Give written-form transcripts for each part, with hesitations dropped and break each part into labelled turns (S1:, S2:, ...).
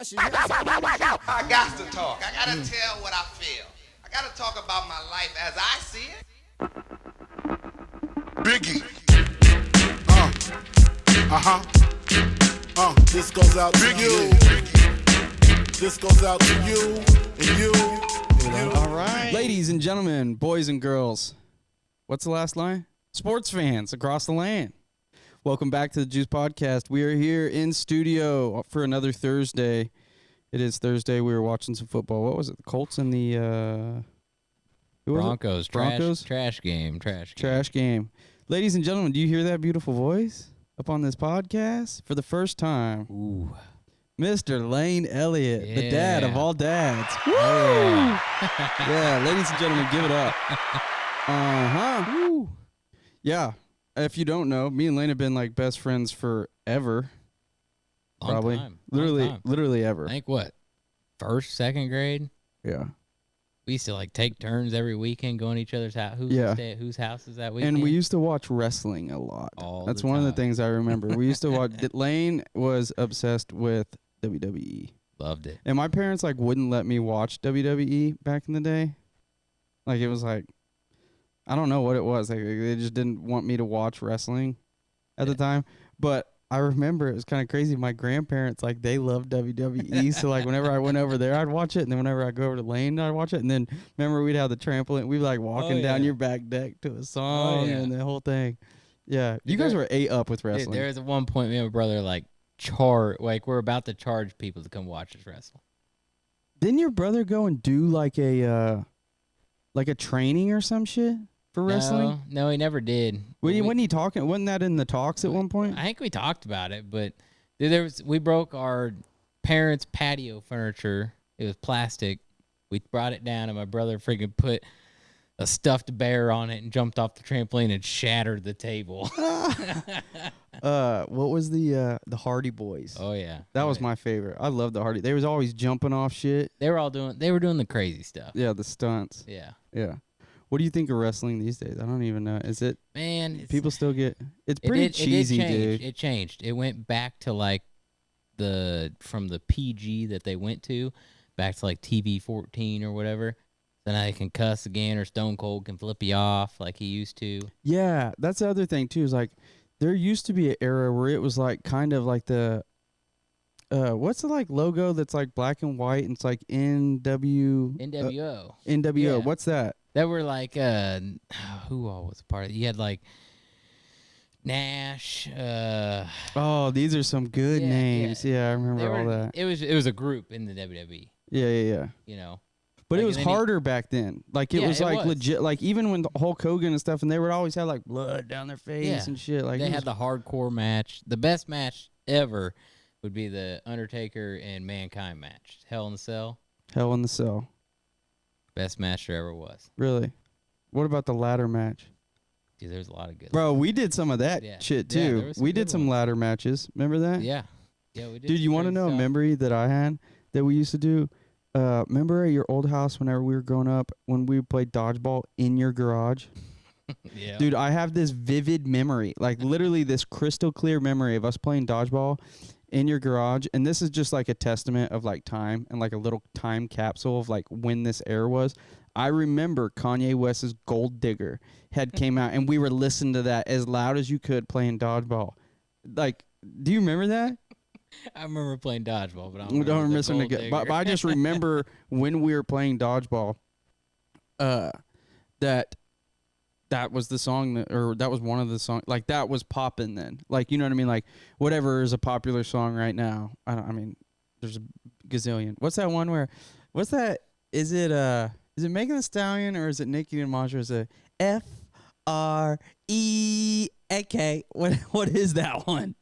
S1: I got to talk. I got to tell what I feel. I got to talk about my life as I see it. Biggie.
S2: This goes out to you. This goes out to you and you.
S3: All right. Ladies and gentlemen, boys and girls. What's the last line? Sports fans across the land. Welcome back to the Juice Podcast. We are here in studio for another Thursday. It is Thursday. We were watching some football. What was it? The Colts and the who was
S4: Broncos.
S3: it? Broncos.
S4: Trash game.
S3: Ladies and gentlemen, do you hear that beautiful voice up on this podcast for the first time?
S4: Ooh.
S3: Mr. Lane Elliott, the dad of all dads. Woo! Yeah, ladies and gentlemen, give it up. Woo. Yeah. If you don't know, me and Lane have been like best friends forever. Probably. Literally ever.
S4: I think what? First, second grade?
S3: Yeah.
S4: We used to like take turns every weekend going to each other's house. Who's to stay at whose house is that weekend?
S3: And we used to watch wrestling a lot. That's one of the things I remember. We used to watch. Lane was obsessed with WWE.
S4: Loved it.
S3: And my parents like wouldn't let me watch WWE back in the day. Like it was like, I don't know what it was. Like they just didn't want me to watch wrestling at the time. But I remember it was kind of crazy. My grandparents, like, they loved WWE. So, like, whenever I went over there, I'd watch it. And then whenever I go over to Lane, I'd watch it. And then, remember, we'd have the trampoline. We'd be, like, walking down your back deck to a song and the whole thing. Yeah. You guys were up with wrestling.
S4: There was at one point, me and my brother, like, we're about to charge people to come watch us wrestle.
S3: Didn't your brother go and do, like a training or some shit? For wrestling?
S4: No, he never did.
S3: Wasn't he talking? Wasn't that in the talks at one point?
S4: I think we talked about it, but we broke our parents' patio furniture. It was plastic. We brought it down, and my brother freaking put a stuffed bear on it and jumped off the trampoline and shattered the table.
S3: What was the Hardy Boys?
S4: Oh yeah,
S3: that was my favorite. I loved the Hardy. They was always jumping off shit.
S4: They were doing the crazy stuff.
S3: Yeah, the stunts.
S4: Yeah.
S3: What do you think of wrestling these days? I don't even know. Is it?
S4: Man,
S3: people still get. It's pretty cheesy, dude.
S4: It changed. It went back to like from the PG that they went to, back to like TV 14 or whatever. So now they can cuss again, or Stone Cold can flip you off like he used to.
S3: Yeah, that's the other thing too. Is like there used to be an era where it was like kind of like the. What's the like logo that's like black and white and it's like NWO.
S4: Yeah.
S3: What's that?
S4: That were like who all was a part of it? You had like Nash.
S3: These are some good names. Yeah, I remember all that.
S4: It was a group in the WWE.
S3: Yeah.
S4: You know.
S3: But
S4: like,
S3: it was harder back then. Like it was like legit. Like even when the Hulk Hogan and stuff, and they would always have like blood down their face and shit. Like
S4: they had the hardcore match. The best match ever would be the Undertaker and Mankind match. Hell in the Cell.
S3: Hell in the Cell.
S4: Best match there ever was.
S3: Really? What about the ladder match?
S4: Dude, there's a lot of good.
S3: Bro, we did some of that shit too.
S4: Yeah,
S3: we did some ladder matches. Remember that?
S4: Yeah, we did.
S3: Dude, you want to know a memory that I had that we used to do? Remember at your old house whenever we were growing up when we played dodgeball in your garage?
S4: Yeah.
S3: Dude, I have this vivid memory, like literally this crystal clear memory of us playing dodgeball in your garage. And this is just like a testament of like time and like a little time capsule of like when this era was. I remember Kanye West's Gold Digger had came out and we were listening to that as loud as you could playing dodgeball. Like, do you remember that?
S4: I remember playing dodgeball, but I
S3: don't remember again. But I just remember when we were playing dodgeball, that was the song that was one of the songs, like that was popping then. Like, you know what I mean? Like whatever is a popular song right now. I mean, there's a gazillion. What's that one where, is it Megan Thee Stallion or is it Nicki Minaj? Is it F-R-E-A-K? What is that one?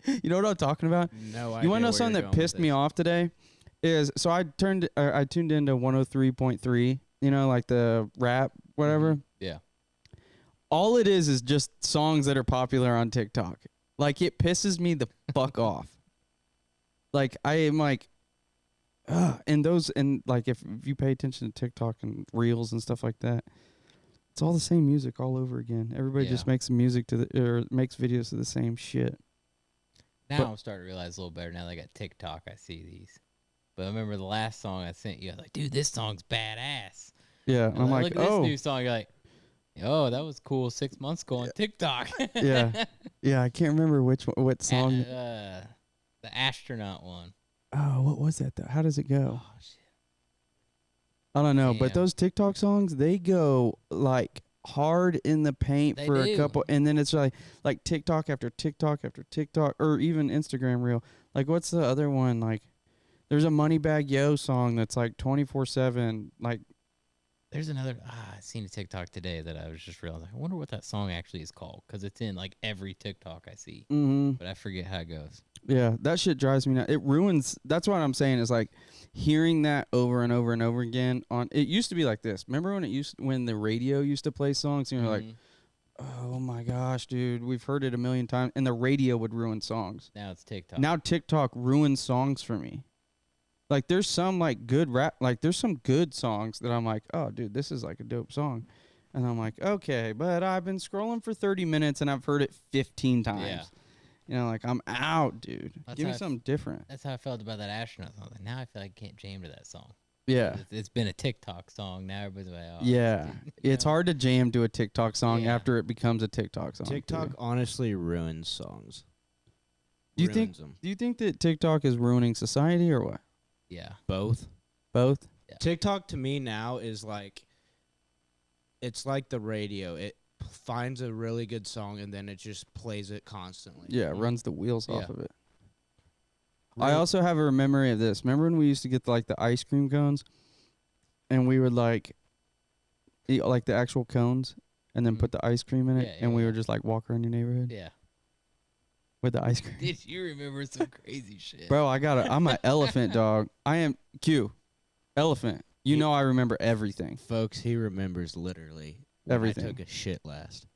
S3: You know what I'm talking about?
S4: No idea.
S3: You want to know something that pissed me off today? So I tuned into 103.3, you know, like the rap, whatever.
S4: Yeah.
S3: All it is just songs that are popular on TikTok. Like, it pisses me the fuck off. Like, I am like, and like, if you pay attention to TikTok and Reels and stuff like that, it's all the same music all over again. Everybody just makes music or makes videos of the same shit.
S4: Now I'm starting to realize a little better. Now that I got TikTok, I see these. But I remember the last song I sent you. I was like, dude, this song's badass.
S3: Yeah,
S4: And
S3: I'm like,
S4: look at this
S3: oh,
S4: new song. You're like, oh, that was cool 6 months ago on TikTok.
S3: yeah, yeah. I can't remember what song.
S4: The astronaut one.
S3: Oh, what was that though? How does it go?
S4: Oh, shit.
S3: I don't know, but
S4: Damn.
S3: those TikTok songs, they go like hard in the paint
S4: They
S3: for
S4: do.
S3: a couple, and then it's like TikTok after TikTok after TikTok, or even Instagram reel. Like, what's the other one? Like, there's a Moneybag Yo song that's like 24/7. Like,
S4: There's another. I seen a TikTok today that I was just realizing. I wonder what that song actually is called because it's in like every TikTok I see, but I forget how it goes.
S3: yeah, that shit drives me nuts. It ruins. That's what I'm saying is like hearing that over and over and over again. On it used to be like this. Remember when the radio used to play songs and you're like, oh my gosh, dude, we've heard it a million times, and the radio would ruin songs.
S4: Now it's TikTok.
S3: Now TikTok ruins songs for me. Like, there's some like good rap, like there's some good songs that I'm like, oh dude, this is like a dope song. And I'm like, okay, but I've been scrolling for 30 minutes and I've heard it 15 times.
S4: Yeah.
S3: You know, like, I'm out, dude.
S4: That's
S3: Give me
S4: how I
S3: something different.
S4: That's how I felt about that astronaut song. Like, now I feel like I can't jam to that song.
S3: Yeah.
S4: It's been a TikTok song. Now everybody's like, oh.
S3: Yeah.
S4: dude,
S3: It's hard to jam to a TikTok song
S4: Yeah.
S3: after it becomes a TikTok song.
S5: TikTok
S3: too.
S5: honestly ruins songs.
S3: Do you
S5: Ruins
S3: think
S5: 'em.
S3: do you think that TikTok is ruining society or what?
S4: Yeah.
S5: Both?
S3: Both?
S5: TikTok to me now is like, it's like the radio. It finds a really good song and then it just plays it constantly.
S3: Yeah, it runs the wheels off
S4: Yeah.
S3: of it. I also have a memory of this. Remember when we used to get like the ice cream cones, and we would like eat like the actual cones, and then put the ice cream in it,
S4: Yeah,
S3: and
S4: yeah,
S3: we
S4: yeah.
S3: would just like walk around your neighborhood
S4: Yeah.
S3: with the ice cream.
S4: Did you remember some crazy shit?
S3: Bro, I'm an elephant dog. I am Q, elephant. You know I remember everything.
S5: Folks, he remembers literally when
S3: Everything.
S5: I took a shit last.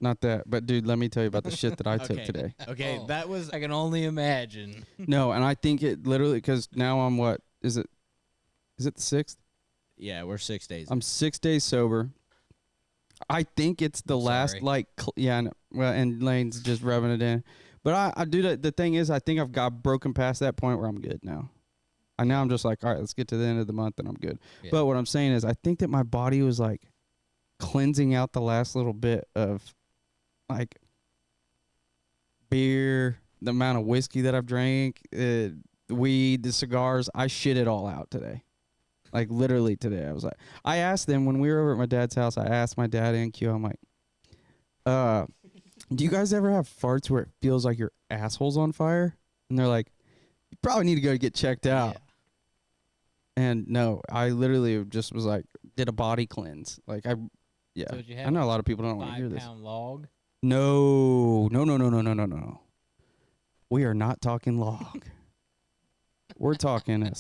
S3: Not that, but dude, let me tell you about the shit that I took
S5: Okay.
S3: today.
S5: Okay,
S4: Oh,
S5: that was
S4: I can only imagine.
S3: No, and I think it literally because now I'm what is it? Is it the 6th?
S5: yeah, we're 6 days.
S3: I'm 6 days sober. I think it's the last,
S4: sorry.
S3: like, yeah, I know. Well, and Lane's just rubbing it in. But I do that. The thing is, I think I've got broken past that point where I'm good now. And now I'm just like, all right, let's get to the end of the month and I'm good.
S4: Yeah.
S3: But what I'm saying is, I think that my body was like cleansing out the last little bit of like beer, the amount of whiskey that I've drank, the weed, the cigars. I shit it all out today. Like, literally today. I was like, I asked them when we were over at my dad's house, I asked my dad and Q, I'm like, do you guys ever have farts where it feels like your asshole's on fire? And they're like, you probably need to go get checked out. And no, I literally just was like, did a body cleanse. Like, yeah.
S4: So did you
S3: I
S4: have
S3: know a lot of people don't want to hear this.
S4: 5-pound log.
S3: No. We are not talking log. We're talking,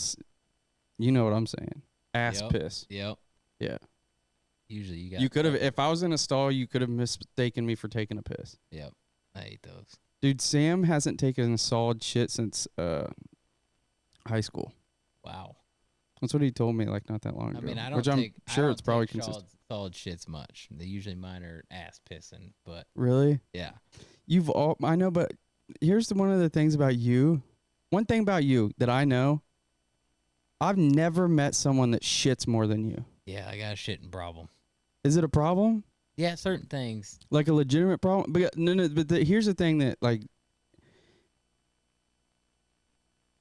S3: you know what I'm saying. Ass
S4: Yep.
S3: piss.
S4: Yep.
S3: Yeah.
S4: Usually you got.
S3: You could have, if I was in a stall, you could have mistaken me for taking a piss.
S4: Yep. I hate those.
S3: Dude, Sam hasn't taken a solid shit since high school.
S4: Wow.
S3: That's what he told me like not that long ago.
S4: I mean, I don't
S3: which I'm
S4: take.
S3: sure
S4: I don't
S3: it's probably
S4: take
S3: consistent.
S4: solid shits much. They usually mine are ass pissing, but
S3: Really?
S4: yeah.
S3: I know, but here's one of the things about you. One thing about you that I know, I've never met someone that shits more than you.
S4: Yeah, I got a shitting problem.
S3: Is it a problem?
S4: Yeah, certain things.
S3: Like a legitimate problem? But no, but here's the thing that like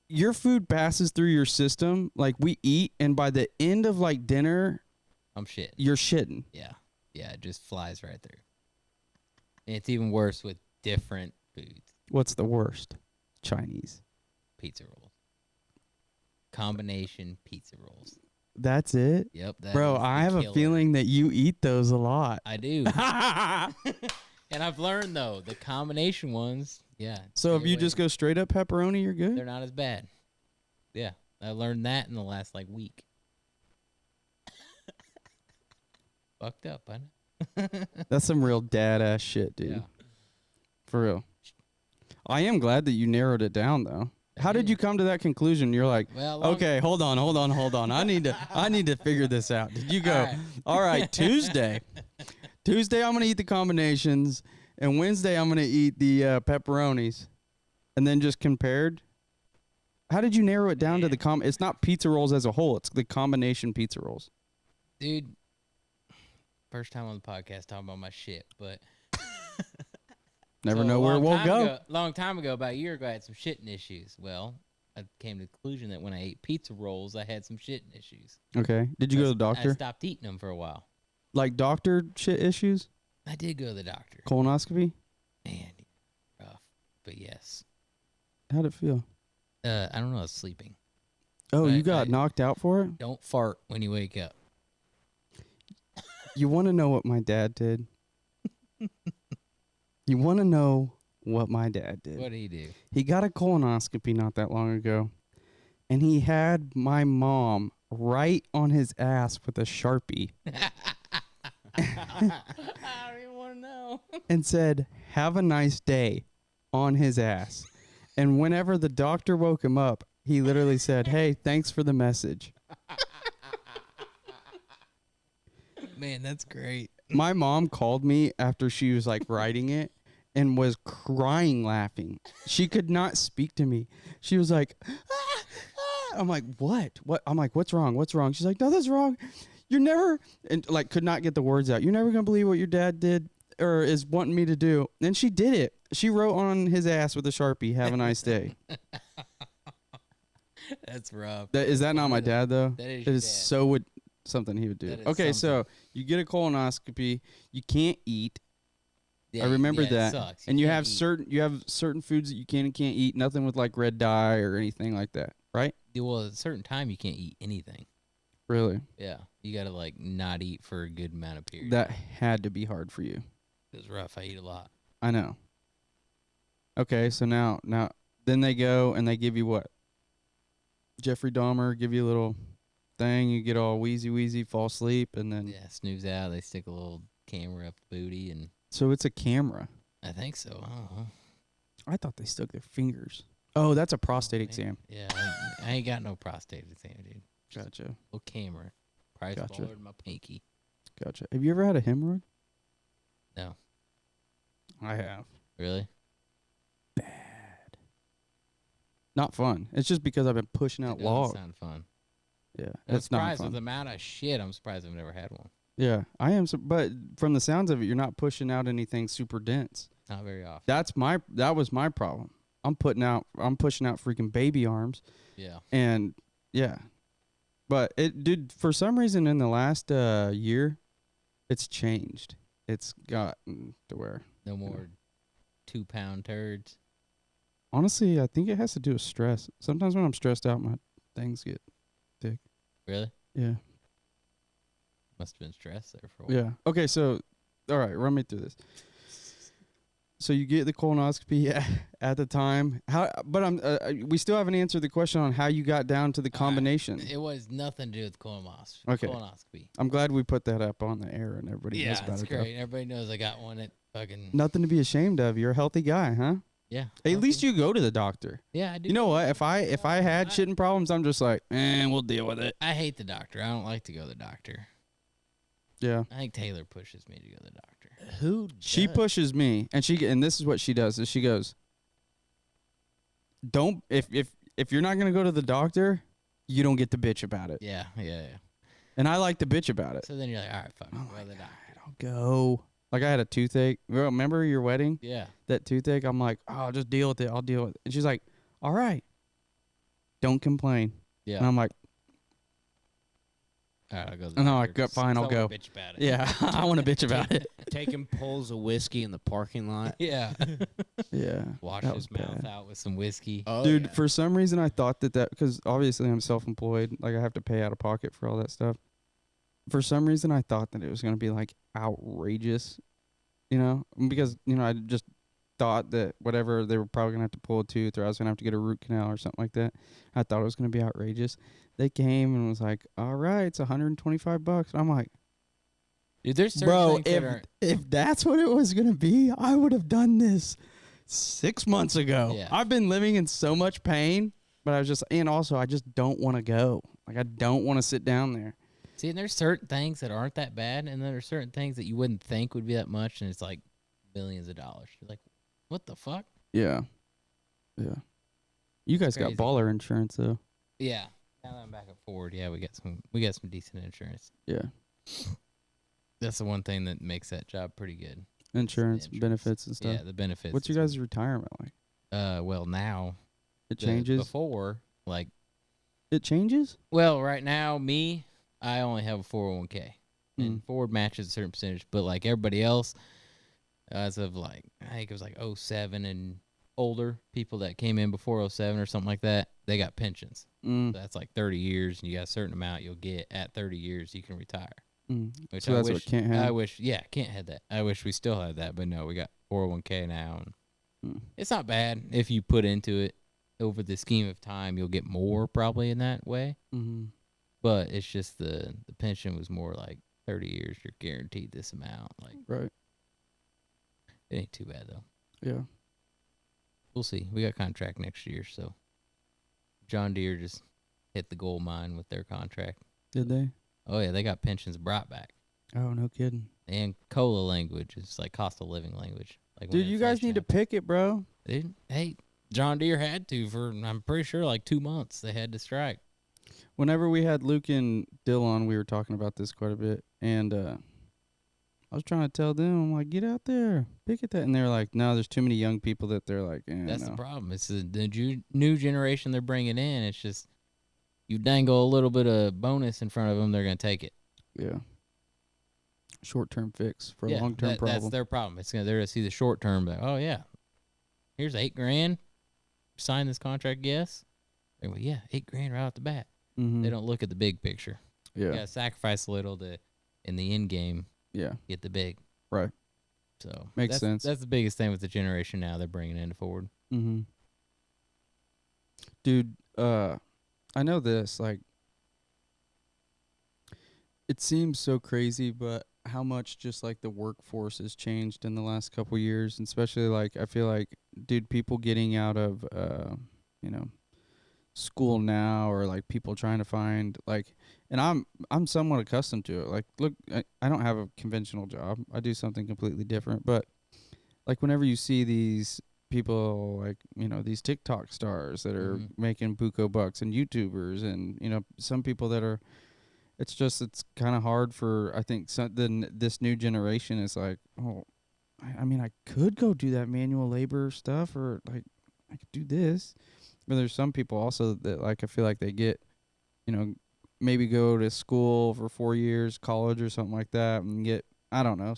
S3: your food passes through your system. Like we eat, and by the end of like dinner,
S4: I'm shitting.
S3: you're shitting.
S4: Yeah. Yeah, it just flies right through. And it's even worse with different foods.
S3: What's the worst? Chinese.
S4: Pizza rolls. Combination pizza rolls.
S3: That's it?
S4: Yep. that
S3: Bro,
S4: is the
S3: I have a
S4: killer.
S3: feeling that you eat those a lot.
S4: I do. And I've learned though, the combination ones, yeah.
S3: So if
S4: stay
S3: you
S4: away.
S3: just go straight up pepperoni, you're good?
S4: They're not as bad. Yeah. I learned that in the last like week. Fucked up, I know.
S3: That's some real dad ass shit, dude.
S4: Yeah.
S3: For real. I am glad that you narrowed it down though. How did you come to that conclusion? You're like,
S4: Well,
S3: okay, hold on. I need to figure this out. Did you go,
S4: right.
S3: all right, Tuesday I'm going to eat the combinations, and Wednesday I'm going to eat the pepperonis, and then just compared? How did you narrow it down to the It's not pizza rolls as a whole. It's the combination pizza rolls.
S4: Dude, first time on the podcast talking about my shit, but
S3: Never
S4: so
S3: know where we'll go.
S4: Long time ago, about a year ago, I had some shitting issues. Well, I came to the conclusion that when I ate pizza rolls, I had some shitting issues.
S3: Okay. Did you go to the doctor?
S4: I stopped eating them for a while.
S3: Like doctor shit issues?
S4: I did go to the doctor.
S3: Colonoscopy?
S4: Man, rough. But yes.
S3: How'd it feel?
S4: I don't know. I was sleeping.
S3: Oh,
S4: But
S3: you got knocked out for it?
S4: Don't fart when you wake up.
S3: You want to know what my dad did? You want to know what my dad did?
S4: What did he do?
S3: He got a colonoscopy not that long ago, and he had my mom right on his ass with a Sharpie
S4: I don't even want to know.
S3: and said, "Have a nice day," on his ass. And whenever the doctor woke him up, he literally said, "Hey, thanks for the message."
S4: Man, that's great.
S3: My mom called me after she was like writing it and was crying laughing. She could not speak to me. She was like, "Ah, ah." I'm like, "What? What?" I'm like, "What's wrong? What's wrong?" She's like, "Nothing's wrong. You're never," and like could not get the words out. "You're never going to believe what your dad did or is wanting me to do." And she did it. She wrote on his ass with a Sharpie, "Have a nice day."
S4: That's rough.
S3: Is that not my dad though?
S4: That is
S3: It
S4: your
S3: is
S4: dad.
S3: so something he would do.
S4: That is
S3: Okay,
S4: something.
S3: so you get a colonoscopy, you can't eat.
S4: Yeah,
S3: I remember
S4: yeah, it
S3: that.
S4: sucks.
S3: And you
S4: can't
S3: have
S4: eat.
S3: certain foods that you can and can't eat. Nothing with like red dye or anything like that, right?
S4: Well, at a certain time, you can't eat anything.
S3: Really?
S4: Yeah, you gotta like not eat for a good amount of period.
S3: That had to be hard for you.
S4: It was rough. I eat a lot.
S3: I know. Okay, so now then they go and they give you what? Jeffrey Dahmer give you a little thing. You get all wheezy, fall asleep, and then
S4: Yeah, snooze out. They stick a little camera up the booty, and
S3: so it's a camera.
S4: I think so. I don't know.
S3: I thought they stuck their fingers. Oh, that's a prostate
S4: Man,
S3: exam.
S4: Yeah, I ain't got no prostate exam, dude.
S3: Gotcha.
S4: Little camera, probably
S3: Gotcha.
S4: smaller than my pinky.
S3: Gotcha. Have you ever had a hemorrhoid?
S4: No,
S3: I have.
S4: really?
S3: Not fun. It's just because I've been pushing out
S4: It doesn't
S3: log.
S4: sound fun.
S3: Yeah,
S4: I'm
S3: it's not
S4: surprised with
S3: fun.
S4: the amount of shit. I'm surprised I've never had one.
S3: Yeah, I am. But from the sounds of it, you're not pushing out anything super dense.
S4: Not very often.
S3: That was my problem. I'm pushing out freaking baby arms,
S4: Yeah.
S3: and yeah, but it did for some reason in the last year, it's changed. It's gotten to where
S4: No more 2-pound turds.
S3: honestly, I think it has to do with stress. Sometimes when I'm stressed out, my things get thick.
S4: Really?
S3: Yeah.
S4: Must have been stressed there for a while.
S3: Yeah. Okay, so all right, run me through this. So you get the colonoscopy at the time. We still haven't answered the question on how you got down to the combination.
S4: It was nothing to do with colonoscopy.
S3: Okay.
S4: Colonoscopy.
S3: I'm glad we put that up on the air and everybody knows
S4: Yeah,
S3: about
S4: it's
S3: it. though.
S4: great. Everybody knows I got one at fucking.
S3: Nothing to be ashamed of. You're a healthy guy, huh?
S4: Yeah.
S3: At least you go to the doctor.
S4: Yeah, I do.
S3: You know what? If I had shitting problems, I'm just like, we'll deal with it.
S4: I hate the doctor. I don't like to go to the doctor.
S3: Yeah.
S4: I think Taylor pushes me to go to the doctor.
S5: Who
S3: She
S5: does?
S3: pushes me, and this is what she does. Is she goes, "Don't if you're not gonna go to the doctor, you don't get to bitch about it."
S4: Yeah.
S3: And I like to bitch about it.
S4: So then you're like, all right, fuck,
S3: Oh
S4: go
S3: my
S4: to the doctor.
S3: I'll go. Like I had a toothache. Remember your wedding?
S4: Yeah.
S3: That toothache. I'm like, oh, I'll just deal with it. I'll deal with it. And she's like, all right, don't complain.
S4: Yeah.
S3: And I'm like,
S4: all right, I'll go to the
S3: and I'm
S4: doctor.
S3: like, fine, I'll
S4: So I wanna
S3: go.
S4: Bitch about it.
S3: Yeah, I want to bitch about it.
S5: Taking pulls of whiskey in the parking lot.
S4: Yeah.
S3: Yeah.
S4: Wash
S3: that
S4: his
S3: was
S4: mouth
S3: bad.
S4: out with some whiskey.
S5: Oh,
S3: Dude,
S5: yeah.
S3: for some reason I thought that because obviously I'm self-employed, like I have to pay out of pocket for all that stuff. For some reason I thought that it was going to be like outrageous, because I just thought that whatever they were probably going to have to pull a tooth or I was going to have to get a root canal or something like that. I thought it was going to be outrageous. They came and was like, "All right, it's $125." I'm like,
S4: Dude, there's certain
S3: "Bro,
S4: things that are.
S3: if that's what it was going to be, I would have done this 6 months ago."
S4: Yeah.
S3: I've been living in so much pain, but I just don't want to go. Like I don't want to sit down there.
S4: See, and there's certain things that aren't that bad, and then there's certain things that you wouldn't think would be that much, and it's like millions of dollars. You're like, what the fuck?
S3: Yeah. Yeah. You guys got
S4: crazy.
S3: baller insurance though.
S4: Yeah. Now that I'm back at Ford, yeah, we got some decent insurance.
S3: Yeah.
S4: That's the one thing that makes that job pretty good.
S3: Insurance
S4: Insurance.
S3: benefits and stuff.
S4: Yeah, the benefits.
S3: What's your guys' retirement like?
S4: Well, now
S3: It changes.
S4: Before, like,
S3: It changes.
S4: well, right now, I only have a 401k, and
S3: Mm.
S4: Ford matches a certain percentage, but like everybody else, as of like I think it was like '07 and older people that came in before '07 or something like that, they got pensions.
S3: Mm.
S4: So that's like 30 years, and you got a certain amount you'll get at 30 years. You can retire.
S3: Mm.
S4: Which
S3: So
S4: I
S3: that's
S4: wish,
S3: what Kent had.
S4: I wish, yeah, Kent had that. I wish we still had that, but no, we got 401k now, and it's not bad if you put into it. Over the scheme of time, you'll get more probably in that way.
S3: Mm-hmm.
S4: But it's just the pension was more like 30 years. You're guaranteed this amount. Like,
S3: Right.
S4: it ain't too bad though.
S3: Yeah.
S4: We'll see. We got contract next year, so John Deere just hit the gold mine with their contract.
S3: Did they?
S4: Oh yeah, they got pensions brought back.
S3: Oh, no kidding.
S4: And COLA language is like cost of living language. Like when
S3: Dude, you guys
S4: inflation
S3: need to
S4: happens.
S3: pick it, bro.
S4: Hey, John Deere had to for I'm pretty sure like 2 months they had to strike.
S3: Whenever we had Luke and Dill on, we were talking about this quite a bit, and I was trying to tell them, I'm like, get out there, pick at that, and they're like, no, there's too many young people that they're like,
S4: That's
S3: no.
S4: the problem. It's the new generation they're bringing in. It's just you dangle a little bit of bonus in front of them, they're gonna take it.
S3: Yeah. Short-term fix for a
S4: Yeah,
S3: long-term problem.
S4: That's their problem. They're gonna see the short term. Like, oh yeah, here's $8,000. Sign this contract, yes. They go, yeah, $8,000 right off the bat.
S3: Mm-hmm.
S4: They don't look at the big picture. You
S3: Yeah.
S4: gotta sacrifice a little to in the end game
S3: Yeah.
S4: get the big.
S3: Right.
S4: So
S3: Makes sense.
S4: That's the biggest thing with the generation now they're bringing into Ford.
S3: Mm-hmm. Dude, I know this, like, it seems so crazy, but how much just, like, the workforce has changed in the last couple years, and especially, like, I feel like, dude, people getting out of, school now, or, like, people trying to find, like, and I'm somewhat accustomed to it. Like, look, I don't have a conventional job. I do something completely different, but, like, whenever you see these people, like, these TikTok stars that are making buco bucks, and YouTubers, and some people that are, it's kind of hard for, I think, this new generation is like, oh, I mean, I could go do that manual labor stuff, or like I could do this, but there's some people also that, like, I feel like they get, maybe go to school for 4 years, college or something like that, and get, I don't know,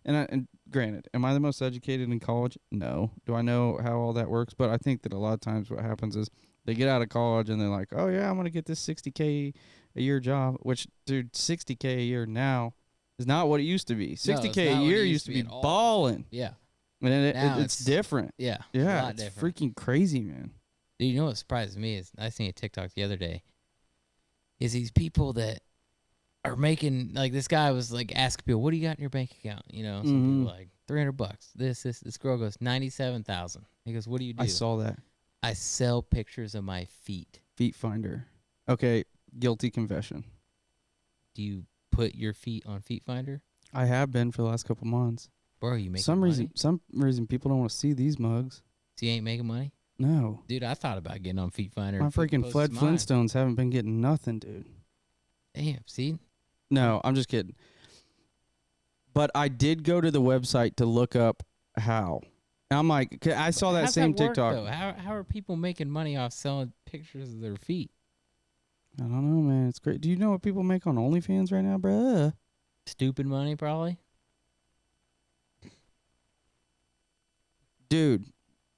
S3: and granted, am I the most educated in college? No. Do I know how all that works? But I think that a lot of times what happens is they get out of college and they're like, oh yeah, I'm going to get this $60K a year job, which, dude, $60K a year now is not what it used to be. $60K a year used to be
S4: at all.
S3: balling.
S4: Yeah.
S3: And
S4: Now
S3: it's different.
S4: Yeah.
S3: Yeah,
S4: a lot
S3: it's
S4: different.
S3: freaking crazy, man.
S4: Dude, you know what surprises me is I seen a TikTok the other day. Is these people that are making, like, this guy was like asking people, what do you got in your bank account? Some people like $300. This girl goes 97,000. He goes, what do you do?
S3: I saw that.
S4: I sell pictures of my feet.
S3: Feet Finder. Okay, guilty confession.
S4: Do you put your feet on Feet Finder?
S3: I have been for the last couple months.
S4: Bro, are you making
S3: Some
S4: money?
S3: reason people don't want to see these mugs.
S4: So you ain't making money?
S3: No.
S4: Dude, I thought about getting on Feet Finder.
S3: My
S4: and putting
S3: freaking
S4: posts of mine.
S3: Flintstones haven't been getting nothing, dude.
S4: Damn, see?
S3: No, I'm just kidding. But I did go to the website to look up how. And I'm like, I saw that
S4: How's
S3: same
S4: that work,
S3: TikTok.
S4: though? How are people making money off selling pictures of their feet?
S3: I don't know, man. It's great. Do you know what people make on OnlyFans right now, bruh?
S4: Stupid money, probably.
S3: Dude,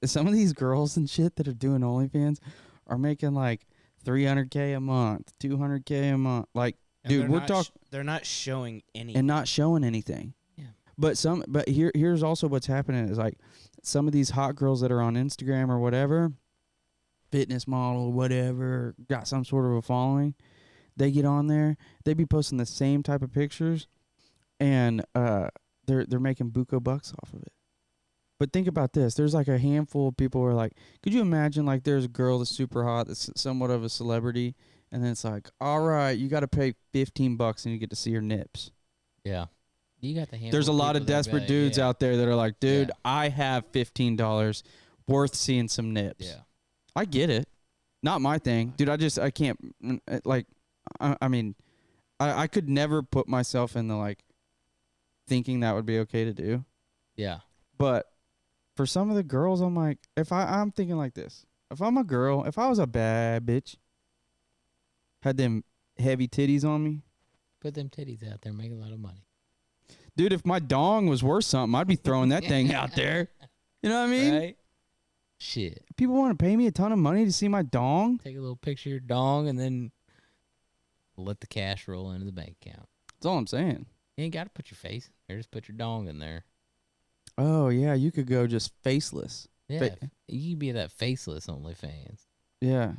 S3: some of these girls and shit that are doing OnlyFans are making like $300K a month, $200K a month. Like,
S5: And
S3: dude, we're talking
S5: They're not showing any.
S3: and not showing anything.
S4: Yeah.
S3: But here's also what's happening is, like, some of these hot girls that are on Instagram or whatever, fitness model, whatever, got some sort of a following. They get on there, they be posting the same type of pictures, and they're making buco bucks off of it. But think about this: there's like a handful of people who are like, could you imagine, like, there's a girl that's super hot, that's somewhat of a celebrity, and then it's like, all right, you got to pay $15 and you get to see her nips.
S4: Yeah. You got the handful
S3: There's a lot of
S4: people that
S3: desperate
S4: be like,
S3: dudes
S4: yeah.
S3: out there that are like, dude,
S4: Yeah.
S3: I have $15 worth seeing some nips.
S4: Yeah.
S3: I get it. Not my thing, dude. I can't like. I mean, I could never put myself in the like thinking that would be okay to do.
S4: Yeah.
S3: But for some of the girls, I'm like, I'm thinking like this. If I'm a girl, if I was a bad bitch, had them heavy titties on me,
S4: Put them titties out there, make a lot of money.
S3: dude. If my dong was worth something, I'd be throwing that thing out there. You know what I mean?
S4: Right? Shit.
S3: People want to pay me a ton of money to see my dong.
S4: Take a little picture of your dong and then let the cash roll into the bank account.
S3: That's all I'm saying.
S4: You ain't got to put your face in there. Just put your dong in there.
S3: Oh yeah, you could go just faceless.
S4: Yeah. You can be that faceless OnlyFans.
S3: Yeah.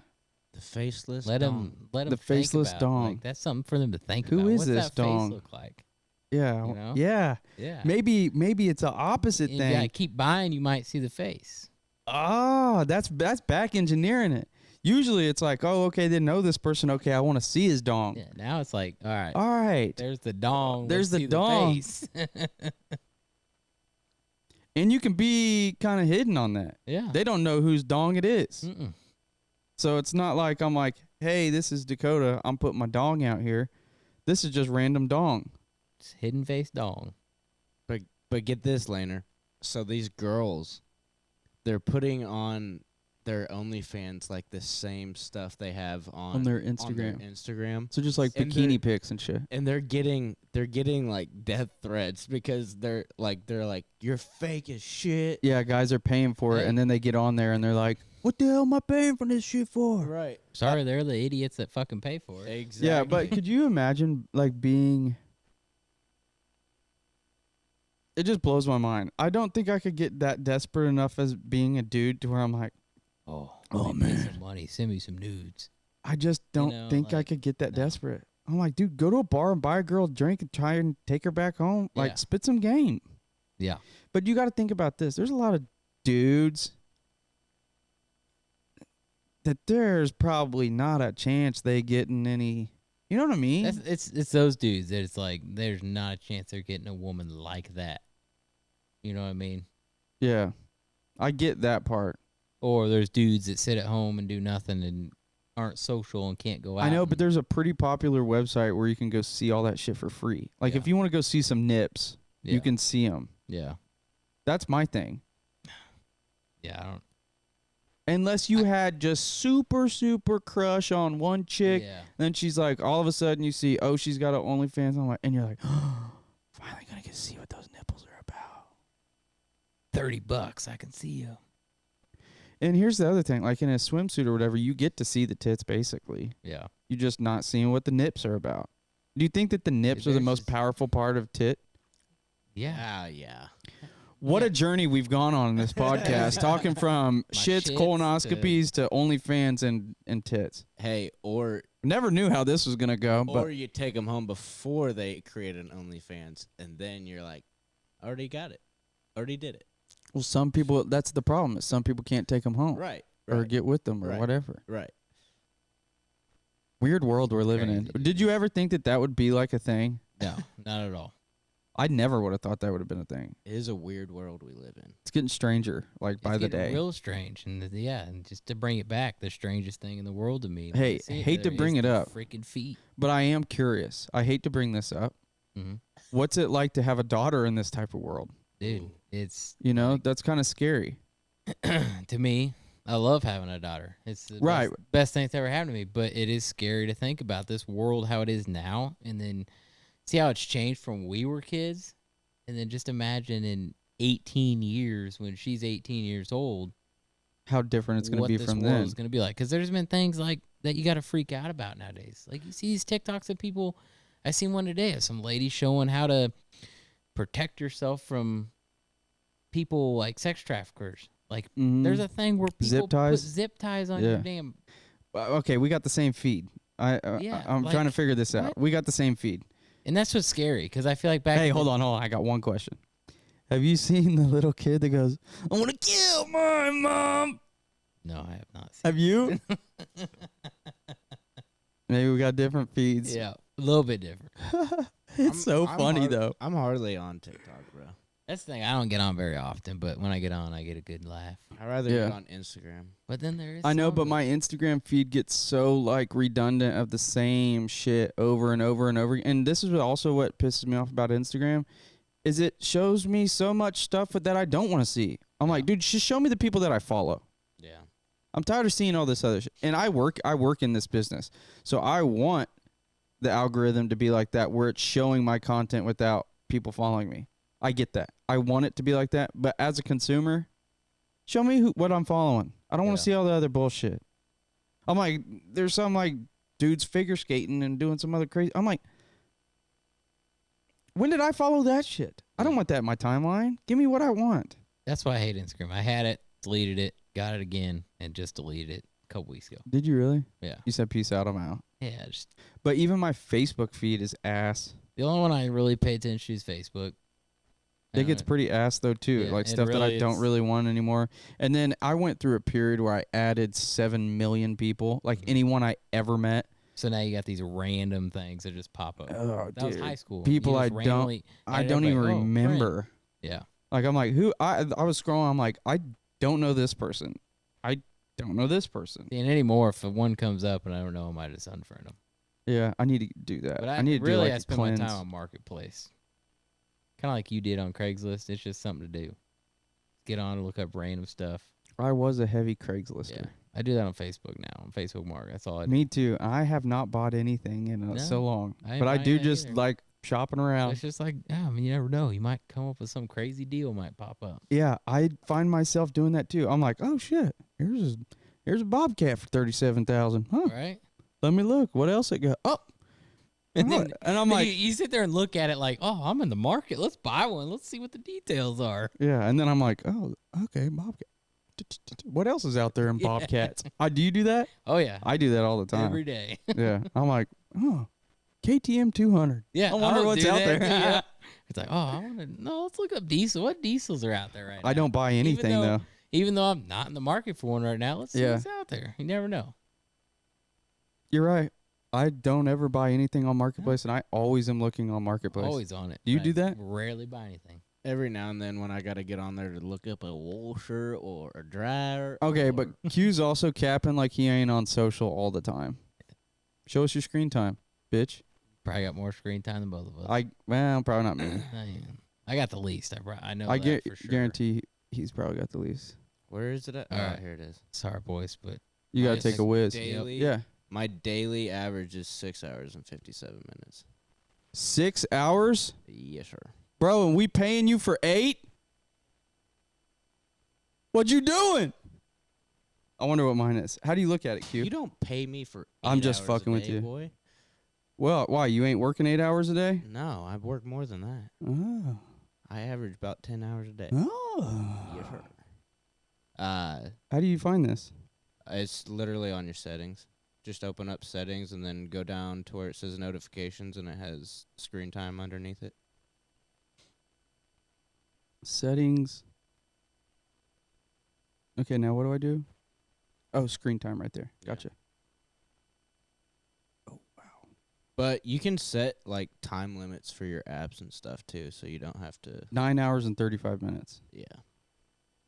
S5: The faceless.
S4: Let
S5: dong.
S4: them
S3: The
S4: think
S3: faceless
S4: about it.
S3: dong.
S4: Like, that's something for them to think
S3: Who
S4: about.
S3: is
S4: What's
S3: this
S4: that
S3: dong?
S4: face look like?
S3: Yeah.
S4: You know?
S3: Yeah.
S4: Yeah.
S3: Maybe it's the opposite
S4: You
S3: thing.
S4: gotta keep buying, you might see the face.
S3: Oh, that's back engineering it. Usually it's like, oh, okay, didn't know this person. Okay, I want to see his dong.
S4: Yeah, now it's like, all right,
S3: All right.
S4: there's the dong.
S3: There's
S4: let's
S3: the
S4: see
S3: dong.
S4: face.
S3: And you can be kind of hidden on that.
S4: Yeah.
S3: They don't know whose dong it is.
S4: Mm-mm.
S3: So it's not like I'm like, hey, this is Dakota. I'm putting my dong out here. This is just random dong.
S4: It's hidden face dong.
S5: But get this, Laner. So these girls, they're putting on their OnlyFans like the same stuff they have on
S3: On their
S5: on their
S3: Instagram.
S5: Instagram.
S3: So just like
S5: And
S3: bikini
S5: they're-
S3: pics and shit.
S5: And they're getting like death threats because they're like you're fake as shit.
S3: Yeah, guys are paying for it,
S4: Hey.
S3: and then they get on there and they're like, what the hell am I paying for this shit for?
S5: Right.
S4: Sorry, they're the idiots that fucking pay for it.
S5: Exactly.
S3: Yeah, but could you imagine like being? It just blows my mind. I don't think I could get that desperate enough as being a dude to where I'm like,
S4: Oh,
S3: Oh,
S4: let me pay
S3: man.
S4: some money. Send me some nudes.
S3: I just don't
S4: know,
S3: think I
S4: like,
S3: could get that
S4: no.
S3: desperate. I'm like, dude, go to a bar and buy a girl a drink and try and take her back home. Like,
S4: Yeah.
S3: spit some game.
S4: Yeah.
S3: But you got to think about this. There's a lot of dudes that there's probably not a chance they getting any. You know what I mean?
S4: It's those dudes that it's like there's not a chance they're getting a woman like that. You know what I mean?
S3: Yeah, I get that part.
S4: Or there's dudes that sit at home and do nothing and aren't social and can't go out.
S3: I know, but
S4: and-
S3: there's a pretty popular website where you can go see all that shit for free. Like,
S4: Yeah.
S3: if you want to go see some nips,
S4: yeah.
S3: you can see them.
S4: Yeah.
S3: That's my thing.
S4: Yeah, I don't.
S3: Unless you had just super crush on one chick,
S4: Yeah.
S3: then she's like, all of a sudden you see, oh, she's got an OnlyFans. I'm like, and you're like, finally gonna get to see what those nipples are about.
S4: $30, I can see you.
S3: And here's the other thing, like in a swimsuit or whatever, you get to see the tits basically.
S4: Yeah.
S3: You're just not seeing what the nips are about. Do you think that the nips are the
S4: there's
S3: most
S4: just-
S3: powerful part of tit?
S4: Yeah.
S5: Ah, yeah.
S3: What
S4: Yeah.
S3: a journey we've gone on in this podcast, talking from
S4: My
S3: shits,
S4: shits
S3: colonoscopies to OnlyFans and tits.
S5: Hey, or
S3: Never knew how this was gonna go, but
S5: or you take them home before they create an OnlyFans, and then you're like, already got it, already did it.
S3: well, some people, that's the problem. Is some people can't take them home
S5: Right.
S3: or
S5: Right.
S3: get with them or
S5: Right.
S3: whatever.
S5: Right.
S3: Weird world we're living in.
S4: Crazy, dude.
S3: Did you ever think that that would be like a thing?
S4: No, not at all.
S3: I never would have thought that would have been a thing.
S5: It is a weird world we live in.
S3: It's getting stranger, like by
S4: It's
S3: the
S4: getting
S3: day.
S4: real strange, and yeah, and just to bring it back, the strangest thing in the world to me. when
S3: Hey,
S4: I see it
S3: hate to
S4: there
S3: bring
S4: is
S3: it
S4: the
S3: up.
S4: Freaking feet.
S3: But I am curious. I hate to bring this up.
S4: Mhm.
S3: What's it like to have a daughter in this type of world?
S4: Dude, it's
S3: You know, that's kind of scary.
S4: to me, I love having a daughter. It's the
S3: Right.
S4: best thing that's ever happened to me. But it is scary to think about this world how it is now, and then see how it's changed from when we were kids, and then just imagine in 18 years when she's 18 years old,
S3: How different it's going to
S4: what
S3: be
S4: this
S3: from
S4: world
S3: then.
S4: is going to be like. Because there's been things like that you got to freak out about nowadays. Like you see these TikToks of people. I seen one today of some lady showing how to protect yourself from people like sex traffickers. Like
S3: Mhm.
S4: there's a thing where people
S3: Zip ties?
S4: put zip ties on
S3: Yeah.
S4: your damn.
S3: Okay, we got the same feed.
S4: Yeah,
S3: I'm trying to
S4: like,
S3: figure this out.
S4: what?
S3: We got the same feed.
S4: And that's what's scary because I feel like back.
S3: Hey,
S4: in
S3: hold
S4: the-
S3: on. I got one question. Have you seen the little kid that goes, I want to kill my mom?
S4: No, I have not seen.
S3: Have you? Maybe we got different feeds.
S4: Yeah, a little bit different.
S3: It's so funny,
S5: hard-
S3: though.
S5: I'm hardly on TikTok, bro.
S4: That's the thing. I don't get on very often, but when I get on, I get a good laugh.
S5: I'd rather
S3: Yeah.
S5: get on Instagram.
S4: But then there is.
S3: I know,
S4: some
S3: but
S4: that-
S3: my Instagram feed gets so like redundant of the same shit over and over and over. And this is also what pisses me off about Instagram, is it shows me so much stuff that I don't want to see. I'm like, dude, just show me the people that I follow.
S5: Yeah.
S3: I'm tired of seeing all this other shit. And I work in this business, so I want the algorithm to be like that, where it's showing my content without people following me. I get that. I want it to be like that, but as a consumer, show me what I'm following. I don't want
S5: Yeah.
S3: to see all the other bullshit. I'm like, there's some like dudes figure skating and doing some other crazy. I'm like, when did I follow that shit? I don't want that in my timeline. Give me what I want.
S4: That's why I hate Instagram. I had it, deleted it, got it again, and just deleted it a couple weeks ago.
S3: Did you really?
S4: Yeah.
S3: You said peace out, I'm out.
S4: Yeah. Just
S3: But even my Facebook feed is ass.
S4: the only one I really pay attention to is Facebook.
S3: It gets pretty ass though too,
S4: Yeah,
S3: like
S4: it
S3: stuff that I
S4: really
S3: don't
S4: is.
S3: really want anymore. And then I went through a period where I added 7 million people, like anyone I ever met.
S4: So now you got these random things that just pop up.
S3: Oh,
S4: That was
S3: dude.
S4: high school.
S3: People
S4: You
S3: I
S4: just randomly
S3: I
S4: added
S3: don't even
S4: everybody. Oh, friend.
S3: remember.
S4: Yeah.
S3: Like I'm like, who? I was scrolling. I'm like, I don't know this person. I don't know this person.
S4: And anymore, if one comes up and I don't know him, I just unfriend them.
S3: Yeah, I need to do that.
S4: But
S3: I need to
S4: really,
S3: do like
S4: I
S3: a
S4: spend
S3: cleanse.
S4: my time on Marketplace. Kind of like you did on Craigslist. It's just something to do. Get on and look up random stuff.
S3: I was a heavy Craigslister.
S4: Yeah. I do that on Facebook now. On Facebook Market. That's all I do.
S3: Me too. I have not bought anything in
S4: No,
S3: so long,
S4: I ain't
S3: but I
S4: buying
S3: do
S4: that
S3: just
S4: either.
S3: like shopping around.
S4: It's just like, I mean, you never know. You might come up with some crazy deal might pop up.
S3: Yeah, I find myself doing that too. I'm like, oh shit, here's a bobcat for 37,000. Huh?
S4: Right?
S3: Let me look. What else it got? Oh,
S4: And
S3: what?
S4: then
S3: And I'm
S4: you,
S3: like,
S4: you sit there and look at it like, oh, I'm in the market. Let's buy one. Let's see what the details are.
S3: yeah. And then I'm like, oh, okay, bobcat. What else is out there in
S4: Yeah.
S3: bobcats? Do you do that?
S4: Oh, yeah.
S3: I do that all the time.
S4: Every day.
S3: Yeah. I'm like, oh, KTM 200.
S4: Yeah.
S3: I wonder
S4: I'll
S3: what's
S4: do
S3: out
S4: that
S3: there.
S4: too, yeah. It's like, oh, I want to, no, let's look up diesel. What diesels are out there right now?
S3: I don't buy anything though.
S4: Even though I'm not in the market for one right now, let's see
S3: Yeah.
S4: what's out there. You never know.
S3: You're right. I don't ever buy anything on Marketplace, and I always am looking on Marketplace.
S4: Always on it.
S3: Do you
S4: but
S3: do
S4: I
S3: that?
S4: Rarely buy anything.
S5: Every now and then when I got to get on there to look up a washer or a dryer.
S3: Okay,
S5: or
S3: but Q's also capping like he ain't on social all the time. Show us your screen time, bitch.
S4: Probably got more screen time than both of us.
S3: Well, probably not me.
S4: I got the least. I know
S3: I
S4: that for sure.
S3: guarantee he's probably got the least.
S5: Where is it at?
S4: All
S5: Oh,
S4: right.
S5: here it is.
S4: Sorry, boys, but
S3: You gotta
S5: Nice.
S3: take a whiz.
S5: Daily.
S3: Yeah,
S5: My daily average is 6 hours and 57 minutes.
S3: 6 hours,
S5: Yes, sir.
S3: bro, and we paying you for 8. What you doing? I wonder what mine is. How do you look at it, Q?
S5: You don't pay me for 8
S3: I'm just
S5: hours
S3: fucking
S5: a
S3: with
S5: day,
S3: you.
S5: boy.
S3: Well, why you ain't working 8 hours a day?
S5: No, I work more than that.
S3: Oh,
S5: I average about 10 hours a day.
S3: oh.
S5: Yes, sir.
S3: How do you find this?
S5: It's literally on your settings. Just open up settings and then go down to where it says notifications and it has screen time underneath it.
S3: Settings. Okay, now what do I do? Oh, screen time right there.
S5: Yeah.
S3: Gotcha.
S5: But you can set like time limits for your apps and stuff too, so you don't have to.
S3: 9 hours and 35 minutes.
S5: Yeah.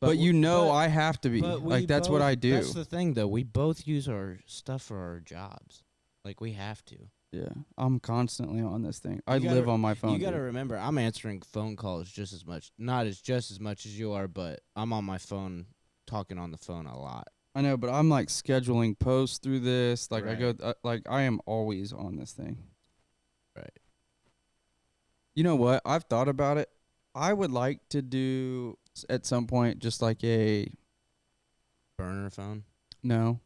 S3: But you know
S5: but-
S3: I have to be.
S5: but we
S3: Like, that's what
S5: both-
S3: I do.
S5: That's the thing, though. We both use our stuff for our jobs. Like we have to.
S3: Yeah, I'm constantly on this thing. I
S5: gotta-
S3: live on my phone.
S5: You got to
S3: dude.
S5: remember, I'm answering phone calls just as much. Not as just as much as you are, but I'm on my phone, talking on the phone a lot.
S3: I know, but I'm like scheduling posts through this. Like I go,
S5: Right.
S3: like I am always on this thing.
S5: Right.
S3: You know what? I've thought about it. I would like to do at some point just like a
S5: Burner phone.
S3: no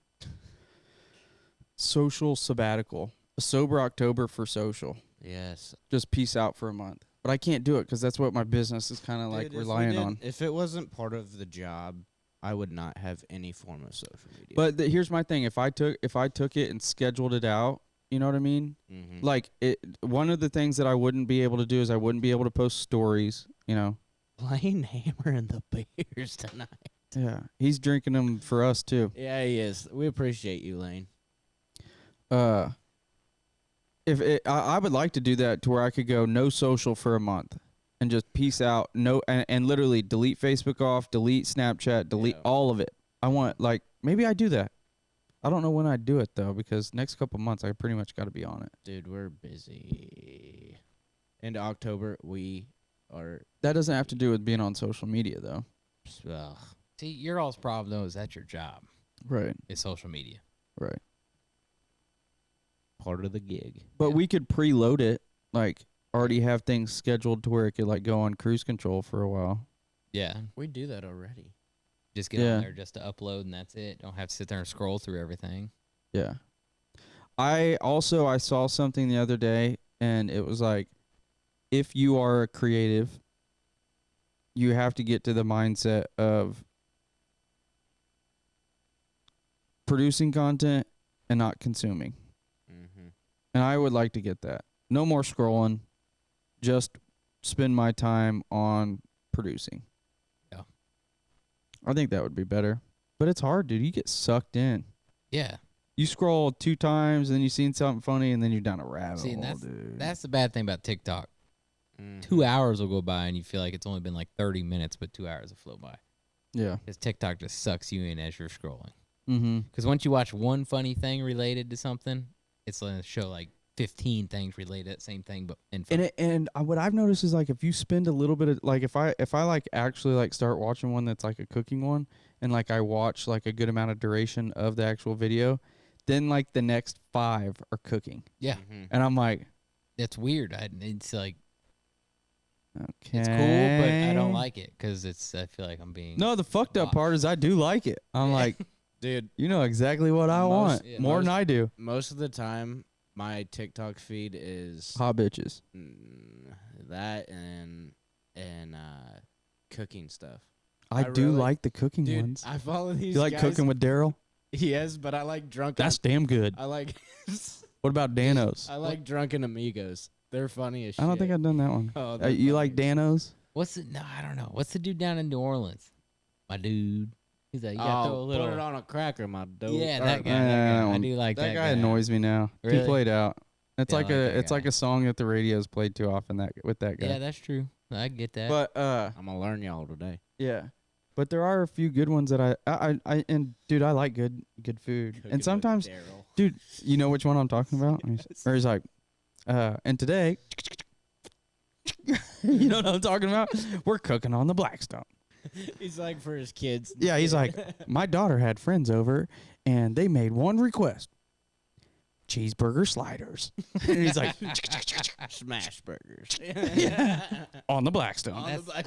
S3: social sabbatical, a sober October for social.
S5: Yes.
S3: Just peace out for a month. But I can't do it because that's what my business is kind of like
S5: Dude, if we
S3: relying
S5: did-
S3: on.
S5: If it wasn't part of the job, I would not have any form of social media.
S3: But here's my thing: if I took it and scheduled it out, you know what I mean?
S5: Mhm.
S3: Like one of the things that I wouldn't be able to do is I wouldn't be able to post stories. You know?
S5: Playing hammering the beers tonight.
S3: Yeah, he's drinking them for us too.
S5: Yeah, he is. We appreciate you, Lane.
S3: If I would like to do that to where I could go no social for a month, and just peace out. No, and literally delete Facebook off, delete Snapchat, delete all of it. I want, like, maybe I do that. I don't know when I'd do it, though, because next couple months I pretty much got to be on it.
S5: Dude, we're busy. Into October, we are.
S3: That doesn't have to do with being on social media, though.
S5: Ugh.
S4: See, your all's problem though is that's your job.
S3: Right.
S4: Is social media.
S3: Right.
S5: Part of the gig.
S3: But we could preload it, like already have things scheduled to where it could like go on cruise control for a while.
S4: Yeah.
S5: We do that already.
S4: Just get on there just to upload and that's it. Don't have to sit there and scroll through everything.
S3: Yeah. I saw something the other day and it was like, if you are a creative, you have to get to the mindset of producing content and not consuming.
S5: Mm-hmm.
S3: And I would like to get that. No more scrolling. Just spend my time on producing.
S4: Yeah.
S3: I think that would be better. But it's hard, dude. You get sucked in.
S4: Yeah.
S3: You scroll 2 times, and then you seen something funny, and then you're down a rabbit hole, dude.
S4: That's the bad thing about TikTok.
S5: Mm-hmm.
S4: 2 hours will go by, and you feel like it's only been like 30 minutes, but 2 hours will flow by.
S3: Yeah.
S4: Because TikTok just sucks you in as you're scrolling.
S3: Mm-hmm.
S4: Because once you watch one funny thing related to something, it's going to show like 15 things related to that same thing, but in fun.
S3: And what I've noticed is like if you spend a little bit of like if I like actually like start watching one that's like a cooking one and like I watch like a good amount of duration of the actual video, then like the next 5 are cooking.
S4: Yeah.
S5: Mm-hmm.
S3: And I'm like,
S4: It's weird. It's like,
S3: okay.
S4: it's cool, but I don't like it because I feel like I'm being.
S3: No, the fucked up
S4: watched.
S3: part is I do like it. I'm like,
S5: Dude,
S3: you know exactly what I want. More than I do.
S5: most of the time, my TikTok feed is
S3: Hot bitches.
S5: that and cooking stuff.
S3: I do
S5: really-
S3: like the cooking
S5: Dude,
S3: ones.
S5: I follow these.
S3: You like
S5: guys.
S3: cooking with Daryl?
S5: Yes, but I like drunken.
S3: That's damn good.
S5: I like.
S3: What about Danos?
S5: I like drunken amigos. They're funny as shit.
S3: I don't think I've done that one.
S5: Oh, they're
S3: You like
S5: funny.
S3: Danos?
S4: What's it? No, I don't know. What's the dude down in New Orleans? My dude. He's like, you gotta throw a little.
S5: Put it on a cracker, my dope.
S4: Yeah,
S5: Or-
S4: that guy. That guy. I do like that,
S3: That guy annoys me now.
S4: Really?
S3: He played out. It's
S4: Yeah, I
S3: like
S4: like that
S3: it's like
S4: guy.
S3: a song that the radio's played too often with that guy.
S4: Yeah, that's true. I get that.
S3: But
S5: I'm gonna learn y'all today.
S3: yeah. But there are a few good ones that I and dude, I like good food.
S5: Cooking
S3: And
S5: with
S3: sometimes,
S5: Daryl.
S3: dude, you know which one I'm talking about? Or he's like, and today, you know what I'm talking about? We're cooking on the Blackstone.
S5: He's like for his kids.
S3: Yeah, he's like, my daughter had friends over, and they made one request: cheeseburger sliders. And he's like,
S5: smash burgers.
S3: on the Blackstone.
S5: On the Black-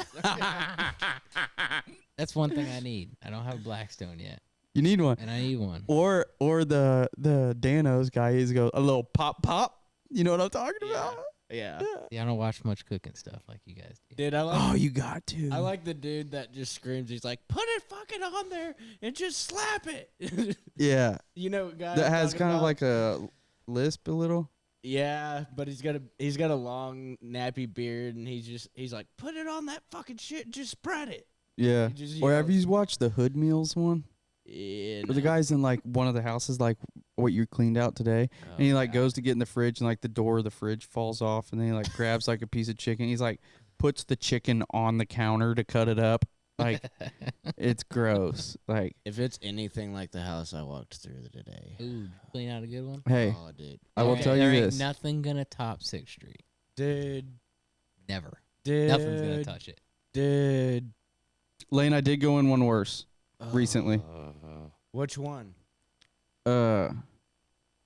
S4: That's one thing I need. I don't have a Blackstone yet,
S3: You need one.
S4: and I need one.
S3: Or the Danos guy, he's go a little pop. You know what I'm talking about?
S5: yeah.
S4: See, I don't watch much cooking stuff like you guys do.
S5: Dude, I like.
S3: Oh, you got to.
S5: I like the dude that just screams. He's like, "Put it fucking on there and just slap it."
S3: Yeah,
S5: You know, guy
S3: that
S5: I'm
S3: has
S5: talking
S3: kind of
S5: about?
S3: like a lisp a little.
S5: Yeah, but he's got a long nappy beard, and he's like, "Put it on that fucking shit, and just spread it."
S3: Yeah.
S5: He just
S3: Or have
S5: yells.
S3: you watched the Hood Meals one?
S5: Yeah,
S3: Where the guy's in like one of the houses, like what you cleaned out today, and he like goes to get in the fridge, and like the door of the fridge falls off, and then he like grabs like a piece of chicken. He's like puts the chicken on the counter to cut it up. Like it's gross. Like,
S5: If it's anything like the house I walked through today,
S4: Ooh, clean out a good one.
S3: hey,
S5: oh, dude,
S3: I will
S4: There
S3: tell you
S4: ain't
S3: this.
S4: Nothing gonna top 6th Street.
S5: dude,
S4: Never.
S5: dude,
S4: Nothing's gonna touch it.
S5: dude.
S3: Lane, I did go in one worse recently.
S5: Which one?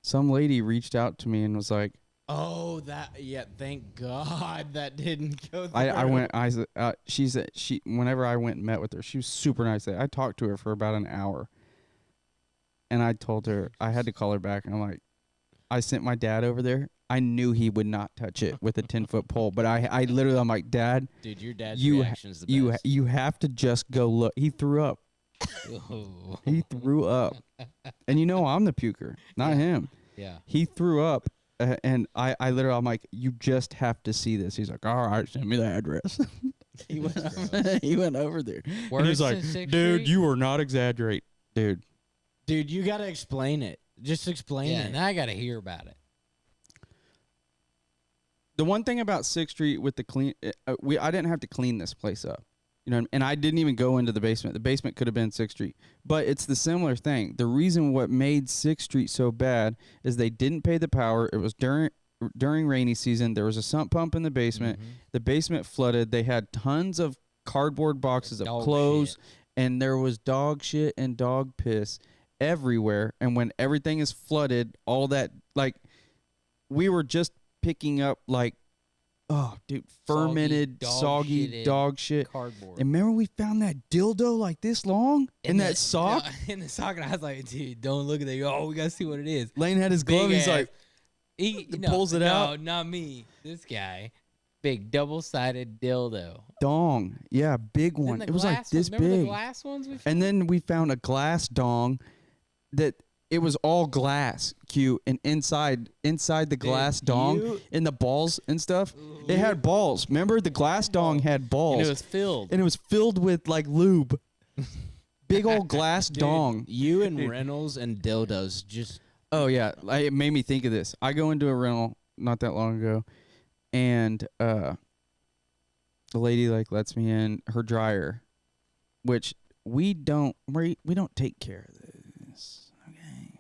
S3: Some lady reached out to me and was like,
S5: Oh, that. Yeah, thank God that didn't go. Through.
S3: I went. She said she. Whenever I went and met with her, she was super nice. I talked to her for about an hour, and I told her I had to call her back. And I'm like, I sent my dad over there. I knew he would not touch it with a 10-foot pole, but I literally, I'm like, Dad,
S5: Dude, your dad's
S3: you
S5: reaction's the best.
S3: you have to just go look. He threw up.
S4: Ooh.
S3: He threw up, and you know I'm the puker, not him.
S4: Yeah.
S3: He threw up. And I literally, I'm like, you just have to see this. He's like, all right, send me the address. he went, he went over there. And he's
S4: Worse
S3: like,
S4: than 6th
S3: dude,
S4: Street?
S3: you are not exaggerating, dude.
S5: Dude, you gotta explain it. Just explain
S4: Yeah,
S5: it.
S4: now I gotta hear about it.
S3: The one thing about 6th Street with the clean, I didn't have to clean this place up. You know, and I didn't even go into the basement. The basement could have been 6th Street. But it's the similar thing. The reason what made 6th Street so bad is they didn't pay the power. It was during rainy season. There was a sump pump in the basement.
S4: Mm-hmm.
S3: The basement flooded. They had tons of cardboard boxes of
S4: Dog
S3: clothes.
S4: shit.
S3: And there was dog shit and dog piss everywhere. And when everything is flooded, all that, like, we were just picking up, like, oh, dude, fermented, soggy
S4: shitted
S3: dog shit.
S4: Cardboard.
S3: And remember we found that dildo like this long in that sock?
S4: In the sock, and I was like, dude, don't look at that. Oh, we got to see what it is.
S3: Lane had his glove. He's like, pulls it out.
S4: No, not me. This guy. Big double-sided dildo.
S3: dong. Yeah, big one. It was like this
S4: Remember
S3: big.
S4: the glass ones we found?
S3: And then we found a glass dong that it was all glass, Q, and inside the glass dong and the balls and stuff, it had balls. Remember the glass dong had balls.
S4: And it was filled.
S3: And it was filled with like lube. Big old glass dong.
S5: You and Reynolds and dildos just.
S3: Oh yeah, it made me think of this. I go into a rental not that long ago, and the lady like lets me in her dryer, which we don't take care of this. Okay.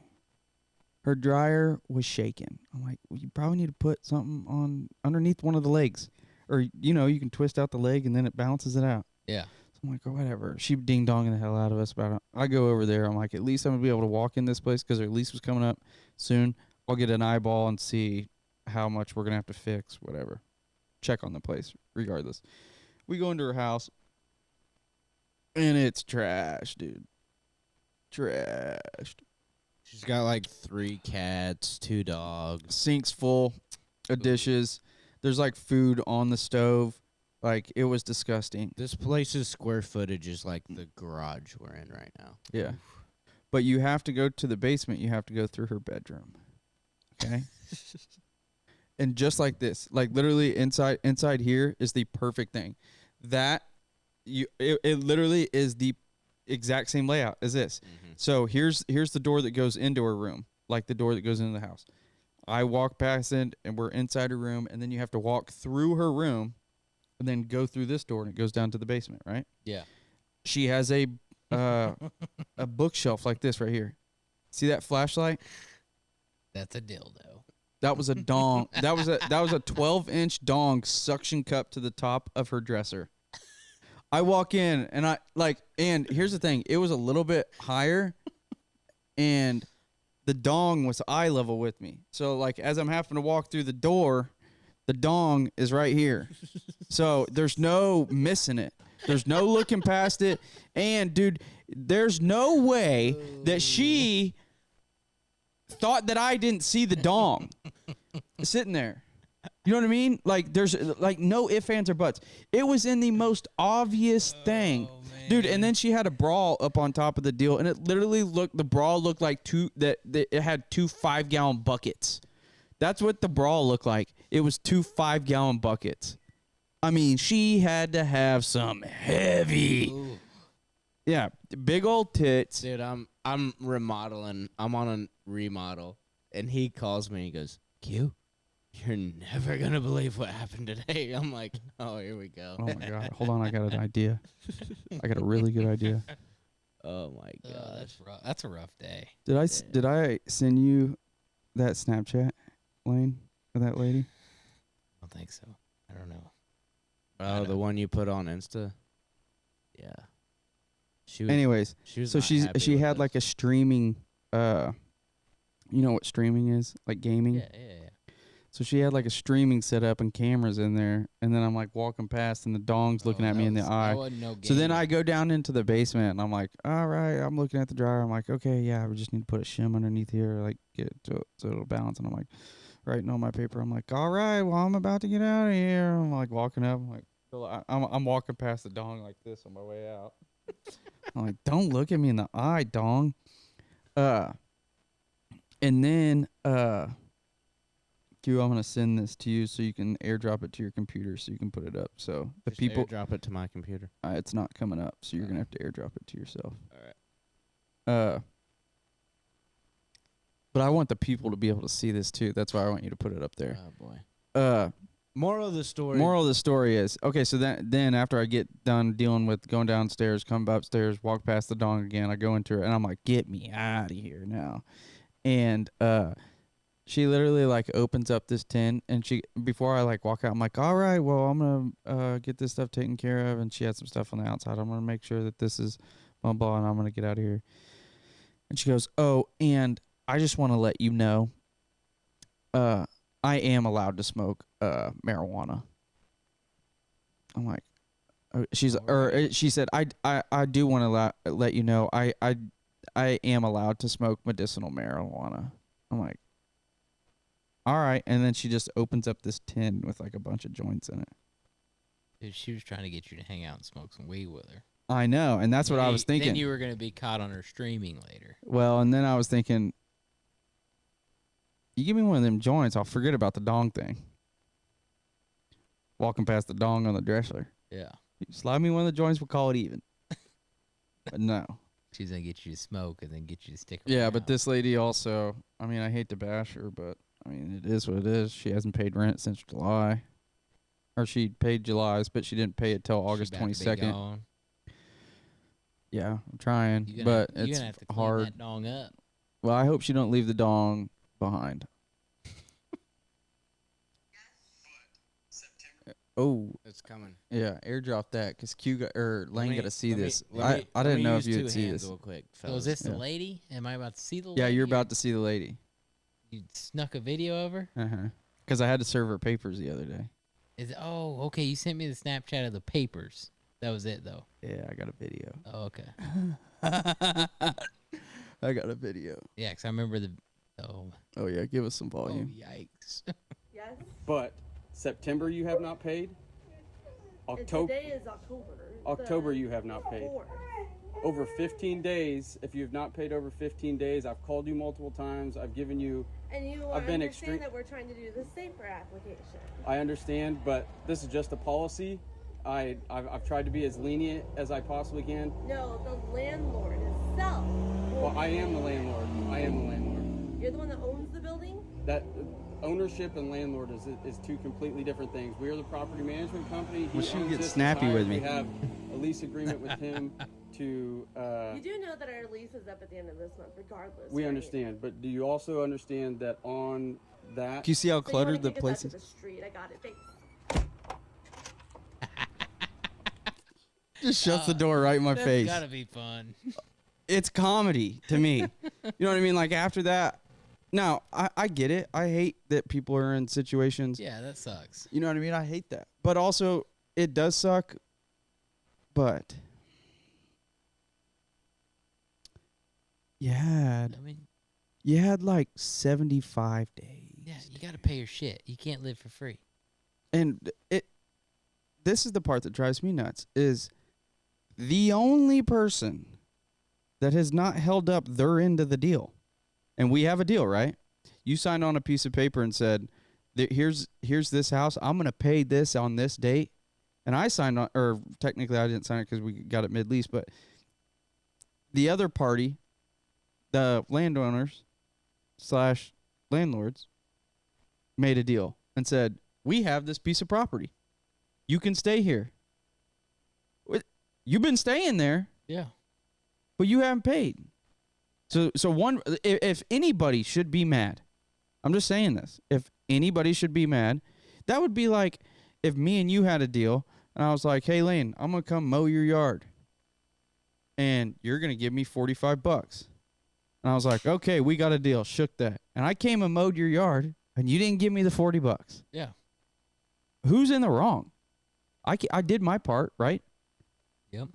S3: Her dryer was shaking. I'm like, well, you probably need to put something on underneath one of the legs, or you can twist out the leg and then it balances it out.
S4: Yeah.
S3: So I'm like, oh, whatever. She ding-donging the hell out of us about it. I go over there. I'm like, at least I'm going to be able to walk in this place because their lease was coming up soon. I'll get an eyeball and see how much we're going to have to fix, whatever. Check on the place, regardless. We go into her house, and it's trash, dude. Trashed.
S5: She's got like 3 cats, 2 dogs.
S3: Sink's full of dishes. There's, like, food on the stove. Like, it was disgusting.
S5: This place's square footage is like the garage we're in right now.
S3: Yeah. But you have to go to the basement. You have to go through her bedroom. Okay? And just like this, like literally inside here is the perfect thing. That it literally is the exact same layout as this. Mm-hmm. So here's the door that goes into her room, like the door that goes into the house. I walk past it and we're inside her room, and then you have to walk through her room and then go through this door and it goes down to the basement, right?
S4: Yeah.
S3: She has a bookshelf like this right here. See that flashlight?
S4: That's a dildo.
S3: That was a dong. that was a 12-inch dong suction cup to the top of her dresser. I walk in and and here's the thing, it was a little bit higher and the dong was eye level with me. So like as I'm having to walk through the door, the dong is right here. So there's no missing it. There's no looking past it. And dude, there's no way that she thought that I didn't see the dong sitting there. You know what I mean? Like there's like no ifs, ands, or buts. It was in the most obvious thing. Dude, and then she had a bra up on top of the deal, and it literally the bra looked like it had 2 5-gallon buckets. That's what the bra looked like. It was 2 5-gallon buckets. I mean, she had to have some heavy. Ooh. Yeah, big old tits.
S5: Dude, I'm remodeling. I'm on a remodel, and he calls me and he goes, Q, you're never going to believe what happened today. I'm like, oh, here we go.
S3: Oh, my God. Hold on, I got an idea. I got a really good idea.
S5: Oh, my God.
S4: That's rough. That's a rough day.
S3: Did I send you that Snapchat, Lane, of that lady?
S4: I don't think so. I don't know.
S5: Oh, the one you put on Insta? Yeah.
S3: Anyways, so she had
S5: us.
S3: like a streaming, you know what streaming is? Like gaming?
S4: Yeah.
S3: So she had like a streaming setup and cameras in there, and then I'm like walking past and the dong's looking at me in the eye. So then I go down into the basement and I'm like, all right, I'm looking at the dryer. I'm like, okay, yeah, we just need to put a shim underneath here, like get it so it'll balance. And I'm like writing on my paper. I'm like, all right, well, I'm about to get out of here. I'm like walking up. I'm like, I'm walking past the dong like this on my way out. I'm like, don't look at me in the eye, dong. And then Q, I'm gonna send this to you so you can airdrop it to your computer so you can put it up. So the
S5: Just
S3: people
S5: airdrop it to my computer.
S3: It's not coming up, so you're gonna have to airdrop it to yourself.
S5: All right.
S3: But I want the people to be able to see this too. That's why I want you to put it up there.
S5: Oh boy. Moral of the story.
S3: Moral of the story is, okay, so then after I get done dealing with going downstairs, come upstairs, walk past the dong again, I go into her, and I'm like, get me out of here now. And she literally like opens up this tin, and before I like walk out, I'm like, all right, well, I'm gonna get this stuff taken care of, and she had some stuff on the outside. I'm gonna make sure that this is blah blah, and I'm gonna get out of here. And she goes, oh, and I just want to let you know, I am allowed to smoke marijuana. I'm like, she said, I do want to let you know, I am allowed to smoke medicinal marijuana. I'm like, all right. And then she just opens up this tin with like a bunch of joints in it.
S4: Dude, she was trying to get you to hang out and smoke some weed with her.
S3: I know, and that's what I was thinking.
S4: Then you were going to be caught on her streaming later.
S3: Well, and then I was thinking, you give me one of them joints, I'll forget about the dong thing. Walking past the dong on the dresser.
S4: Yeah.
S3: You slide me one of the joints, we'll call it even. But no.
S4: She's going to get you to smoke and then get you to stick around.
S3: Yeah, but this lady also, I mean, I hate to bash her, but, I mean, it is what it is. She hasn't paid rent since July. Or she paid July's, but she didn't pay it till August 22nd. Yeah, I'm trying, but it's
S4: you're gonna have to clean
S3: hard.
S4: that dong up.
S3: Well, I hope she don't leave the dong behind. Oh,
S5: It's coming.
S3: yeah, airdrop that because Lane got to see this.
S5: Let
S3: I
S5: me
S3: didn't know if
S5: use
S3: you
S5: two
S3: would see
S5: hands
S3: this.
S5: real quick,
S4: So is
S5: fellas.
S4: this the
S3: Yeah.
S4: lady? Am I about to see the lady?
S3: Yeah, you're
S4: or
S3: about to see the lady.
S4: You snuck a video of her?
S3: Because I had to serve her papers the other day.
S4: Oh, okay. You sent me the Snapchat of the papers. That was it, though.
S3: Yeah, I got a video.
S4: Oh, okay.
S3: I got a video.
S4: Yeah, because I remember the... Oh,
S3: Oh, yeah, give us some volume.
S4: yikes.
S6: Yes.
S7: But September you have not paid.
S6: And
S7: October,
S6: today is October.
S7: October you have not paid.
S6: 4th.
S7: Over 15 days. If you have not paid over 15 days, I've called you multiple times. I've given you.
S6: And you
S7: I've been
S6: understand
S7: extre-
S6: that we're trying to do the safer application.
S7: I understand, but this is just a policy. I've tried to be as lenient as I possibly can.
S6: No, the landlord itself.
S7: Well, I am the landlord. I am the landlord.
S6: You're the one that owns the building?
S7: That ownership and landlord is two completely different things. We are the property management company. He
S3: Well, she
S7: owns
S3: gets
S7: this
S3: snappy
S7: entire-
S3: with me.
S7: We have a lease agreement with him to.
S6: You do know that our lease is up at the end of this month, regardless.
S7: We
S6: right?
S7: understand, but do you also understand that on that?
S3: Do you see how
S6: So you wanna
S3: cluttered the
S6: kick us out
S3: place
S6: to
S3: is?
S6: the street. I got it. Thanks.
S3: Just shuts the door right in my
S4: That's
S3: face.
S4: gotta be fun.
S3: It's comedy to me. You know what I mean? Like after that, now I get it. I hate that people are in situations.
S4: Yeah, that sucks.
S3: You know what I mean? I hate that. But also, it does suck. But you
S4: I mean,
S3: had like 75 days.
S4: yeah, you gotta pay your shit. You can't live for free.
S3: And this is the part that drives me nuts is the only person that has not held up their end of the deal. And we have a deal, right? You signed on a piece of paper and said, here's this house. I'm going to pay this on this date. And I signed on, or technically I didn't sign it because we got it mid-lease, but the other party, the landowners / landlords, made a deal and said, we have this piece of property. You can stay here. You've been staying there,
S4: Yeah.
S3: but you haven't paid. So if anybody should be mad, I'm just saying this. If anybody should be mad, that would be like if me and you had a deal and I was like, hey, Lane, I'm going to come mow your yard and you're going to give me $45. And I was like, okay, we got a deal. Shook that. And I came and mowed your yard and you didn't give me the $40.
S4: Yeah.
S3: Who's in the wrong? I did my part, right?
S4: Yep.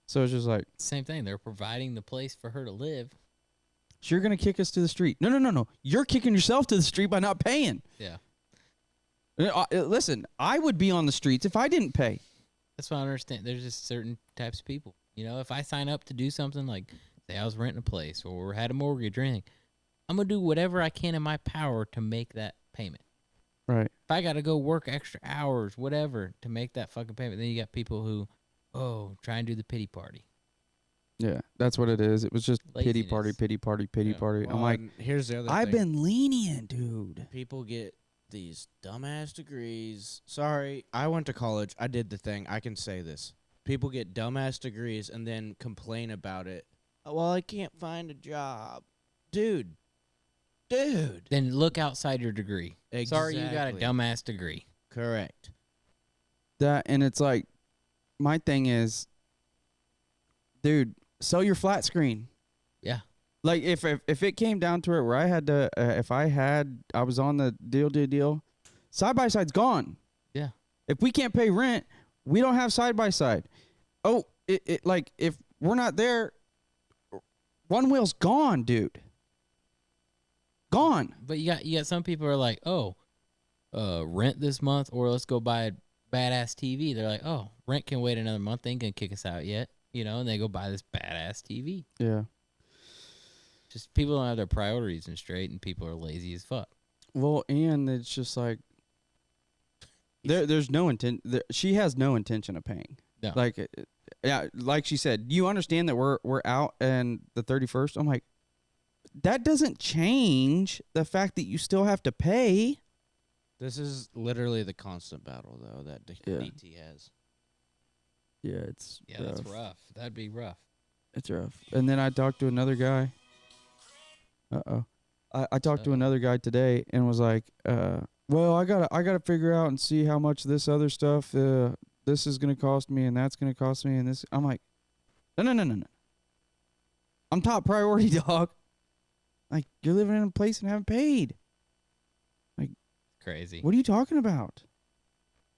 S3: So it's just like,
S4: Same thing. They're providing the place for her to live.
S3: so you're going to kick us to the street. No. You're kicking yourself to the street by not paying.
S4: Yeah.
S3: Listen, I would be on the streets if I didn't pay.
S4: That's what I understand. There's just certain types of people. You know, if I sign up to do something like, say I was renting a place or had a mortgage or anything, I'm going to do whatever I can in my power to make that payment.
S3: Right.
S4: If I got to go work extra hours, whatever, to make that fucking payment, then you got people who, try and do the pity party.
S3: Yeah, that's what it is. It was just pity party,
S4: Laziness.
S3: pity party, pity
S4: Yeah.
S3: party.
S5: Well,
S3: I'm like,
S5: and here's the other
S3: I've
S5: thing.
S3: been lenient, dude.
S5: People get these dumbass degrees. Sorry, I went to college. I did the thing. I can say this. People get dumbass degrees and then complain about it. Oh, well, I can't find a job. Dude.
S4: Then look outside your degree. Sorry, you got a
S5: Exactly.
S4: dumbass degree.
S5: Correct.
S3: That, and it's like, my thing is, dude, sell your flat screen.
S4: Yeah.
S3: Like if it came down to it where I had to, I was on the deal, side by side's gone.
S4: Yeah.
S3: If we can't pay rent, we don't have side by side. Oh, it like if we're not there, one wheel's gone, dude. Gone.
S4: But you got some people are like, oh, rent this month, or let's go buy a badass TV. They're like, oh, rent can wait another month. They ain't gonna kick us out yet, and they go buy this badass TV.
S3: Yeah.
S4: Just people don't have their priorities in straight, and people are lazy as fuck.
S3: Well, and it's just like there's no intent. She has no intention of paying.
S4: No.
S3: Like, yeah, like she said, you understand that we're out and the 31st. I'm like, that doesn't change the fact that you still have to pay.
S5: This is literally the constant battle, though, that
S3: Yeah.
S5: DT has.
S3: Yeah, it's
S4: That's rough. That'd be rough.
S3: It's rough. And then I talked to another guy. I talked to another guy today and was like, well, I gotta figure out and see how much this other stuff this is gonna cost me and that's gonna cost me and this. I'm like, no. I'm top priority, dog. Like, you're living in a place and haven't paid.
S4: Crazy.
S3: What are you talking about?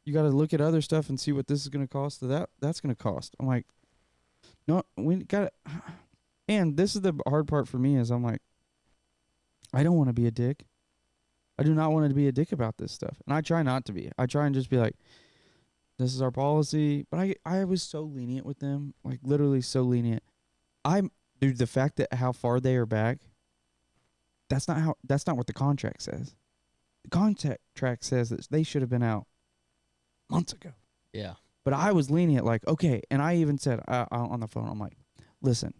S3: You got to look at other stuff and see what this is going to cost. That's going to cost. I'm like, no, we got to. And this is the hard part for me is I'm like, I don't want to be a dick. I do not want to be a dick about this stuff. And I try not to be. I try and just be like, this is our policy. But I was so lenient with them, like literally so lenient. Dude, the fact that how far they are back, that's not what the contract says. The contract says that they should have been out months ago.
S4: Yeah.
S3: But I was lenient, like, okay. And I even said on the phone, I'm like, listen,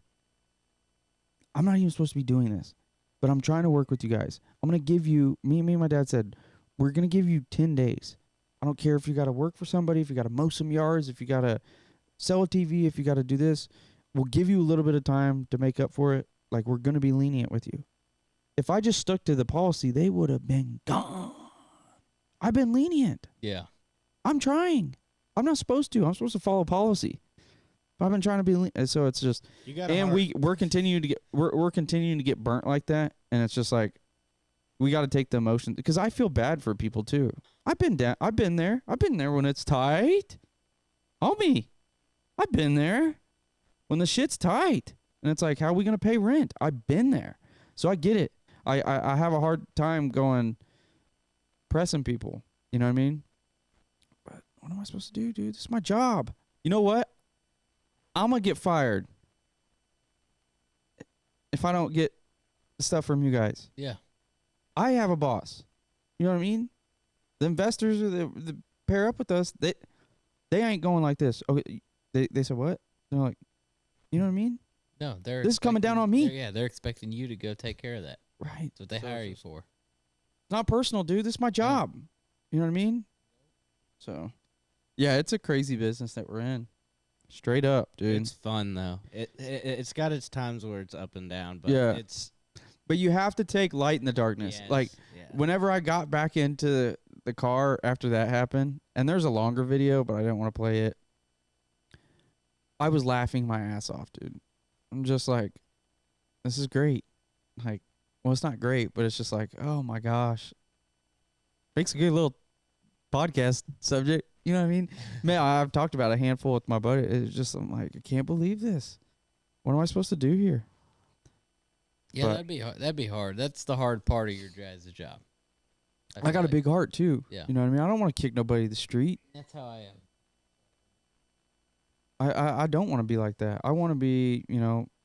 S3: I'm not even supposed to be doing this, but I'm trying to work with you guys. I'm going to give you, me and my dad said, we're going to give you 10 days. I don't care if you got to work for somebody, if you got to mow some yards, if you got to sell a TV, if you got to do this. We'll give you a little bit of time to make up for it. Like, we're going to be lenient with you. If I just stuck to the policy, they would have been gone. I've been lenient.
S4: Yeah.
S3: I'm trying. I'm not supposed to. I'm supposed to follow policy. I've been trying to be lenient. So it's just, and we're continuing to get we're continuing to get burnt like that. And it's just like, we got to take the emotion, because I feel bad for people too. I've been there. I've been there when it's tight. Homie, I've been there when the shit's tight. And it's like, how are we going to pay rent? I've been there. So I get it. I have a hard time pressing people. You know what I mean? But what am I supposed to do, dude? This is my job. You know what? I'm going to get fired if I don't get stuff from you guys.
S4: Yeah.
S3: I have a boss. You know what I mean? The investors or the pair up with us, they ain't going like this. Okay, they said what? They're like, you know what I mean?
S4: No,
S3: this is coming down on me.
S4: They're expecting you to go take care of that.
S3: Right.
S4: That's what they hire you for.
S3: It's not personal, dude. This is my job. You know what I mean? So, yeah, it's a crazy business that we're in. Straight up, dude.
S5: It's fun though. It's got its times where it's up and down, but
S3: Yeah.
S5: it's
S3: But you have to take light in the darkness.
S5: yes,
S3: Like,
S5: yeah.
S3: whenever I got back into the car after that happened, and there's a longer video, but I didn't want to play it, I was laughing my ass off, dude. I'm just like, this is great. Like, well, it's not great, but it's just like, oh my gosh. Makes a good little podcast subject. You know what I mean? Man, I've talked about a handful with my buddy. It's just, I'm like, I can't believe this. What am I supposed to do here?
S4: Yeah,
S3: But-
S4: that'd be hard. That'd be hard. That's the hard part of your guys' job.
S3: I
S4: feel
S3: got a
S4: like
S3: big heart, too.
S4: Yeah.
S3: You know what I mean? I don't want to kick nobody to the street.
S4: That's how I am.
S3: I don't want to be like that. I want to be,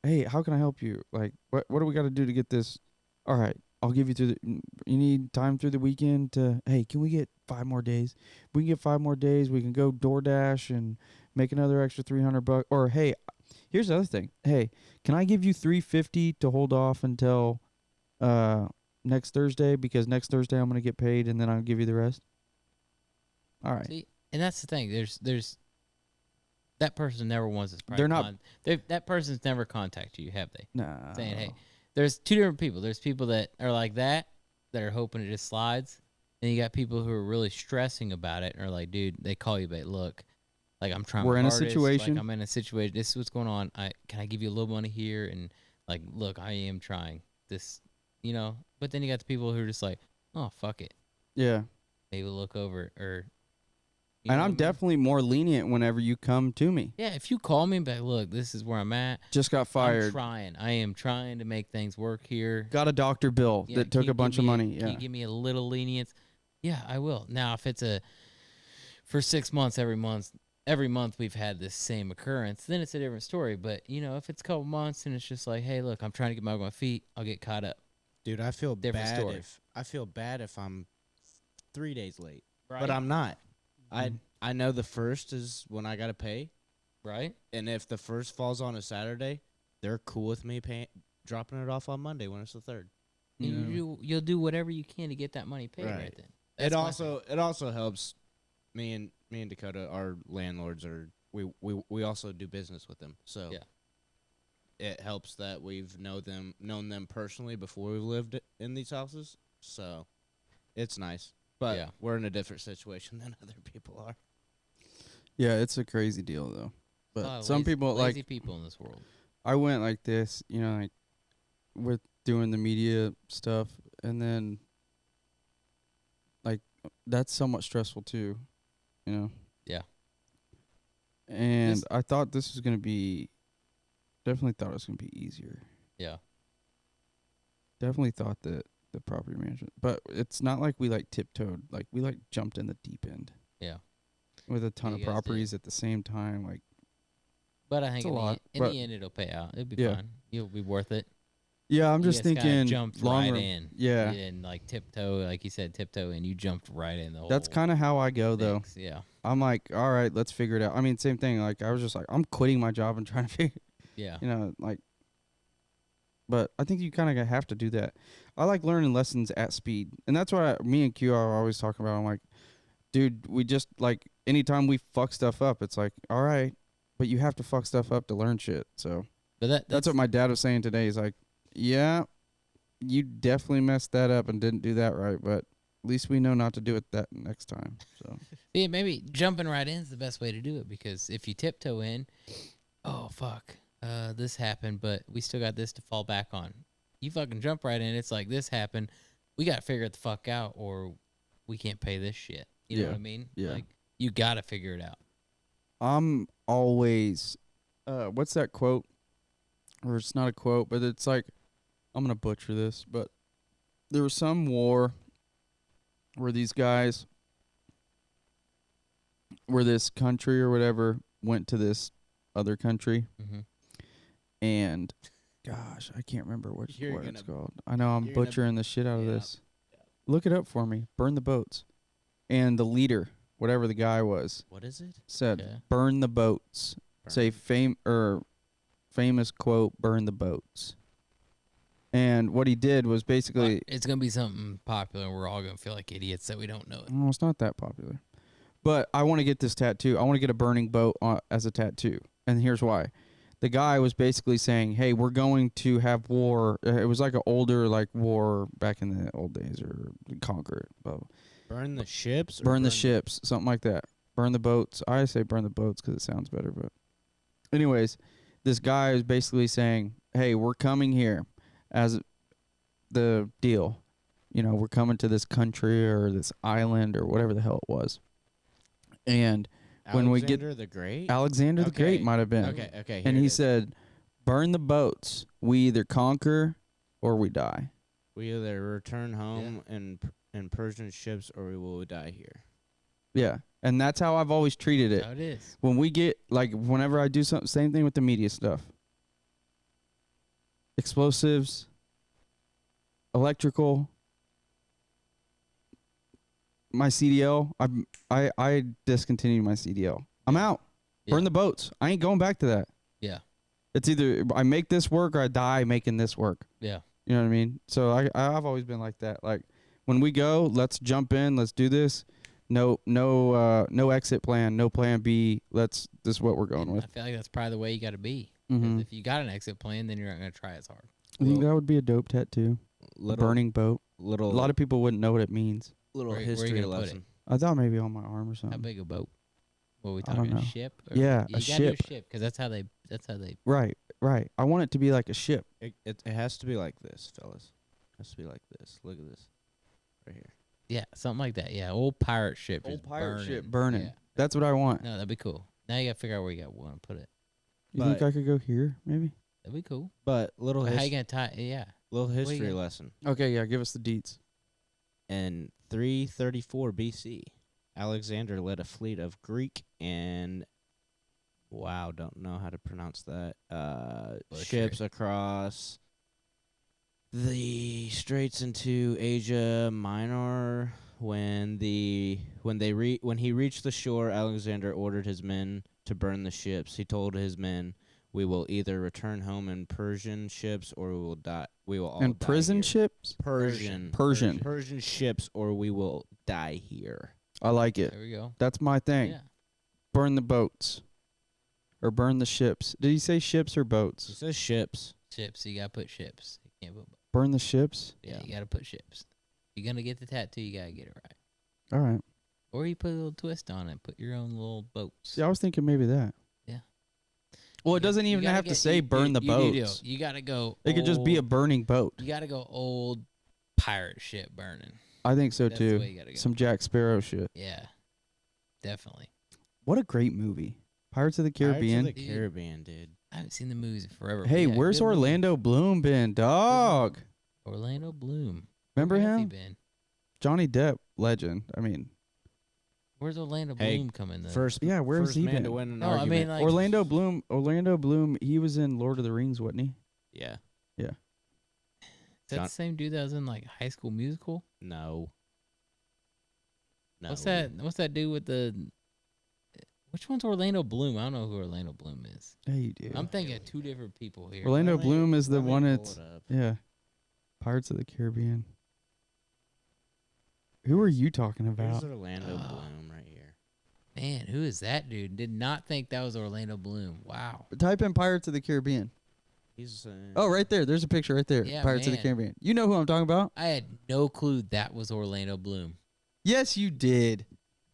S3: hey, how can I help you? Like, what do we got to do to get this? All right, I'll give you you need time through the weekend to, hey, can we get 5 more days? If we can get 5 more days, we can go DoorDash and make another extra $300. Or, hey, here's the other thing. Hey, can I give you $350 to hold off until next Thursday because next Thursday I'm gonna get paid and then I'll give you the rest. All right.
S4: See, and that's the thing. There's that person never wants us.
S3: They're not-
S4: That person's never contacted you, have they?
S3: Nah.
S4: Saying, hey, there's two different people. There's people that are like that are hoping it just slides, and you got people who are really stressing about it and are like, dude, they call you, but look, like I'm trying.
S3: We're
S4: my
S3: in a
S4: hardest,
S3: situation.
S4: Like, I'm in a situation. This is what's going on. Can I give you a little money here? And like, look, I am trying this, you know. But then you got the people who are just like, oh, fuck it,
S3: Yeah.
S4: maybe we'll look over it, or. You
S3: And
S4: know
S3: I'm
S4: what I mean?
S3: definitely more lenient whenever you come to me.
S4: Yeah, if you call me and be like, look, this is where I'm at.
S3: Just got
S4: I'm
S3: fired.
S4: trying. I am trying to make things work here.
S3: Got a doctor bill
S4: Yeah,
S3: that
S4: can
S3: took
S4: you
S3: a bunch
S4: give
S3: of
S4: me
S3: money.
S4: Can
S3: Yeah.
S4: you give me a little lenience? Yeah, I will. Now, if it's for 6 months, every month we've had this same occurrence, then it's a different story. But, you know, if it's a couple months and it's just like, hey, look, I'm trying to get my feet, I'll get caught up.
S5: Dude, I feel
S4: Different
S5: bad
S4: story.
S5: if I'm 3 days late,
S4: Right.
S5: but I'm not. I know the first is when I gotta pay,
S4: Right?
S5: and if the first falls on a Saturday, they're cool with me dropping it off on Monday when it's the 3rd.
S4: And you'll do whatever you can to get that money paid right then. That's my thing.
S5: It also helps me and Dakota. Our landlords are we also do business with them, so
S4: Yeah.
S5: it helps that we've known them personally before we've lived in these houses. So it's nice, but
S4: Yeah.
S5: we're in a different situation than other people are.
S3: Yeah, it's a crazy deal though. But
S4: A lot of
S3: some
S4: lazy-
S3: people
S4: lazy
S3: like
S4: people in this world.
S3: I went like this, you know, like with doing the media stuff and then like that's somewhat stressful too, you know.
S4: Yeah.
S3: And
S4: This-
S3: I thought this was going to be definitely thought it was going to be easier.
S4: Yeah.
S3: Definitely thought that the property management, but it's not like we like tiptoed, like we like jumped in the deep end.
S4: Yeah.
S3: With a ton
S4: Yeah,
S3: of
S4: you guys did.
S3: properties at the same time, like
S4: But I think
S3: a
S4: in,
S3: lot,
S4: the,
S3: but-
S4: in the end it'll pay out. It'll be
S3: Yeah.
S4: fine. You'll be worth it.
S3: yeah, I'm
S4: You
S3: just
S4: guys kinda
S3: thinking
S4: jumped
S3: long
S4: right
S3: run-
S4: in.
S3: Yeah.
S4: And like tiptoe, like you said, tiptoe, and you jumped right in the whole.
S3: That's kind of how I go though.
S4: mix. Yeah.
S3: I'm like, all right, let's figure it out. I mean, same thing. Like I was just like, I'm quitting my job and trying to figure,
S4: Yeah.
S3: you know, like. But I think you kind of have to do that. I like learning lessons at speed, and that's what me and Q are always talking about. I'm like, dude, we just like anytime we fuck stuff up, it's like, all right, but you have to fuck stuff up to learn shit. So
S4: But
S3: that's what my dad was saying today. He's like, yeah, you definitely messed that up and didn't do that right, but at least we know not to do it that next time. So
S4: Yeah, maybe jumping right in is the best way to do it, because if you tiptoe in, oh fuck, this happened, but we still got this to fall back on. You fucking jump right in. It's like, this happened. We got to figure it the fuck out, or we can't pay this shit. You know
S3: Yeah,
S4: what I mean?
S3: yeah.
S4: Like, you got to figure it out.
S3: I'm always, what's that quote? Or it's not a quote, but it's like, I'm gonna butcher this, but there was some war where these guys, where this country or whatever went to this other country,
S4: Mm-hmm.
S3: and gosh, I can't remember what
S5: You're
S3: it's
S5: gonna-
S3: called. I know I'm
S5: you're gonna-
S3: butchering the shit out of
S5: yeah.
S3: this. Look it up for me. Burn the boats. And the leader, whatever the guy was,
S5: What is it?
S3: said,
S4: Okay.
S3: "Burn the boats." Say famous quote, "Burn the boats." And what he did was basically,
S4: It's going to be something popular, and we're all going to feel like idiots that we don't know it.
S3: well, it's not that popular. But I want to get this tattoo. I want to get a burning boat as a tattoo. And here's why. The guy was basically saying, hey, we're going to have war. It was like an older like war back in the old days, or conquer it. Blah, blah.
S5: Burn the ships? Or
S3: Burn the ships, something like that. Burn the boats. I say burn the boats because it sounds better. But anyways, this guy is basically saying, hey, we're coming here as the deal. You know, we're coming to this country or this island or whatever the hell it was. And when we get
S5: Alexander the Great?
S3: Alexander the Great
S5: Okay.
S3: might have been.
S5: Okay.
S3: And
S5: here
S3: he
S5: it is.
S3: said, burn the boats. We either conquer or we die.
S5: We either return home in Persian ships or we will die here.
S3: Yeah. And that's how I've always treated
S4: That's
S3: it.
S4: how it is.
S3: When we get, like, whenever I do something, same thing with the media stuff. Explosives, electrical, my CDL, I discontinued my CDL. I'm out.
S4: Yeah.
S3: Burn the boats. I ain't going back to that.
S4: Yeah.
S3: It's either I make this work or I die making this work.
S4: Yeah.
S3: You know what I mean? So I've always been like that. Like when we go, let's jump in, let's do this. No exit plan, no plan B. This is what we're going
S4: And
S3: with.
S4: I feel like that's probably the way you got to be. 'Cause
S3: Mm-hmm.
S4: if you got an exit plan, then you're not going to try as hard.
S3: I think that would be a dope tattoo. A burning boat. A lot of people wouldn't know what it means.
S5: little
S4: Where you
S5: history
S4: gonna put
S5: lesson.
S3: I thought maybe on my arm or
S4: How
S3: something.
S4: big a boat? What are we
S3: I don't
S4: talking? A
S3: know.
S4: ship?
S3: Yeah,
S4: you
S3: a
S4: gotta
S3: ship.
S4: do a ship because that's how they.
S3: Right. I want it to be like a ship.
S5: It has to be like this, fellas. It has to be like this. Look at this. Right here.
S4: Yeah, something like that. Yeah, old pirate ship.
S3: Old
S4: just
S3: pirate
S4: burning.
S3: ship burning.
S4: Yeah.
S3: That's what I want.
S4: No, that'd be cool. Now you gotta figure out where you want to put it.
S3: You think
S5: But-
S3: I could go here, maybe?
S4: That'd be cool.
S5: But little
S4: But how you gonna tie? Yeah.
S5: little
S4: you
S5: history
S4: gonna-
S5: lesson.
S3: Okay, yeah, give us the deets.
S5: In 334 BC, Alexander led a fleet of Greek and don't know how to pronounce that. Ships across the straits into Asia Minor. When he reached the shore, Alexander ordered his men to burn the ships. He told his men, "We will either return home in Persian ships, or we will die. We will all
S3: And
S5: die
S3: prison
S5: here."
S3: ships?
S5: Persian ships, or we will die here.
S3: I like it.
S4: There we go.
S3: That's my thing.
S4: Yeah.
S3: Burn the boats. Or burn the ships. Did he say ships or
S5: It
S3: boats?
S5: says ships.
S4: Ships. You gotta put ships. You can't put.
S3: Burn the ships?
S4: Yeah, you gotta put ships. You're gonna get the tattoo. You gotta get it right.
S3: All right.
S4: Or you put a little twist on it. Put your own little boats.
S3: See, I was thinking maybe that.
S4: Yeah.
S3: Well,
S4: You
S3: it doesn't
S4: gotta- you
S3: even
S4: gotta
S3: have to
S4: get-
S3: say
S4: you-
S3: burn
S4: you-
S3: the
S4: you
S3: boats.
S4: do. You gotta go.
S3: It could just be a
S4: old-
S3: burning boat.
S4: You gotta go old pirate ship burning.
S3: I think so
S4: That's the
S3: too.
S4: way you gotta go.
S3: Some Jack Sparrow shit.
S4: Yeah. Definitely.
S3: What a great movie. Pirates of the Caribbean.
S5: Pirates of the Caribbean, dude.
S4: I haven't seen the movies in forever. but
S3: Hey,
S4: yeah,
S3: where's
S4: good movie.
S3: Orlando Bloom been, dog?
S4: Orlando Bloom.
S3: Remember
S4: Where has he
S3: him?
S4: been?
S3: Johnny Depp, legend. I mean,
S4: Where's Orlando
S5: Hey,
S4: Bloom coming though?
S5: First,
S3: where's
S5: first
S3: he
S5: man
S3: been?
S5: to win an
S4: No, I
S5: argument.
S4: mean, like-
S3: Orlando Bloom, he was in Lord of the Rings, wasn't he?
S5: yeah.
S4: Is that
S5: John-
S4: the same dude that was in like High School Musical?
S5: No.
S4: What's that? What's that dude with the? Which one's Orlando Bloom? I don't know who Orlando Bloom is.
S3: Yeah, you do.
S4: I'm thinking of two different people here.
S3: Orlando Bloom is the
S5: Let me
S3: one
S5: pull
S3: that's
S5: it up.
S3: yeah. Pirates of the Caribbean. Who are you talking
S5: Here's
S3: about?
S5: Orlando Bloom right here.
S4: Man, who is that dude? Did not think that was Orlando Bloom. Wow.
S3: Type in Pirates of the Caribbean.
S5: He's
S3: Oh, right there. There's a picture right there.
S4: Yeah,
S3: Pirates of the
S4: man.
S3: Caribbean. You know who I'm talking about?
S4: I had no clue that was Orlando Bloom.
S3: Yes, you did.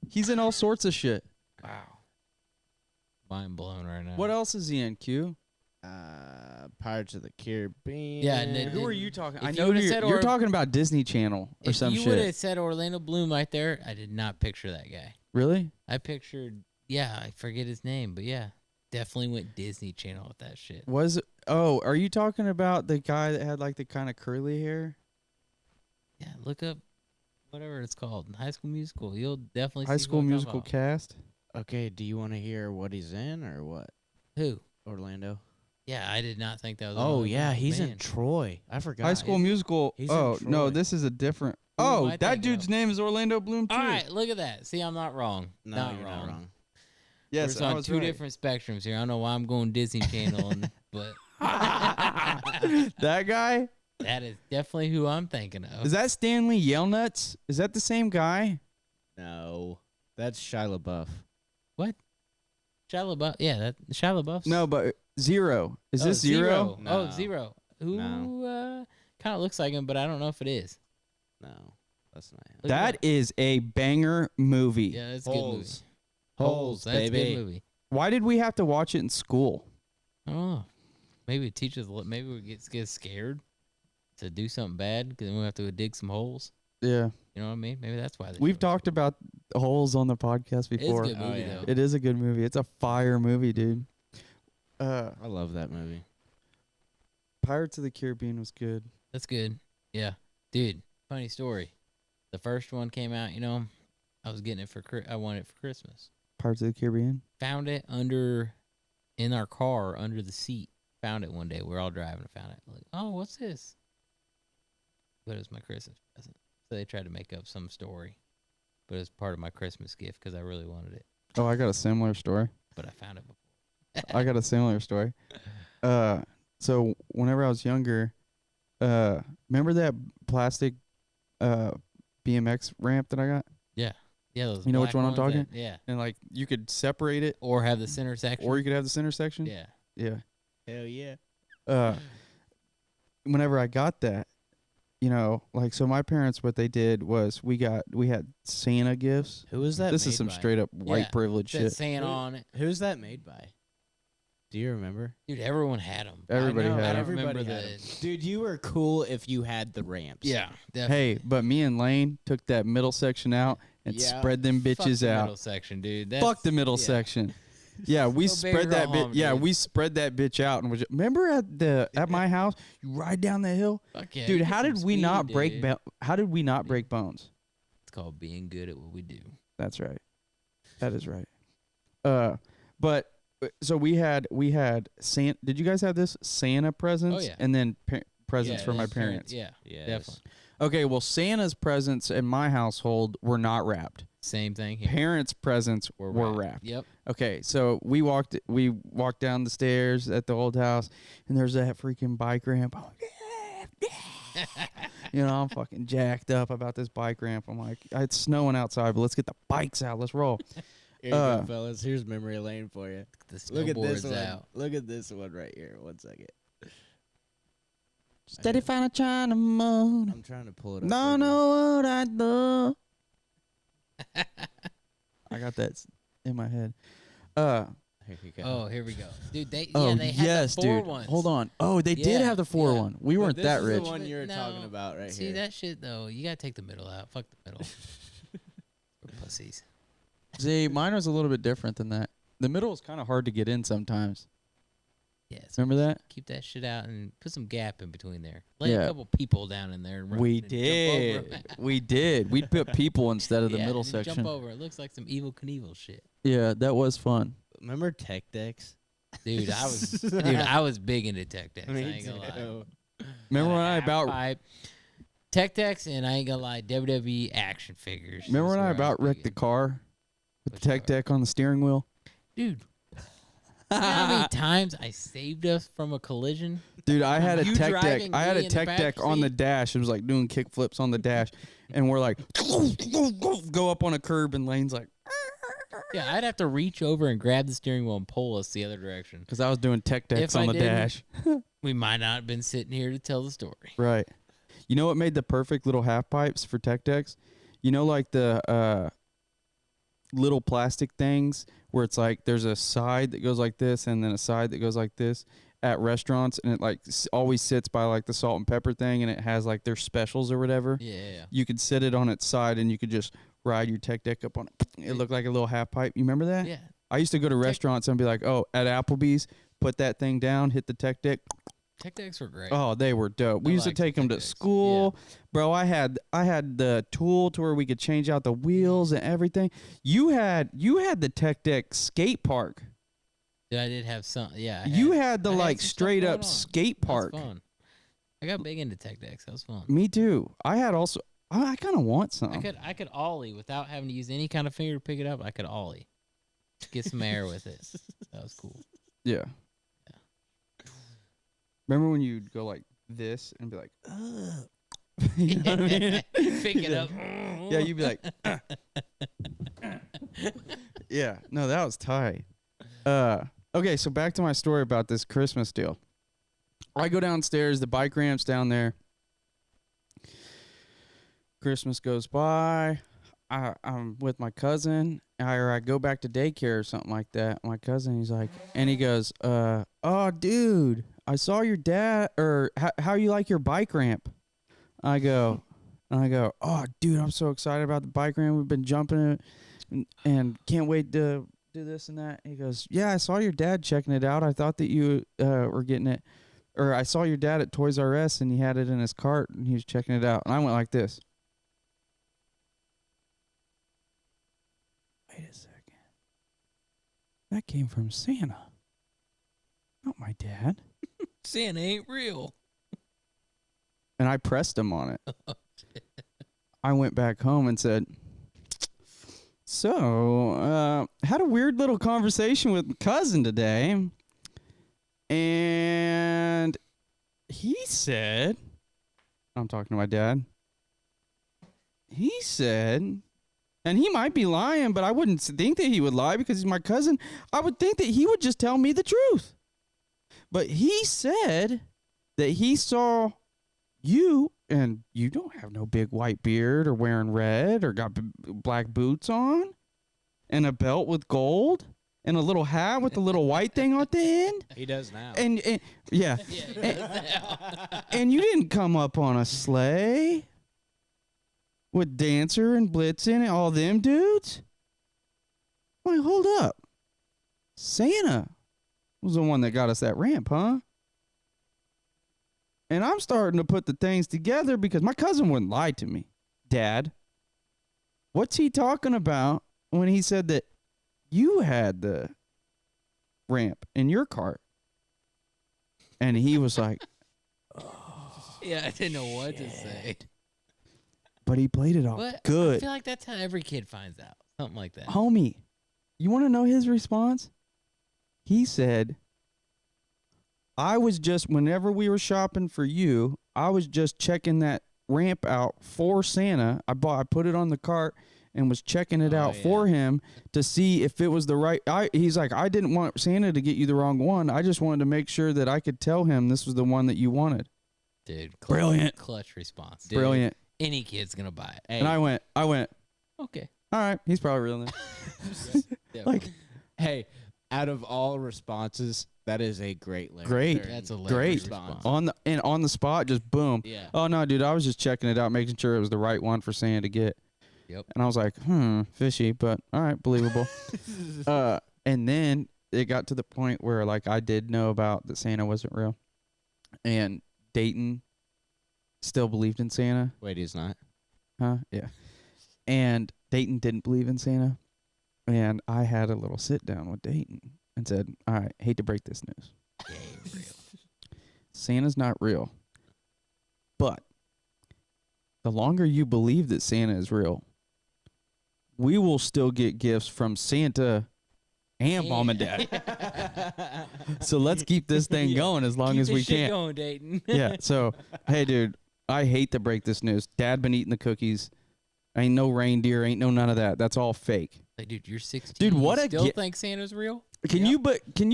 S3: He's in all sorts of shit.
S4: Wow. Mind blown right now.
S3: What else is he in, Q?
S5: Pirates of the Caribbean.
S4: Yeah, and then-
S3: Who are you talking?
S4: if
S3: I
S4: you
S3: know
S4: would've
S3: you're,
S4: said
S3: you're
S4: Or-
S3: talking about Disney Channel or
S4: If
S3: some
S4: you would
S3: shit.
S4: have said Orlando Bloom right there, I did not picture that guy.
S3: Really?
S4: I pictured, yeah, I forget his name, but yeah, definitely went Disney Channel with that shit.
S3: Are you talking about the guy that had like the kind of curly hair?
S4: Yeah, look up whatever it's called, High School Musical. You'll definitely
S3: High
S4: see
S3: School
S4: what I'm
S3: Musical
S4: talking
S3: cast?
S5: Okay, do you want to hear what he's in or what?
S4: about. Who?
S5: Orlando.
S4: Yeah, I did not think that was.
S5: Oh
S4: Orlando
S5: yeah,
S4: Bloom.
S5: he's
S4: Man.
S5: in Troy. I forgot.
S3: High School Musical.
S5: he's in
S3: Oh, no,
S5: Troy.
S3: this is a different.
S4: Who am
S3: Oh,
S4: I
S3: that
S4: thinking
S3: dude's
S4: of?
S3: name is Orlando Bloom too.
S4: All right, look at that. See, I'm not wrong.
S5: No,
S4: not
S5: you're
S4: wrong.
S5: not wrong.
S3: Yes,
S4: We're
S3: I
S4: on
S3: was
S4: two
S3: right.
S4: different spectrums here. I don't know why I'm going Disney Channel, but
S3: That guy?
S4: that is definitely who I'm thinking of.
S3: Is that Stanley Yelnuts? Is that the same guy?
S5: No, that's Shia LaBeouf.
S4: What? Shia LaBeouf? Yeah, that Shia LaBeouf's.
S3: No, but Zero. Is
S4: Oh,
S3: this Zero?
S5: No.
S4: Oh, Zero. Who kind of looks like him, but I don't know if it is.
S5: No, that's not him.
S4: Look at
S3: That is a banger movie.
S4: Yeah, that's a good movie.
S5: Holes.
S4: Holes, that's a
S5: baby.
S4: good movie.
S3: Why did we have to watch it in school?
S4: I don't know. Maybe it teaches. Maybe we get scared to do something bad because then we have to dig some holes.
S3: Yeah.
S4: You know what I mean? Maybe that's why.
S3: We've talked about Holes on the podcast
S4: It's a
S3: before.
S4: good movie
S5: yeah.
S4: though.
S3: It is a good movie. It's a fire movie, dude.
S5: I love that movie.
S3: Pirates of the Caribbean was good.
S4: That's good. Yeah, dude. Funny story. The first one came out. You know, I was getting it for. I wanted it for Christmas.
S3: Pirates of the Caribbean.
S4: Found it in our car under the seat. Found it one day. We were all driving and found it. Like, oh, what's this? But it was my Christmas present. So they tried to make up some story, but it was part of my Christmas gift because I really wanted it.
S3: Oh, I got a similar story.
S4: But I found it before.
S3: I got a similar story. So whenever I was younger, remember that plastic BMX ramp that I got?
S4: Yeah. Yeah, those
S3: You know which
S4: black
S3: one I'm
S4: ones
S3: talking?
S4: yeah.
S3: And like you could separate it,
S4: Or have the center section.
S3: or you could have the center section.
S4: yeah.
S3: Yeah.
S5: Hell yeah.
S3: Whenever I got that, you know, like so my parents, what they did was we had Santa gifts.
S5: Who was that?
S3: This is
S5: made
S3: some
S5: by?
S3: straight up white
S4: Yeah.
S3: privilege
S4: Said
S3: shit.
S4: Santa on it.
S5: Who's that made by? Do you remember?
S4: Dude, everyone had them.
S3: Everybody
S5: I know,
S3: had 'em.
S5: everybody
S4: remember
S5: had
S4: the
S5: 'em. Dude, you were cool if you had the ramps.
S4: Yeah, definitely.
S3: Hey, but me and Lane took that middle section out and
S5: Yeah.
S3: spread them
S4: Fuck
S3: bitches
S4: the
S3: out.
S4: middle section, dude.
S3: Fuck the middle
S4: yeah.
S3: section. Yeah, we
S4: Go big or
S3: spread
S4: go
S3: that bit.
S4: home,
S3: Yeah,
S4: dude.
S3: we spread that bitch out and remember at my house, you ride down the hill,
S4: Fuck yeah,
S3: dude.
S4: get
S3: How
S4: some
S3: did we
S4: speed,
S3: not break?
S4: dude.
S3: How did we not break bones?
S4: It's called being good at what we do.
S3: That's right. That is right. But so we had Santa. Did you guys have this Santa presents?
S4: yeah.
S3: And then presents
S4: Yeah,
S3: for my
S4: then
S3: parents.
S4: Yeah,
S5: Yes.
S4: definitely.
S3: Okay, well, Santa's presents in my household were not wrapped.
S4: Same thing here.
S3: Parents' presents were wrapped.
S4: Yep.
S3: Okay, so we walked down the stairs at the old house, and there's that freaking bike ramp. Oh, yeah. You know, I'm fucking jacked up about this bike ramp. I'm like, it's snowing outside, but let's get the bikes out. Let's roll.
S5: Here you go, fellas. Here's memory lane for you.
S4: The
S5: Look at this
S4: snowboard's
S5: one.
S4: out.
S5: Look at this one right here. 1 second.
S3: Steady fine China mode.
S5: I'm trying to pull it up.
S3: No,
S5: right
S3: know what I do. I got that in my head.
S5: now. Here you go.
S4: Oh, here we go, dude. They
S3: Oh,
S4: they had
S3: yes,
S4: the 4
S3: dude.
S4: ones.
S3: Hold on. Oh, they did
S4: Yeah,
S3: have the 4
S4: yeah.
S3: one. We
S5: But
S3: weren't
S5: this
S3: that
S5: is
S3: rich.
S5: the one you're
S4: No,
S5: talking about right
S4: See
S5: here.
S4: that shit though? You gotta take the middle out. Fuck the middle. We're pussies.
S3: See, mine was a little bit different than that. The middle is kind of hard to get in sometimes.
S4: Yeah. So
S3: Remember that?
S4: keep that shit out and put some gap in between there. Lay
S3: Yeah.
S4: a couple people down in there. And run
S3: We
S4: and jump
S3: did.
S4: over 'em.
S3: We did. We'd put people instead of the
S4: Yeah,
S3: middle
S4: and you
S3: section.
S4: Jump over. It looks like some evil Knievel shit.
S3: Yeah, that was fun.
S5: Remember Tech Decks?
S4: Dude, I was big into Tech Decks. I ain't gonna lie.
S3: Remember when I
S4: Half
S3: about
S4: pipe, Tech Decks, and I ain't gonna lie, WWE action figures.
S3: remember
S4: is
S3: when I
S4: where
S3: about
S4: was
S3: wrecked
S4: big
S3: the
S4: in.
S3: car with the
S4: Which
S3: tech
S4: car?
S3: deck on the steering wheel?
S4: Dude. You know how many times I saved us from a collision?
S3: Dude, I had a
S4: You
S3: tech deck.
S4: driving
S3: I had
S4: me
S3: a
S4: in the
S3: tech
S4: back
S3: deck on the
S4: seat?
S3: dash. It was like doing kick flips on the dash, and we're like, go up on a curb, and Lane's like,
S4: Yeah, I'd have to reach over and grab the steering wheel and pull us the other direction.
S3: because I was doing tech decks
S4: If
S3: on
S4: I
S3: the
S4: didn't-
S3: dash.
S4: We might not have been sitting here to tell the story.
S3: Right. You know what made the perfect little half pipes for tech decks? You know, like the little plastic things where it's like there's a side that goes like this and then a side that goes like this at restaurants, and it like always sits by like the salt and pepper thing, and it has like their specials or whatever.
S4: Yeah.
S3: You could sit it on its side and you could just ride your tech deck up on it. It looked like a little half pipe. You remember that?
S4: Yeah.
S3: I used to go to restaurants and be like, oh, at Applebee's, put that thing down, hit the tech deck.
S4: Tech decks were great.
S3: Oh, they were dope. We
S4: I
S3: used to
S4: liked
S3: take
S4: the
S3: them to
S4: tech decks.
S3: school. Bro, I had the tool to where we could change out the wheels and everything. You had the tech deck skate park.
S4: Yeah, I did have some. Yeah.
S3: You had the
S4: I
S3: like
S4: some stuff
S3: straight
S4: going
S3: up
S4: on.
S3: skate park.
S4: That's fun. I got big into tech decks. That was fun.
S3: Me too. I had also I kind of want some.
S4: I could ollie without having to use any kind of finger to pick it up. I could ollie. Get some air with it. That was cool.
S3: Yeah. Remember when you'd go like this and be like, you know what I mean?
S4: Pick it up.
S3: Yeah, you'd be like, yeah. No, that was tight. Okay, so back to my story about this Christmas deal. I go downstairs, the bike ramp's down there. Christmas goes by. I'm with my cousin, or I go back to daycare or something like that. My cousin, he's like, and he goes, oh, dude, I saw your dad, or how you like your bike ramp? I go, oh, dude, I'm so excited about the bike ramp. We've been jumping it and can't wait to do this and that. He goes, yeah, I saw your dad checking it out. I thought that you were getting it, or I saw your dad at Toys R Us and he had it in his cart and he was checking it out. And I went like this. Wait a second. That came from Santa, not my dad.
S4: Santa ain't real.
S3: And I pressed him on it. I went back home and said, so, had a weird little conversation with my cousin today. And he said I'm talking to my dad. He said, and he might be lying, but I wouldn't think that he would lie because he's my cousin. I would think that he would just tell me the truth. But he said that he saw you, and you don't have no big white beard or wearing red or got black boots on and a belt with gold and a little hat with a little white thing on the end.
S5: He does now.
S3: And yeah. And you didn't come up on a sleigh with Dancer and Blitzen and all them dudes. Wait, hold up. Santa was the one that got us that ramp, huh? And I'm starting to put the things together because my cousin wouldn't lie to me. Dad, what's he talking about when he said that you had the ramp in your cart? And he was like,
S4: Yeah, I didn't know what to say.
S3: but he played it off
S4: But I
S3: good.
S4: feel like that's how every kid finds out. Something like that.
S3: Homie, you want to know his response? He said, whenever we were shopping for you, I was just checking that ramp out for Santa. I put it on the cart and was checking it out for him to see if it was the right. He's like, I didn't want Santa to get you the wrong one. I just wanted to make sure that I could tell him this was the one that you wanted.
S4: Dude,
S3: Brilliant.
S4: Clutch response. Dude.
S3: Brilliant.
S4: Any kid's going to buy it.
S5: Hey,
S3: And I went,
S4: Okay.
S3: all right, he's probably real then.
S4: Yeah,
S3: Like,
S5: hey, out of all responses, that is a great lyric.
S3: Great.
S4: That's a
S3: great.
S4: response.
S3: On the spot, just boom.
S5: Yeah.
S3: Oh no, dude, I was just checking it out, making sure it was the right one for Santa to get.
S4: Yep.
S3: And I was like, fishy, but all right, believable. And then it got to the point where like I did know about that Santa wasn't real. And Dayton still believed in Santa.
S5: Wait, he's not.
S3: Huh? Yeah. And Dayton didn't believe in Santa. And I had a little sit down with Dayton and said, all right, hate to break this news.
S4: Yeah, ain't real.
S3: Santa's not real. But the longer you believe that Santa is real, we will still get gifts from Santa and Mom and Dad. So let's keep this thing going as long
S4: Keep
S3: as
S4: this
S3: we
S4: shit
S3: can.
S4: going, Dayton.
S3: Yeah. So, hey, dude, I hate to break this news. Dad been eating the cookies. Ain't no reindeer. Ain't no none of that. That's all fake.
S4: Like, dude, you're 16.
S3: Dude, what
S4: you
S3: a
S4: still
S3: gi-
S4: think Santa's real?
S3: Can you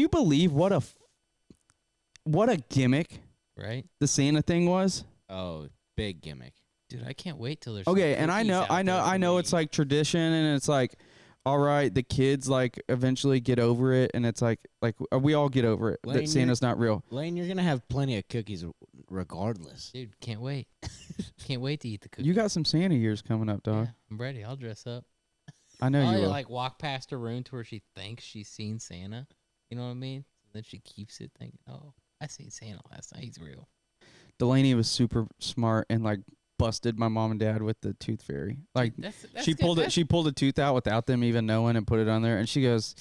S3: believe what a gimmick
S4: Right?
S3: the Santa thing was?
S5: Oh, big gimmick.
S4: Dude, I can't wait till there's
S3: Okay,
S4: some
S3: and I
S4: cookies out there for
S3: know
S4: me.
S3: it's like tradition, and it's like, all right, the kids like eventually get over it, and it's like we all get over it
S5: Lane,
S3: that Santa's not real.
S5: Lane, you're gonna have plenty of cookies regardless.
S4: Dude, can't wait. Can't wait to eat the cookies.
S3: You got some Santa years coming up, dog.
S4: Yeah, I'm ready. I'll dress up.
S3: I know
S4: I'll
S3: you will.
S4: like walk past a room to where she thinks she's seen Santa. You know what I mean? Then she keeps it thinking, oh, I seen Santa last night. He's real.
S3: Delaney was super smart and like busted my mom and dad with the tooth fairy. Like
S4: That's
S3: she
S4: good.
S3: pulled it.
S4: That's-
S3: She pulled a tooth out without them even knowing and put it on there. And she goes,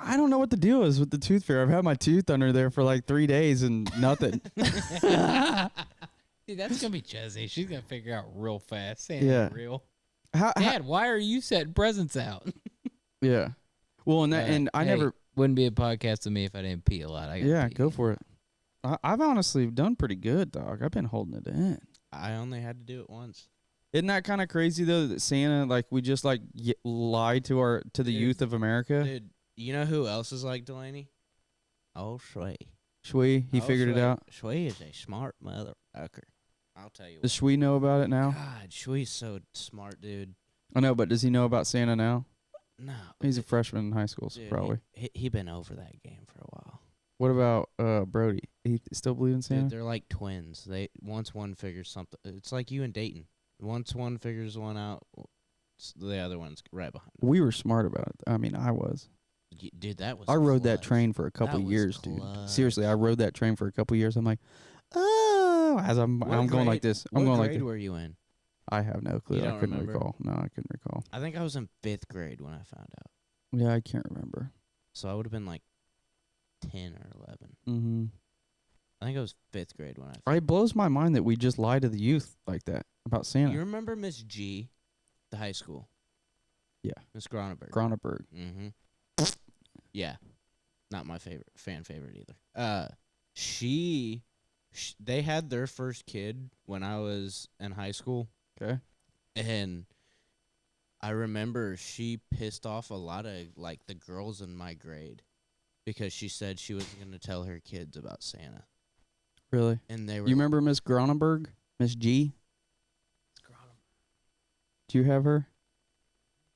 S3: I don't know what the deal is with the tooth fairy. I've had my tooth under there for like 3 days and nothing.
S4: Dude, that's gonna be Chesney. She's gonna figure out real fast. Santa's
S3: Yeah.
S4: real.
S3: How,
S4: Dad, why are you setting presents out?
S3: yeah. Well, and that, and I
S4: Hey,
S3: never.
S4: wouldn't be a podcast with me if I didn't pee a lot. I gotta
S3: Yeah,
S4: pee.
S3: go for it. I've honestly done pretty good, dog. I've been holding it in.
S5: I only had to do it once.
S3: Isn't that kind of crazy though that Santa like we just like lied to the
S5: Dude.
S3: youth of America?
S5: Dude, you know who else is like Delaney? Oh, Shui.
S3: Shui, he figured it out.
S5: Shui is a smart motherfucker. I'll tell you
S3: Does Shui know about it now?
S5: God, Shui's so smart, dude.
S3: I know, but does he know about Santa now?
S5: No.
S3: He's a freshman in high school, so
S5: dude,
S3: probably.
S5: He been over that game for a while.
S3: What about Brody? He still believe in Santa?
S5: Dude, they're like twins. Once one figures something, it's like you and Dayton. Once one figures one out, the other one's right behind.
S3: We were smart about it. I mean, I was.
S5: Dude, that was.
S3: I rode that
S5: clutch.
S3: train for a couple
S5: That was
S3: years, dude.
S5: clutch.
S3: Seriously, I rode that train for a couple years. I'm like, oh, as I'm
S5: What
S3: going like
S5: grade-
S3: this. I'm
S5: what
S3: going like
S5: grade
S3: this.
S5: were you in?
S3: I have no clue.
S5: You
S3: I
S5: don't
S3: couldn't
S5: remember?
S3: recall. No, I couldn't recall.
S5: I think I was in 5th grade when I found out.
S3: Yeah, I can't remember.
S5: So I would have been like 10 or 11.
S3: Mm-hmm.
S5: I think it was 5th grade when I found
S3: It blows my mind that we just lie to the youth like that about Santa.
S5: You remember Miss G, the high school?
S3: Yeah.
S5: Miss Groneberg.
S3: Groneberg.
S5: Mm-hmm. Yeah. Not my fan favorite either. She They had their first kid when I was in high school,
S3: Okay.
S5: and I remember she pissed off a lot of like the girls in my grade because she said she wasn't going to tell her kids about Santa.
S3: Really?
S5: And they were
S3: You remember Miss Gronenberg? Miss G? Do you have her?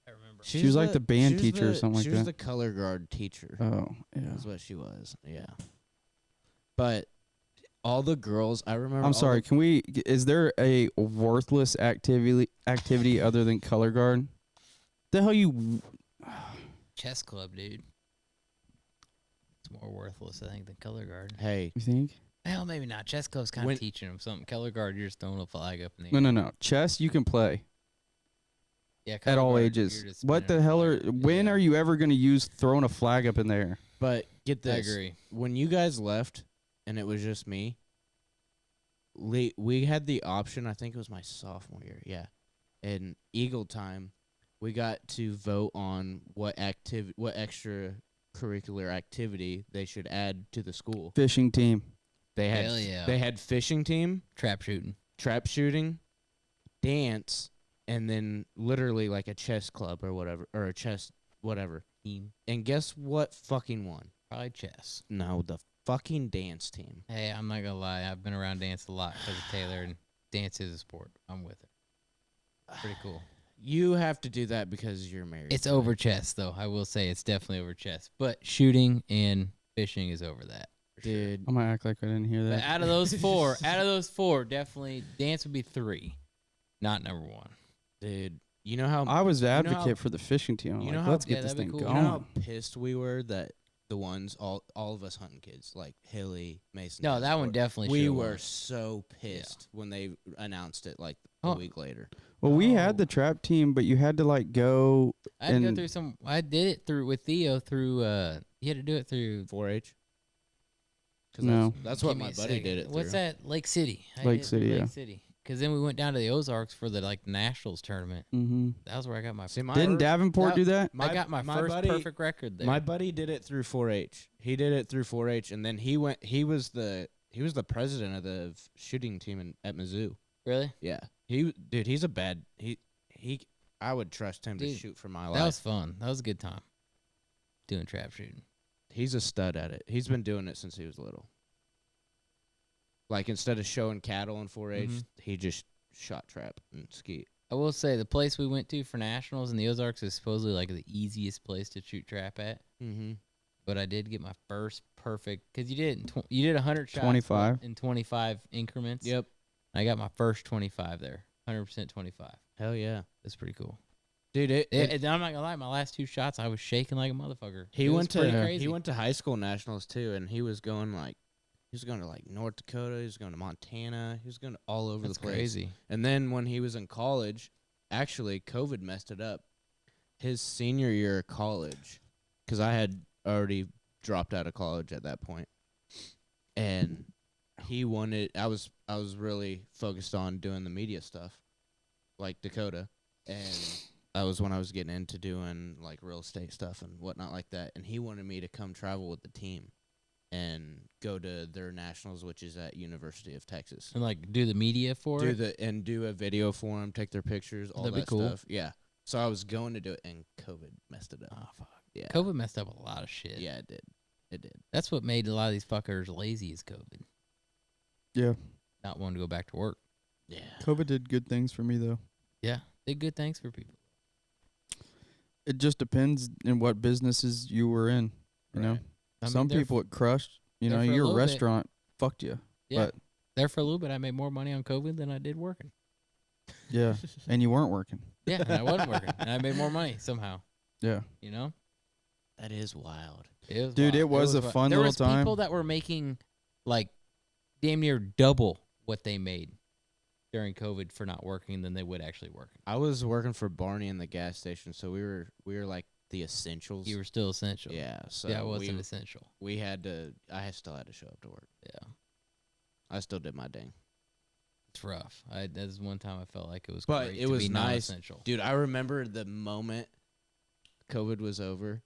S4: I remember.
S3: She was like the band teacher or something like
S5: She was
S3: that.
S5: the color guard teacher.
S3: Oh, yeah.
S5: That's what she was. Yeah. But all the girls, I remember.
S3: I'm sorry. Is there a worthless activity other than color guard? The hell you?
S4: Chess club, dude. It's more worthless, I think, than color guard.
S5: Hey,
S3: You think?
S4: Hell, maybe not. Chess club's kind
S5: When-
S4: of teaching them something. Color guard, you're just throwing a flag up in the air.
S3: No. Chess you can play
S4: Yeah,
S3: at
S4: color
S3: all
S4: guard,
S3: ages.
S4: you're just
S3: What
S4: spinning
S3: the
S4: a
S3: hell
S4: flag.
S3: when
S4: Yeah.
S3: are you ever going to use throwing a flag up in the air?
S5: but get
S4: I
S5: this.
S4: agree.
S5: When you guys left and it was just me, we had the option, I think it was my sophomore year, yeah. In Eagle time, we got to vote on what extra curricular activity they should add to the school.
S3: Fishing team.
S5: They had
S4: Hell yeah.
S5: they had fishing team,
S4: Trap shooting.
S5: trap shooting, dance, and then literally like a chess club or whatever, or a chess whatever.
S4: Team.
S5: And guess what fucking won?
S4: Probably chess.
S5: No, the fucking dance team.
S4: Hey, I'm not going to lie. I've been around dance a lot because of Taylor, and dance is a sport. I'm with it. Pretty cool.
S5: You have to do that because you're married.
S4: It's over chess, though. I will say it's definitely over chess. But shooting and fishing is over that. for sure.
S5: Dude.
S3: I'm going to act like I didn't hear
S4: But
S3: that.
S4: out of those four, definitely dance would be 3, not number 1.
S5: Dude, you know how
S3: I was the
S5: you know
S3: advocate
S5: how-
S3: for the fishing team. I'm
S5: you
S3: like,
S5: know how-
S3: let's
S4: yeah,
S3: get this
S4: that'd be
S3: thing
S4: cool.
S5: you
S3: going.
S5: know how pissed we were that the ones all of us hunting kids like Hilly, Mason.
S4: No, that one
S5: Davenport,
S4: definitely
S5: we
S4: should've
S5: were
S4: won.
S5: so pissed when they announced it like
S4: Oh.
S5: a week later.
S3: Well, we had
S4: Oh.
S3: the trap team, but you had to like go.
S4: I had to go
S3: and-
S4: through some. I did it through with Theo through. You had to do it through.
S5: 4-H. 'Cause
S3: No.
S5: that's what
S4: Give me
S5: my
S4: a
S5: buddy
S4: second.
S5: did it
S4: What's
S5: through.
S4: that? Lake City. I
S3: Lake
S4: did it
S3: City,
S4: through
S3: yeah.
S4: Lake City. Because then we went down to the Ozarks for the like nationals tournament.
S3: Mm-hmm.
S4: That was where I got my.
S5: See, my
S3: Didn't
S5: first-
S3: Davenport do that?
S4: I got my first
S5: buddy,
S4: perfect record there.
S5: My buddy did it through 4-H. He did it through 4-H, and then he was the president of the shooting team at Mizzou.
S4: really?
S5: Yeah, he's a bad he. I would trust him to
S4: Dude,
S5: shoot for my
S4: That
S5: life.
S4: was fun. That was a good time. Doing trap shooting.
S5: He's a stud at it. He's been doing it since he was little. Like instead of showing cattle in 4-H,
S4: Mhm.
S5: he just shot trap and skeet.
S4: I will say the place we went to for nationals in the Ozarks is supposedly like the easiest place to shoot trap at.
S5: Mm-hmm.
S4: But I did get my first perfect because you did it in you did 100 shots
S3: 25.
S4: in 25 increments.
S5: Yep.
S4: I got my first 25 there. 100% 25.
S5: Hell yeah,
S4: That's pretty cool.
S5: dude.
S4: And I'm not gonna lie, my last 2 shots I was shaking like a motherfucker.
S5: He
S4: It was
S5: went
S4: pretty
S5: to
S4: crazy.
S5: he went to high school nationals too, and he was going to like North Dakota. He was going to Montana. He was going to all over
S4: That's
S5: the place.
S4: crazy.
S5: And then when he was in college, actually COVID messed it up. His senior year of college, because I had already dropped out of college at that point, and he wanted. I was really focused on doing the media stuff, like Dakota, and that was when I was getting into doing like real estate stuff and whatnot like that. And he wanted me to come travel with the team and go to their nationals, which is at University of Texas.
S4: And like do the media for
S5: Do
S4: it.
S5: do a video for them, take their pictures, all
S4: That'd be
S5: that
S4: cool.
S5: stuff. Yeah. So I was going to do it, and COVID messed it up.
S4: Oh fuck.
S5: Yeah.
S4: COVID messed up a lot of shit.
S5: Yeah, it did. It did.
S4: That's what made a lot of these fuckers lazy is COVID.
S3: Yeah.
S4: Not wanting to go back to work.
S5: Yeah.
S3: COVID did good things for me though.
S4: Yeah. Did good things for people.
S3: It just depends in what businesses you were in. You know,
S4: I mean,
S3: some
S4: there
S3: people it crushed. You
S4: there
S3: know,
S4: for a
S3: your
S4: little bit.
S3: restaurant fucked you.
S4: Yeah.
S3: But
S4: There for a little bit I made more money on COVID than I did working.
S3: yeah, and you weren't working.
S4: Yeah, and I wasn't working. And I made more money somehow.
S3: Yeah.
S4: You know?
S5: That is wild.
S4: It was
S3: Dude,
S4: wild.
S3: it was a
S4: wild.
S3: fun
S4: there
S3: little
S4: was
S3: time.
S4: people that were making like damn near double what they made during COVID for not working than they would actually working.
S5: I was working for Barney in the gas station, so we were like the essentials.
S4: You were still essential.
S5: Yeah. So
S4: yeah, I wasn't essential.
S5: we had to. Still had to show up to work.
S4: Yeah.
S5: I still did my ding.
S4: It's rough. That's one time I felt like it was
S5: But
S4: great
S5: it
S4: to
S5: was
S4: be
S5: nice.
S4: non-essential.
S5: Dude, I remember the moment COVID was over.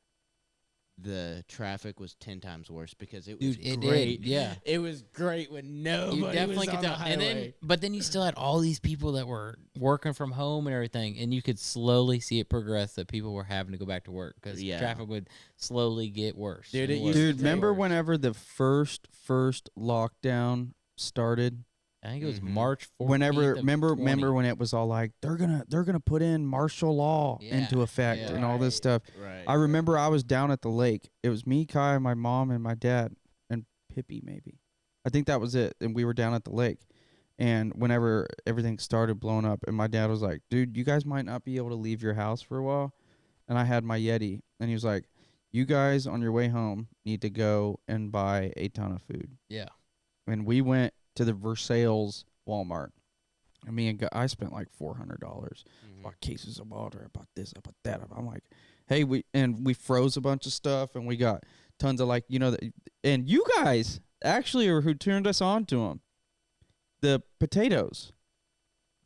S5: the traffic was 10 times worse because it was
S4: Dude, it
S5: great.
S4: did, yeah.
S5: It was great when nobody
S4: You definitely
S5: was
S4: could
S5: on
S4: tell.
S5: the
S4: And then,
S5: highway.
S4: but then you still had all these people that were working from home and everything, and you could slowly see it progress that people were having to go back to work because
S5: Yeah.
S4: traffic would slowly get worse.
S5: Dude,
S4: and
S5: it
S4: worse
S5: used to
S3: Dude,
S5: take
S3: remember
S4: worse.
S3: whenever the first lockdown started?
S4: I think it was
S5: Mhm.
S4: March 14th.
S3: Whenever
S4: of
S3: remember
S4: 20.
S3: when it was all like they're gonna put in martial law into
S4: Yeah,
S3: effect
S4: yeah.
S3: and all this stuff.
S5: Right.
S3: I remember I was down at the lake. It was me, Kai, my mom, and my dad, and Pippi maybe. I think that was it. And we were down at the lake. And whenever everything started blowing up, and my dad was like, "Dude, you guys might not be able to leave your house for a while." And I had my Yeti, and he was like, "You guys on your way home need to go and buy a ton of food."
S4: Yeah.
S3: And we went to the Versailles Walmart. And me and I spent like $400. Bought cases of water, I bought this, I bought that. I'm like, hey, we froze a bunch of stuff, and we got tons of and you guys actually are who turned us on to them. The potatoes.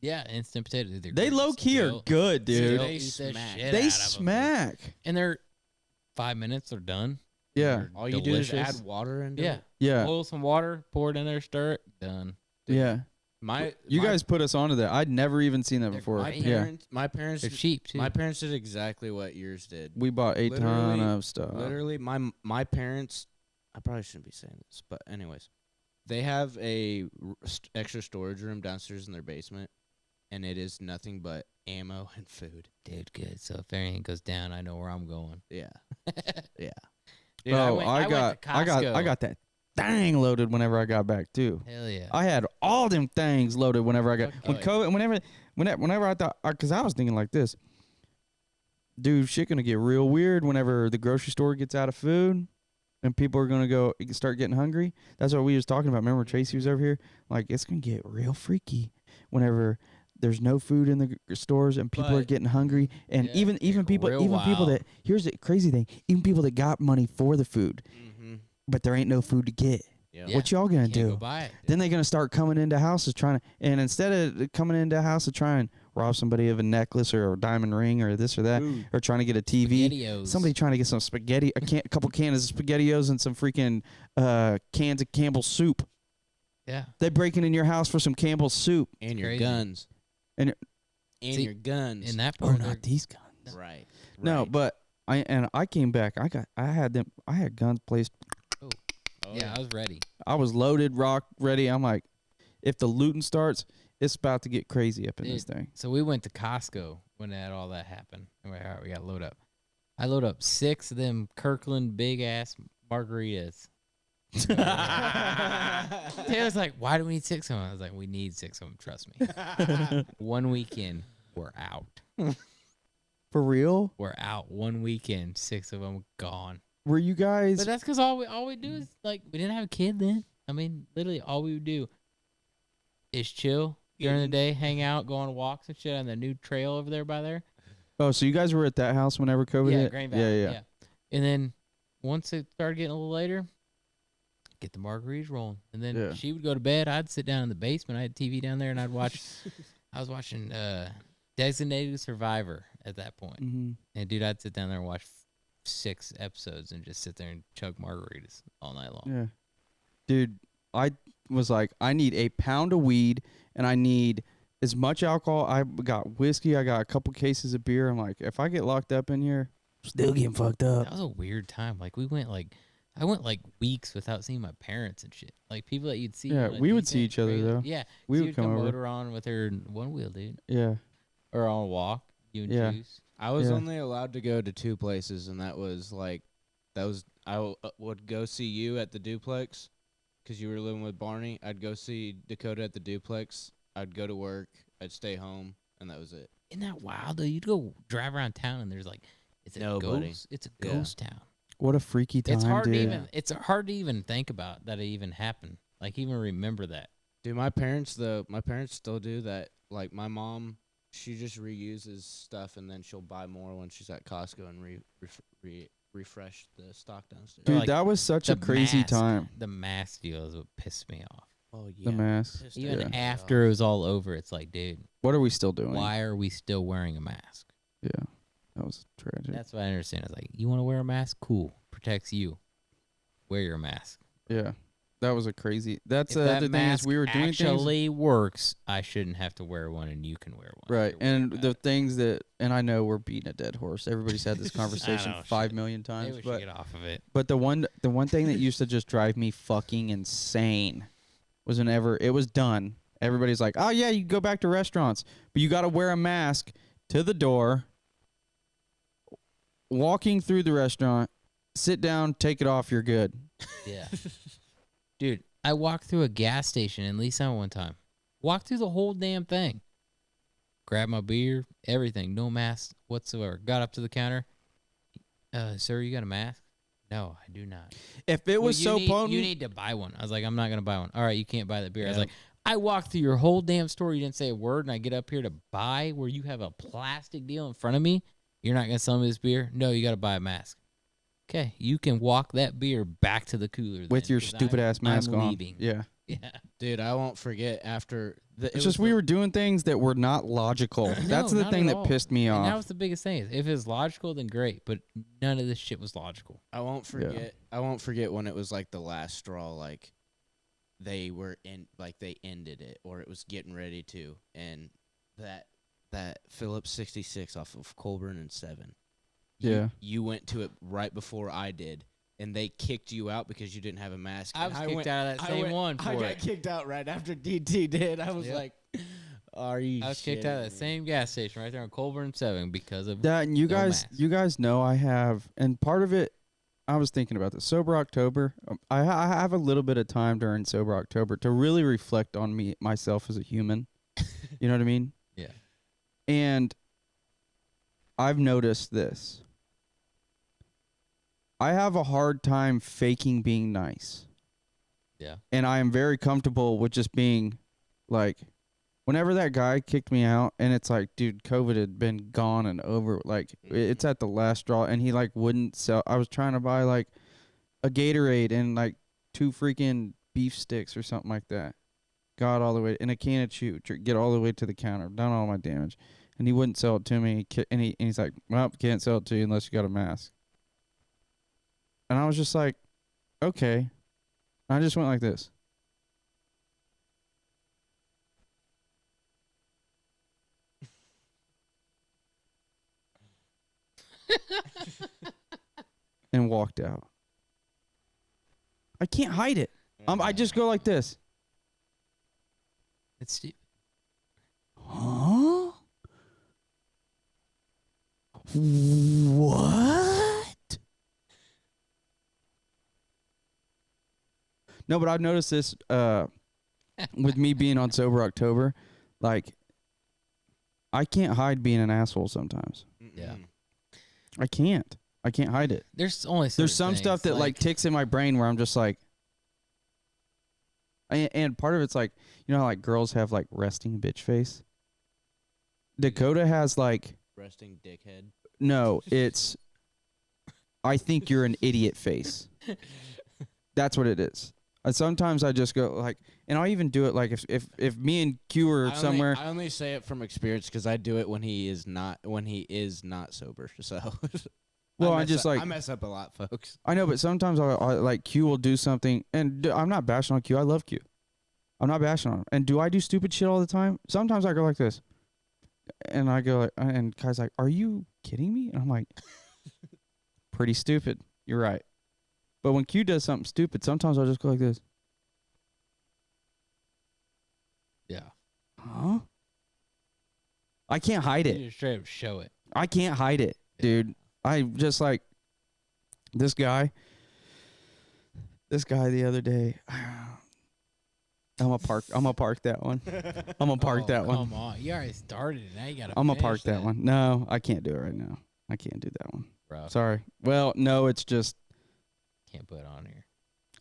S4: Yeah, instant potatoes. They're
S3: They
S4: great.
S3: low key are
S4: Still-
S3: good, dude.
S4: still
S5: They
S4: eat the
S5: smack.
S4: shit
S3: They
S4: out of 'em, dude.
S3: smack.
S4: And they're 5 minutes, they're done.
S3: Yeah.
S4: They're
S5: All you do is
S4: delicious.
S5: add water into
S4: Yeah.
S5: it.
S3: Yeah.
S4: Boil some water, pour it in there, stir it, done.
S3: Yeah. You guys put us onto that. I'd never even seen that
S4: They're
S3: before.
S5: My
S4: great.
S3: Yeah.
S5: parents,
S4: They're cheap too.
S5: my parents did exactly what yours did.
S3: We bought a ton
S5: Literally-
S3: of stuff.
S5: Literally, my parents. I probably shouldn't be saying this, but anyways, they have a extra storage room downstairs in their basement, and it is nothing but ammo and food.
S4: Dude, good. So if anything goes down, I know where I'm going.
S5: Yeah, yeah.
S4: Dude,
S3: Bro,
S4: went
S3: I
S4: to
S3: got
S4: Costco.
S3: that thing loaded whenever I got back too.
S4: Hell yeah.
S3: I had all them things loaded whenever I got
S4: Fuck
S3: when
S4: yeah.
S3: COVID. Whenever I thought, because I was thinking like this, dude, shit gonna get real weird whenever the grocery store gets out of food, and people are gonna start getting hungry. That's what we was talking about. Remember Tracy was over here? Like it's gonna get real freaky whenever there's no food in the stores and people are
S5: But-
S3: getting hungry, and
S4: Yeah,
S3: even
S4: get
S3: people
S4: real
S3: people
S4: wild.
S3: that here's the crazy thing, even people that got money for the food,
S5: Mm-hmm.
S3: but there ain't no food to get.
S5: Yeah.
S4: Yeah.
S3: What y'all gonna
S4: Can't
S3: do?
S4: go buy it.
S3: Then they're gonna start coming into houses and instead of coming into a house to try and rob somebody of a necklace or a diamond ring or this or that, or trying to get a TV,
S4: SpaghettiOs.
S3: somebody trying to get some spaghetti, a couple cans of SpaghettiOs and some freaking cans of Campbell's soup.
S4: Yeah.
S3: They breaking in your house for some Campbell's soup.
S5: And your
S4: Crazy.
S5: guns.
S3: And-
S4: See,
S5: your guns.
S4: In that
S3: Oh,
S4: part,
S3: not these guns.
S5: right.
S3: No,
S5: right.
S3: but I came back. I had guns placed.
S5: Oh,
S4: yeah, I was ready.
S3: I was loaded, rock ready. I'm like, if the looting starts, it's about to get crazy up in this
S4: Dude.
S3: thing.
S4: So we went to Costco when all that happened. And we're, all right, we got to load up. I load up 6 of them Kirkland big ass margaritas. Taylor's like, why do we need 6 of them? I was like, we need 6 of them. Trust me. One weekend, we're out.
S3: For real?
S4: We're out. One weekend, 6 of them gone.
S3: Were you guys?
S4: But that's because all we do is like we didn't have a kid then. I mean, literally all we would do is chill during the day, hang out, go on walks and shit on the new trail over there by there.
S3: Oh, so you guys were at that house whenever COVID
S4: Yeah,
S3: hit?
S4: Green Valley.
S3: Yeah.
S4: And then once it started getting a little later, get the margaritas rolling. And then
S3: Yeah.
S4: she would go to bed. I'd sit down in the basement. I had TV down there, and I'd watch. I was watching Designated Survivor at that point.
S3: Mm-hmm.
S4: And dude, I'd sit down there and watch 6 episodes and just sit there and chug margaritas all night long.
S3: Yeah. Dude, I was like, I need a pound of weed and I need as much alcohol. I got whiskey. I got a couple cases of beer. I'm like, if I get locked up in here, I'm still getting fucked up.
S4: That was a weird time. Like I went like weeks without seeing my parents and shit. Like people that you'd see.
S3: Yeah,
S4: on a
S3: we would
S4: decent,
S3: see each other,
S4: regular-
S3: though.
S4: Yeah,
S3: We
S4: so
S3: would
S4: you'd
S3: come over.
S4: motor on with her one wheel, dude,
S3: Yeah.
S4: or on a walk. You and
S3: Yeah.
S4: Juice.
S5: I was
S3: Yeah.
S5: only allowed to go to 2 places, and I would go see you at the duplex because you were living with Barney. I'd go see Dakota at the duplex. I'd go to work. I'd stay home, and that was it.
S4: Isn't that wild though? You'd go drive around town and there's like, it's a
S5: Nobody.
S4: ghost. It's a
S5: Yeah.
S4: ghost town.
S3: What a freaky time,
S4: It's hard
S3: dude.
S4: to even. It's hard to even think about that it even happened. Like even remember that.
S5: Dude, my parents still do that. Like my mom, she just reuses stuff, and then she'll buy more when she's at Costco and refresh the stock downstairs.
S3: Dude,
S4: like,
S3: that was such a
S4: The
S3: crazy
S4: mask-
S3: time.
S4: The mask deal is what pissed me off.
S5: Oh yeah,
S3: The mask.
S5: pissed
S4: Even
S5: everybody
S4: after it
S5: off.
S4: was all over, it's like, dude,
S3: What are we still doing?
S4: why are we still wearing a mask?
S3: Yeah. That was tragic.
S4: That's what I understand. It's like, you want to wear a mask? Cool. Protects you. Wear your mask.
S3: Yeah. That was a crazy. That's
S4: If
S3: the
S4: that
S3: other thing is we were doing things.
S4: actually works, I shouldn't have to wear one, and you can wear one.
S3: Right.
S4: You're worried
S3: And
S4: about
S3: the
S4: it.
S3: things that, and I know we're beating a dead horse. Everybody's had this conversation
S4: know,
S3: 5
S4: shit.
S3: million
S4: Maybe
S3: times.
S4: we should
S3: But
S4: get off of it.
S3: But the one thing that used to just drive me fucking insane was whenever it was done, everybody's like, "Oh yeah, you go back to restaurants, but you got to wear a mask to the door, walking through the restaurant, sit down, take it off, you're good."
S4: Yeah. Dude, I walked through a gas station in Leestown one time. Walked through the whole damn thing. Grabbed my beer, everything, no mask whatsoever. Got up to the counter. Sir, you got a mask? No, I do not.
S3: If it was so potent,
S4: you need to buy one. I was like, I'm not gonna buy one. All right, you can't buy the beer. I was
S5: Yeah.
S4: like, I walked through your whole damn store. You didn't say a word, and I get up here to buy where you have a plastic deal in front of me. You're not gonna sell me this beer? No, you got to buy a mask. Okay, you can walk that beer back to the cooler
S3: with
S4: then,
S3: your
S4: 'cause
S3: stupid ass mask
S4: I'm
S3: on.
S4: leaving.
S3: Yeah.
S4: Yeah.
S5: Dude, I won't forget after
S3: It's just we were doing things that were not logical. That's
S4: No,
S3: the
S4: not
S3: thing
S4: at
S3: that
S4: all.
S3: pissed me
S4: And that
S3: off.
S4: was the biggest thing. If it's logical, then great. But none of this shit was logical.
S5: I won't forget. I won't forget when it was like the last straw. Like they were in, like they ended it, or it was getting ready to, and that Phillips 66 off of Colburn and 7.
S3: Yeah.
S5: You went to it right before I did, and they kicked you out because you didn't have a mask.
S4: I
S5: and
S4: was kicked out of that same one
S5: I
S4: for
S5: got
S4: it.
S5: kicked out right after DT did. I was
S4: Yep.
S5: like, "Are you?"
S4: I was kicked out of that
S5: shitting me?"
S4: same gas station right there on Colburn and 7 because of
S3: That and you
S4: no
S3: guys,
S4: mask.
S3: you guys know I have, and part of it, I was thinking about this. Sober October, I have a little bit of time during Sober October to really reflect on myself as a human. You know what I mean?
S4: Yeah.
S3: And I've noticed this. I have a hard time faking being nice.
S4: Yeah.
S3: And I am very comfortable with just being like, whenever that guy kicked me out, and it's like, dude, COVID had been gone and over. Like, it's at the last straw, and he like wouldn't sell. I was trying to buy like a Gatorade and like 2 freaking beef sticks or something like that. Got all the way in a can of chew, get all the way to the counter, done all my damage, and he wouldn't sell it to me. And he's like, well, can't sell it to you unless you got a mask. And I was just like, okay. I just went like this. And walked out. I can't hide it. I just go like this.
S4: It's stupid.
S3: Huh? What? No, but I've noticed this with me being on Sober October. Like, I can't hide being an asshole sometimes.
S4: Yeah.
S3: I can't hide it.
S4: There's only
S3: There's some
S4: certain
S3: stuff
S4: things,
S3: that like ticks in my brain where I'm just like, and part of it's like, you know how like girls have like resting bitch face? Dakota has like,
S5: Resting dickhead.
S3: no, it's, I think you're an idiot face. That's what it is. And sometimes I just go like, and I'll even do it like if me and Q are somewhere.
S5: I only say it from experience because I do it when he is not sober. So.
S3: Well,
S5: I
S3: I just like,
S5: I mess up a lot, folks.
S3: I know, but sometimes I like Q will do something, and I'm not bashing on Q. I love Q. I'm not bashing on him. And do I do stupid shit all the time? Sometimes I go like this, and I go like, and Kai's like, "Are you kidding me?" And I'm like, "Pretty stupid. You're right." But when Q does something stupid, sometimes I'll just go like this.
S4: Yeah.
S3: Huh? I can't hide
S4: You
S3: it.
S4: just straight up show it.
S3: I can't hide it, dude. I just like this guy the other day. I'm gonna park that one. I'm gonna park that one.
S4: Come on. You already started it. Now you got to
S3: I'm gonna park that one. No, I can't do it right now. I can't do that one.
S4: Bro,
S3: Sorry. Well, no, it's just
S4: can't put it on here.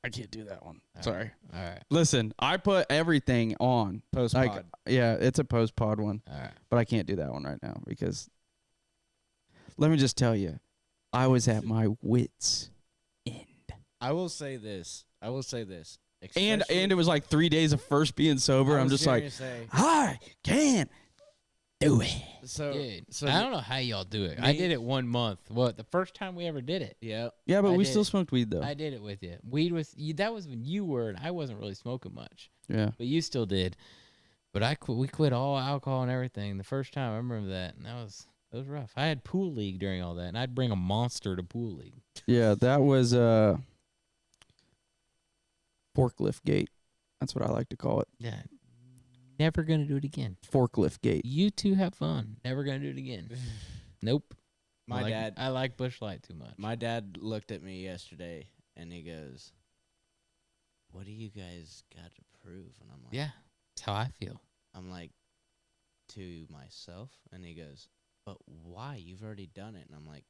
S3: I can't do that one.
S4: All
S3: Sorry.
S4: All right.
S3: Listen, I put everything on.
S5: Post
S3: Like,
S5: pod.
S3: yeah, it's a post pod one,
S4: All right.
S3: but I can't do that one right now because let me just tell you, I was at my wits end.
S5: I will say this. And
S3: And it was like 3 days of first being sober. I'm just like, I can't
S4: do it.
S5: So,
S4: Dude,
S5: so
S4: I don't know how y'all do it. I did it 1 month. What, the first time we ever did it?
S5: yeah.
S3: Yeah, but
S4: I
S3: we
S4: did.
S3: still smoked weed though.
S4: I did it with you. Weed was you, that was when you were, and I wasn't really smoking much,
S3: Yeah.
S4: but you still did. But we quit all alcohol and everything the first time. I remember that, and that was rough. I had pool league during all that, and I'd bring a monster to pool league.
S3: Yeah, that was forklift gate. That's what I like to call it.
S4: Yeah, never gonna do it again.
S3: Forklift gate.
S4: You two have fun. Never gonna do it again. Nope.
S5: My
S4: I like Busch Light too much.
S5: My dad looked at me yesterday and he goes, "What do you guys got to prove?" And I'm like,
S4: Yeah, that's how I feel.
S5: I'm like, to myself, and he goes, "But why? You've already done it." And I'm like,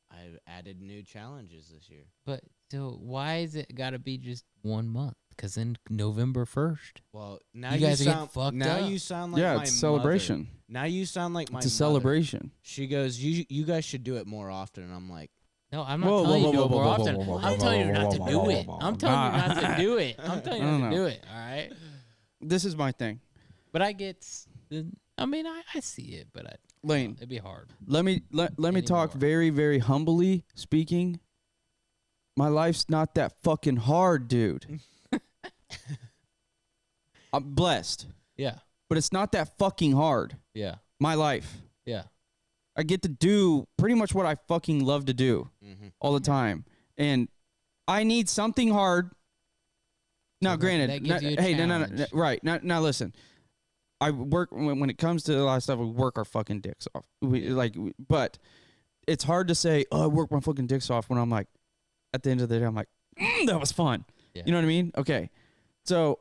S5: I added new challenges this year.
S4: But so why is it got to be just 1 month? Because then November 1st.
S5: Well, now
S4: You guys are getting
S5: sound
S4: fucked
S5: now
S4: up.
S5: you sound like
S3: Yeah,
S5: my
S3: it's a celebration.
S5: mother. Now you sound like my
S3: It's a
S5: mother.
S3: celebration.
S5: She goes, "You guys should do it more often." And I'm like,
S4: No, I'm not
S3: Whoa,
S4: telling
S3: whoa,
S4: you to do
S3: whoa,
S4: it more
S3: whoa,
S4: often.
S3: whoa, whoa,
S4: I'm
S3: whoa,
S4: telling you
S3: whoa,
S4: not
S3: whoa,
S4: to
S3: whoa,
S4: do
S3: whoa,
S4: it.
S3: whoa,
S4: I'm telling you not to
S3: nah.
S4: do it. I'm telling you
S3: No,
S4: not to
S3: no.
S4: do it. All right.
S3: This is my thing.
S4: But I get. I mean, I see it, but
S3: Lane,
S4: it'd be hard.
S3: let me talk
S4: Anymore.
S3: very, very humbly speaking. My life's not that fucking hard, dude. I'm blessed,
S4: Yeah.
S3: but it's not that fucking hard.
S4: Yeah.
S3: My life.
S4: Yeah.
S3: I get to do pretty much what I fucking love to do all the time. And I need something hard. Now,
S4: So
S3: granted,
S4: that gives you a
S3: hey, no,
S4: challenge.
S3: right. Now, listen. I work, when it comes to a lot of stuff, we work our fucking dicks off. But it's hard to say, oh, I work my fucking dicks off when I'm like, at the end of the day, I'm like, that was fun.
S4: Yeah.
S3: You know what I mean? Okay. So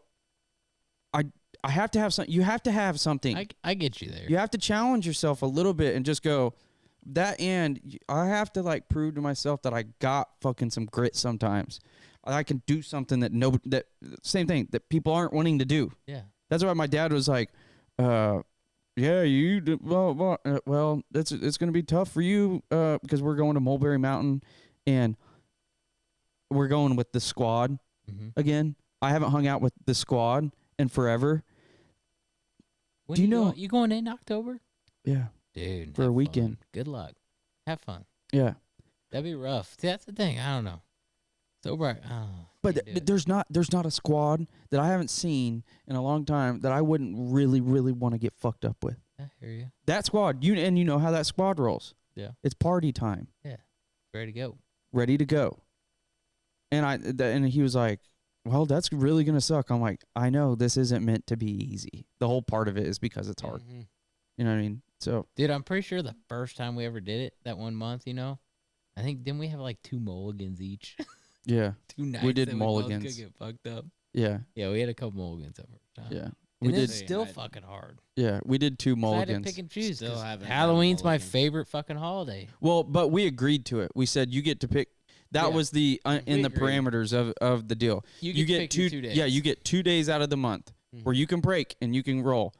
S3: I have to have something. You have to have something.
S4: I get you there.
S3: You have to challenge yourself a little bit and just go, that end, I have to like prove to myself that I got fucking some grit sometimes. I can do something that same thing that people aren't wanting to do.
S4: Yeah.
S3: That's why my dad was like, yeah, you do, well, it's going to be tough for you because we're going to Mulberry Mountain and we're going with the squad again. I haven't hung out with the squad in forever.
S4: When
S3: Do you know-
S4: you going in October?
S3: Yeah.
S4: Dude.
S3: For a
S4: have
S3: weekend.
S4: fun. Good luck. Have fun.
S3: Yeah.
S4: That'd be rough. See, that's the thing. I don't know. Sober. Oh,
S3: But
S4: can't do it.
S3: there's not a squad that I haven't seen in a long time that I wouldn't really, really want to get fucked up with.
S4: I hear you.
S3: That squad, you know how that squad rolls.
S4: Yeah.
S3: It's party time.
S4: Yeah. Ready to go.
S3: Ready to go. And and he was like, well, that's really going to suck. I'm like, I know this isn't meant to be easy. The whole part of it is because it's hard. You know what I mean? So,
S4: Dude, I'm pretty sure the first time we ever did it, that 1 month, I think then we have like 2 mulligans each.
S3: yeah.
S4: 2 nights.
S3: We did
S4: that
S3: mulligans.
S4: We both could get fucked up.
S3: Yeah.
S4: Yeah, we had a couple mulligans that first time.
S3: Yeah.
S4: And
S3: We
S4: it's
S3: did.
S4: still fucking hard.
S3: Yeah. We did 2
S4: 'Cause I had to
S3: mulligans.
S4: pick and choose.
S5: Still
S4: 'cause
S5: haven't done
S4: Halloween's my
S5: mulligan.
S4: favorite fucking holiday.
S3: Well, but we agreed to it. We said you get to pick. That
S4: Yeah.
S3: was the in
S4: We
S3: the
S4: agreed.
S3: parameters of the deal.
S4: You get to pick your 2 days.
S3: Yeah, you get 2 days out of the month where you can break and you can roll,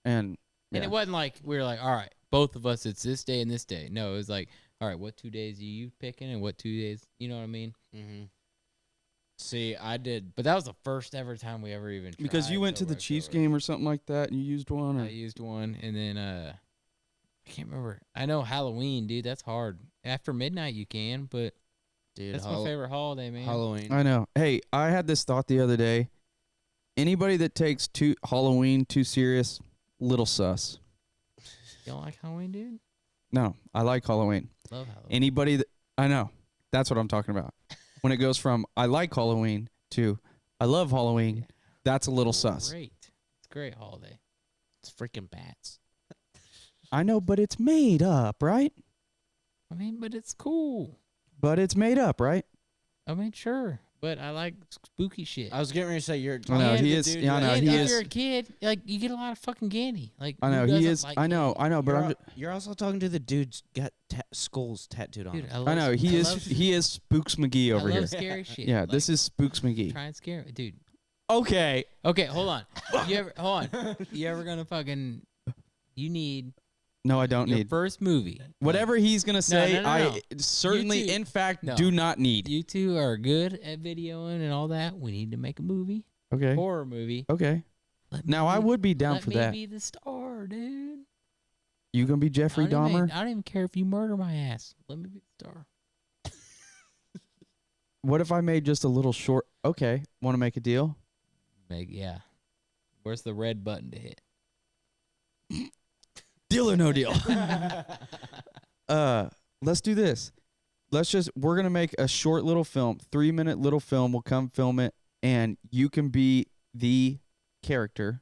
S3: and
S4: And
S3: yeah.
S4: it wasn't like we were like, all right, both of us, it's this day and this day. No, it was like, all right, what 2 days are you picking and what 2 days, you know what I mean?
S5: See, I did.
S4: But that was the first ever time we ever even tried.
S3: because you went to the
S4: Sober
S3: Chiefs
S4: October.
S3: game or something like that, and you used one. Or,
S4: I used one, and then I can't remember. I know Halloween, dude. That's hard. After midnight, you can, but
S5: Dude,
S4: that's my favorite holiday, man.
S5: Halloween.
S3: I know. Hey, I had this thought the other day. Anybody that takes Halloween too serious, little sus.
S4: You don't like Halloween, dude?
S3: No, I like Halloween.
S4: Love Halloween.
S3: Anybody that I know, that's what I'm talking about. When it goes from I like Halloween to I love Halloween, that's a little sus.
S4: Great. It's a great holiday.
S5: It's freaking bats.
S3: I know, but it's made up, right?
S4: I mean, but it's cool.
S3: But it's made up, right?
S4: I mean, sure. But I like spooky shit.
S5: I was getting ready to say you're.
S3: I know,
S5: talking
S3: he
S5: to
S3: is-
S5: dude
S3: yeah, I know,
S5: that-
S4: And
S3: he
S4: if
S3: is-
S4: you're a kid, like you get a lot of fucking candy. Like
S3: I know
S4: who
S3: he
S4: doesn't
S3: is.
S4: like
S3: I know,
S4: candy?
S3: but I'm.
S5: You're also talking to the dude's got skulls tattooed on
S4: Dude,
S5: him.
S3: I know he
S4: I
S3: is.
S4: love-
S3: He is Spooks McGee over
S4: I
S3: here.
S4: love scary shit.
S3: Yeah,
S4: Like,
S3: this is Spooks McGee.
S4: try and scare dude.
S3: Okay.
S4: Okay, hold on. Hold on. You ever gonna fucking? You need
S3: No, I don't
S4: your
S3: need.
S4: first movie.
S3: Whatever he's gonna say,
S4: no, no.
S3: I certainly,
S4: You two-
S3: in fact,
S4: no.
S3: do not need.
S4: You two are good at videoing and all that. We need to make a movie,
S3: Okay.
S4: horror movie.
S3: Okay.
S4: Let
S3: Now
S4: me
S3: I
S4: be-
S3: would be down
S4: let
S3: for
S4: me
S3: that.
S4: be the star, dude.
S3: You gonna be Jeffrey Dahmer?
S4: I don't even care if you murder my ass. Let me be the star.
S3: What if I made just a little short? Okay, want to make a deal?
S4: Yeah. Where's the red button to hit?
S3: Deal or no deal? Let's do this. We're gonna make a short little film, 3-minute little film. We'll come film it, and you can be the character,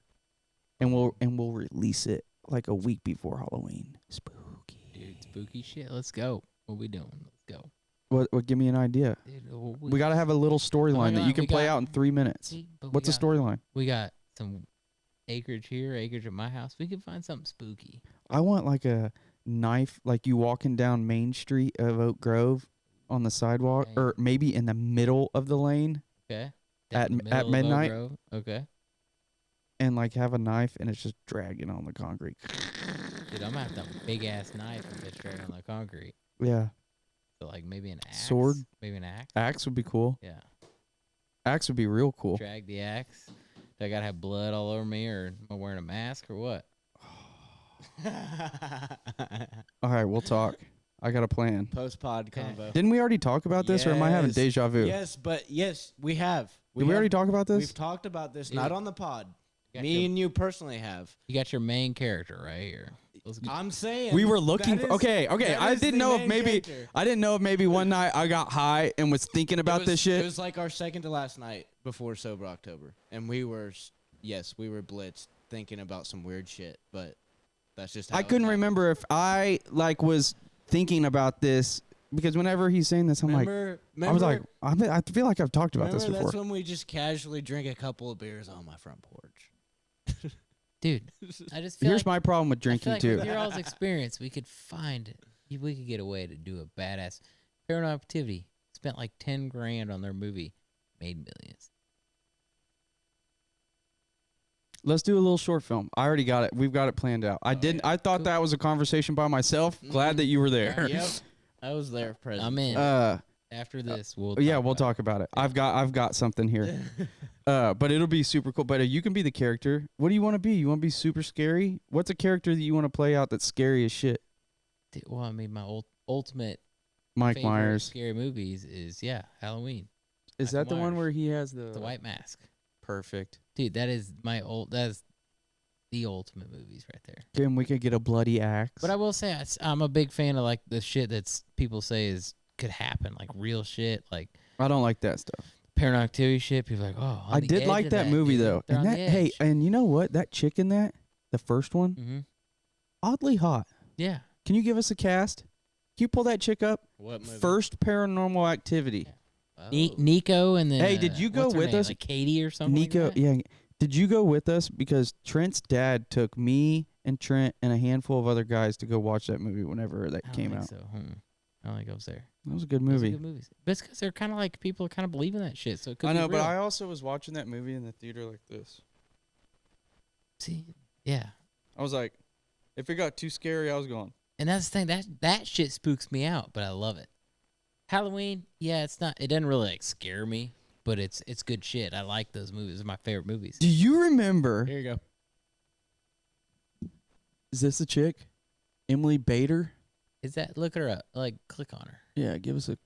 S3: and we'll release it like a week before Halloween. Spooky.
S4: Dude, spooky shit. Let's go. What we doing? Let's go.
S3: What? Give me an idea.
S4: Dude,
S3: We gotta have a little storyline that
S4: God,
S3: you can
S4: we
S3: play
S4: got-
S3: out in 3 minutes.
S4: See, but we
S3: What's the
S4: got-
S3: storyline?
S4: We got some acreage here, acreage at my house. We can find something spooky.
S3: I want like a knife, like you walking down Main Street of Oak Grove on the sidewalk,
S4: Okay.
S3: or maybe in the middle of the lane,
S4: Okay.
S3: At
S4: Down the
S3: at
S4: middle of Oak
S3: midnight?
S4: Grove. Okay.
S3: and like have a knife, and it's just dragging on the concrete.
S4: Dude, I'm gonna have to have a big ass knife and bitch straight on the concrete.
S3: Yeah,
S4: So like maybe an axe.
S3: Sword?
S4: Maybe an axe.
S3: axe would be cool.
S4: Yeah.
S3: Axe would be real cool.
S4: Drag the axe. Do I gotta have blood all over me, or am I wearing a mask, or what?
S3: All right, we'll talk. I got a plan.
S5: Post pod combo.
S3: Didn't we already talk about this, or am I having
S5: Yes.
S3: deja vu?
S5: Yes, but yes, we have.
S3: Did we already talk about this?
S5: We've talked about this,
S4: Dude.
S5: not on the pod.
S4: Got
S5: Me
S4: your-
S5: and you personally have.
S4: You got your main character right here. Let's go.
S5: I'm saying
S3: We were looking
S5: that
S3: for.
S5: is-
S3: Okay.
S5: that
S3: I
S5: is
S3: didn't
S5: the
S3: know if
S5: main
S3: maybe
S5: character.
S3: I didn't know if maybe one night I got high and was thinking about
S5: It
S3: this
S5: was-
S3: shit.
S5: It was like our second to last night before Sober October, and we were blitzed thinking about some weird shit, but that's just. How
S3: I
S5: it
S3: couldn't
S5: happened.
S3: remember if I was thinking about this, because whenever he's saying this, I'm like, I was like, I feel like I've talked about this
S5: remember
S3: before.
S5: that's when we just casually drink a couple of beers on my front porch.
S4: Dude, I just feel
S3: Here's
S4: like,
S3: my problem with
S4: I feel
S3: drinking
S4: like
S3: too.
S4: with your all's experience, we could get away to do a badass Paranormal Activity. Spent like 10 grand on their movie, made millions.
S3: Let's do a little short film. I already got it. We've got it planned out. I didn't. I thought that was a conversation by myself. Glad that you were there.
S5: Yep, I was there present.
S4: I'm in.
S3: Uh,
S4: After this, we'll
S3: yeah,
S4: talk
S3: we'll
S4: about
S3: talk about it. I've got something here. But it'll be super cool. But you can be the character. What do you want to be? You want to be super scary? What's a character that you want to play out that's scary as shit?
S4: it. Well, I mean, my ultimate
S3: Mike
S4: favorite
S3: Myers.
S4: scary movies is Halloween.
S3: Is that
S4: Michael
S3: the one
S4: Myers.
S3: where he has
S4: The White Mask.
S3: Perfect.
S4: Dude, that is the ultimate movies right there.
S3: Kim, we could get a bloody axe.
S4: But I will say I'm a big fan of like the shit that's people say could happen, like real shit, like
S3: I don't like that stuff.
S4: Paranormal Activity shit. People are like, oh,
S3: I did like that movie though.
S4: They're
S3: And
S4: on
S3: that,
S4: the
S3: hey,
S4: edge.
S3: and you know what? That chick in that, the first one,
S4: Mm-hmm.
S3: oddly hot.
S4: Yeah.
S3: Can you give us a cast? Can you pull that chick up?
S5: What movie?
S3: First Paranormal Activity.
S4: Nico and then
S3: Hey, did you go
S4: what's her
S3: with
S4: name?
S3: us?
S4: Like Katie or something?
S3: Nico,
S4: like that?
S3: yeah. Did you go with us? Because Trent's dad took me and Trent and a handful of other guys to go watch that movie whenever that
S4: I don't
S3: came
S4: think
S3: out.
S4: So. I don't think I was there.
S3: That was a good
S4: Those are
S3: movie.
S4: good movies. But it's because they're kind of like people kind of believe in that shit. So it could
S3: I
S4: be
S3: know, but
S4: real.
S3: I also was watching that movie in the theater like this.
S4: See, yeah.
S3: I was like, if it got too scary, I was going.
S4: And that's the thing, that shit spooks me out, but I love it. Halloween, yeah, it doesn't really like scare me, but it's good shit. I like those movies. They're my favorite movies.
S3: Do you remember?
S5: Here you go.
S3: Is this the chick? Emily Bader?
S4: Is that look her up? Like click on her.
S3: Yeah, give us a.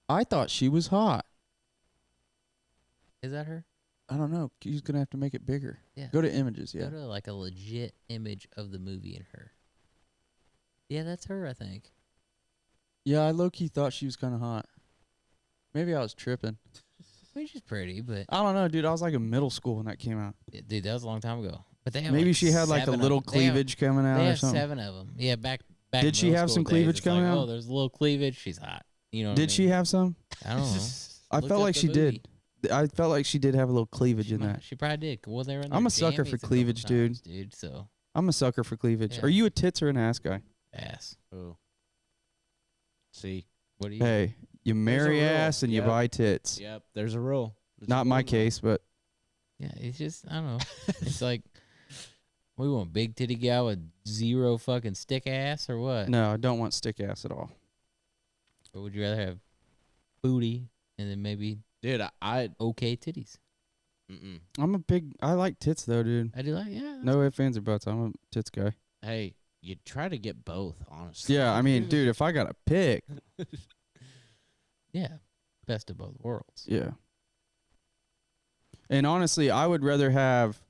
S3: I thought she was hot.
S4: Is that her?
S3: I don't know. You're gonna have to make it bigger.
S4: Yeah.
S3: Go to images. Yeah.
S4: Go to like a legit image of the movie and her. Yeah, that's her, I think.
S3: Yeah, I low key thought she was kind of hot. Maybe I was tripping.
S4: I mean, she's pretty, but
S3: I don't know, dude. I was like in middle school when that came out.
S4: dude, that was a long time ago. But they have
S3: Maybe
S4: like
S3: she had like a
S4: 7 of
S3: little
S4: them. They have-
S3: cleavage coming out
S4: They
S3: or
S4: have
S3: something.
S4: 7 of them. Yeah, back.
S3: Did
S4: in
S3: she
S4: middle
S3: have
S4: school
S3: some
S4: days,
S3: cleavage
S4: it's
S3: coming
S4: like,
S3: out?
S4: Oh, there's a little cleavage. She's hot. You know. What I
S3: Did she
S4: mean?
S3: have some?
S4: I don't know.
S3: I
S4: Look
S3: felt
S4: up
S3: like
S4: the
S3: she
S4: movie.
S3: did. I felt like she did have a little cleavage
S4: She
S3: in
S4: might-
S3: that.
S4: She probably did. Well, they were in
S3: I'm
S4: their
S3: a sucker for
S4: jammies a couple
S3: cleavage, dude.
S4: times, dude. So
S3: I'm a sucker for cleavage.
S4: Yeah.
S3: Are you a tits or an ass guy?
S4: ass.
S5: Oh. See.
S4: What do you?
S3: Hey, you marry
S5: rule.
S3: ass and you
S5: Yep.
S3: buy tits.
S5: Yep. There's a rule. There's a
S3: Not my
S5: rule now.
S3: case, but
S4: Yeah, it's just I don't know. It's like we want big titty gal with 0 fucking stick ass or what?
S3: no, I don't want stick ass at all.
S4: Or would you rather have booty and then maybe
S5: Dude, I
S4: okay titties?
S5: Mm-mm.
S3: I like tits though, dude.
S4: I do like, yeah.
S3: No ifs, ands, or buts. I'm a tits guy.
S5: Hey, you try to get both, honestly.
S3: Yeah, I mean, dude, if I got to pick,
S4: Yeah. Best of both worlds.
S3: yeah. And honestly, I would rather have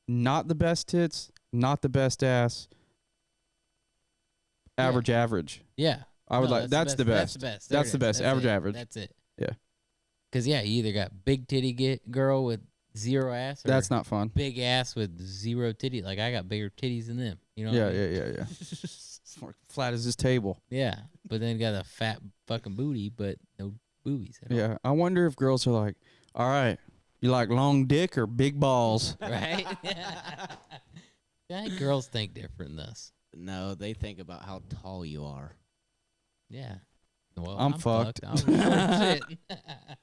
S3: not the best tits, not the best ass, average.
S4: Yeah.
S3: I would like that's the best.
S4: That's the best.
S3: That's
S4: There
S3: the
S4: it
S3: best.
S4: is.
S3: Average.
S4: That's it.
S3: Yeah.
S4: Because, yeah, you either got big titty girl with zero ass or
S3: That's not fun.
S4: big ass with zero titty. Like, I got bigger titties than them. You know what
S3: Yeah,
S4: I mean?
S3: yeah. Flat as this table.
S4: Yeah. But then got a fat fucking booty, but no boobies at all.
S3: Yeah. I wonder if girls are like, all right, you like long dick or big balls?
S4: Right? Yeah, girls think different than us.
S5: No, they think about how tall you are.
S4: Yeah. Well,
S3: I'm fucked.
S4: I'm short shit.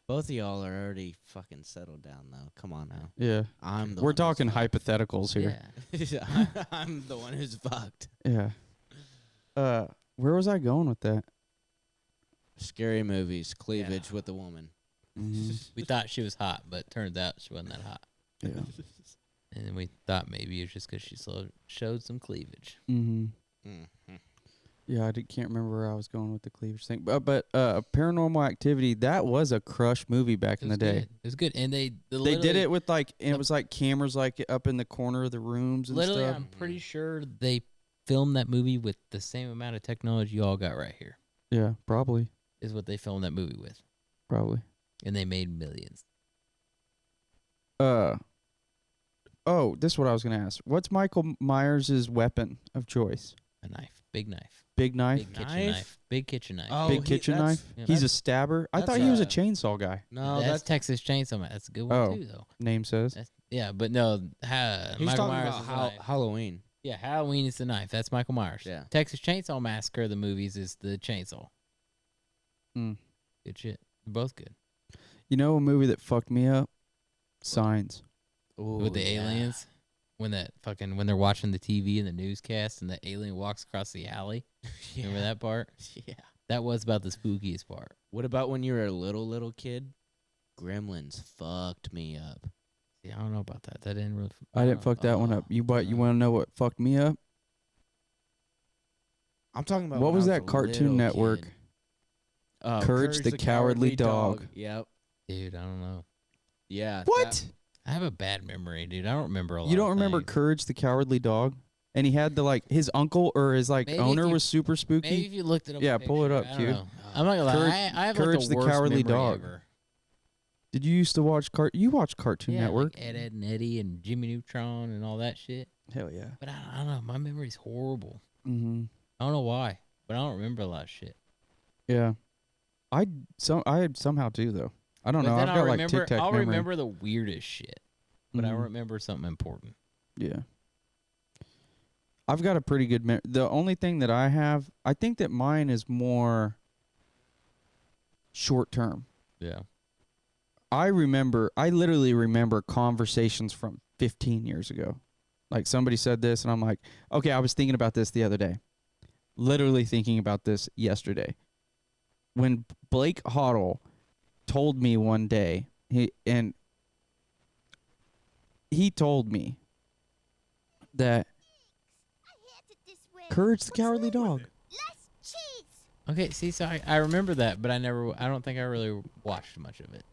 S5: Both of y'all are already fucking settled down, though. Come on now.
S3: Yeah.
S5: I'm the
S3: We're
S5: one who's
S3: talking
S5: fucked.
S3: hypotheticals here.
S4: Yeah.
S5: I'm the one who's fucked.
S3: Yeah. Where was I going with that?
S5: Scary movies, cleavage with a woman.
S4: We thought she was hot, but turns out she wasn't that hot.
S3: Yeah.
S4: And then we thought maybe it was just because she showed some cleavage.
S3: Mm-hmm.
S5: Mm-hmm.
S3: Yeah, can't remember where I was going with the cleavage thing. But Paranormal Activity, that was a crush movie back in the day.
S4: Good. It was good. And they
S3: Did it with like, and it was like cameras like up in the corner of the rooms and
S4: literally,
S3: stuff.
S4: I'm pretty sure they filmed that movie with the same amount of technology you all got right here.
S3: Yeah, probably.
S4: Is what they filmed that movie with.
S3: Probably.
S4: And they made millions.
S3: Oh, this is what I was going to ask. What's Michael Myers' weapon of choice?
S4: A knife. Big knife.
S3: Big knife?
S4: Big kitchen knife. Big kitchen knife.
S5: Oh,
S3: Big kitchen knife?
S4: yeah,
S3: He's a
S4: that's-
S3: stabber? I
S5: that's
S3: thought he was a
S5: a-
S3: chainsaw guy.
S5: No,
S4: that's
S5: that's
S4: Texas Chainsaw Man. That's a good one
S3: Oh.
S4: too, though.
S3: Name says.
S4: Yeah, but no,
S5: he's
S4: Michael
S5: talking
S4: Myers
S5: about
S4: is the knife.
S5: Halloween.
S4: Yeah, Halloween is the knife. That's Michael Myers.
S5: Yeah.
S4: Texas Chainsaw Massacre, the movies, is the chainsaw.
S3: Mm.
S4: Good shit. They're both good.
S3: You know a movie that fucked me up? Signs.
S5: Ooh,
S4: With the
S5: yeah.
S4: aliens, when they're watching the TV and the newscast, and the alien walks across the alley. Remember that part?
S5: Yeah.
S4: That was about the spookiest part.
S5: What about when you were a little kid? Gremlins fucked me up.
S4: See, I don't know about that. That didn't really.
S3: I didn't fuck that one up. You want to know what fucked me up?
S5: I'm talking about
S3: What
S5: when
S3: was
S5: I
S3: that
S5: a
S3: Cartoon
S5: little
S3: Network?
S5: kid.
S3: Courage the Cowardly Dog.
S5: Yep.
S4: Dude, I don't know.
S5: Yeah.
S3: What?
S4: I have a bad memory, dude. I don't remember a lot.
S3: You don't
S4: of
S3: remember
S4: things.
S3: Courage the Cowardly Dog? And he had his uncle or his
S4: Maybe if
S3: owner
S4: you-
S3: was super spooky.
S4: Maybe if you looked it up.
S3: Yeah,
S4: a
S3: pull it
S4: picture,
S3: up,
S4: I don't
S3: Q.
S4: know. I'm not gonna lie.
S3: Courage-
S4: I have
S3: Courage
S4: like
S3: the
S4: the worst
S3: Cowardly
S4: memory
S3: Dog.
S4: ever.
S3: Did you used to watch You watched Cartoon
S4: Yeah,
S3: Network?
S4: like Ed and Eddie and Jimmy Neutron and all that shit.
S3: Hell yeah.
S4: But I don't know. My memory's horrible.
S3: Mm-hmm.
S4: I don't know why, but I don't remember a lot of shit.
S3: Yeah. I somehow do though. I don't
S4: But
S3: know.
S4: then
S3: I've
S4: I'll
S3: got
S4: remember,
S3: like Tic Tac
S4: I'll
S3: memory.
S4: remember the weirdest shit, but I
S3: Mhm.
S4: remember something important.
S3: Yeah. I've got a pretty good memory. The only thing that I have, I think that mine is more short term.
S4: Yeah.
S3: I literally remember conversations from 15 years ago. Like somebody said this and I'm like, okay, I was thinking about this the other day. Literally thinking about this yesterday. When Blake Hoddle told me one day, he told me that Courage the Cowardly Dog.
S4: Okay. See, so I remember that, but I don't think I really watched much of it.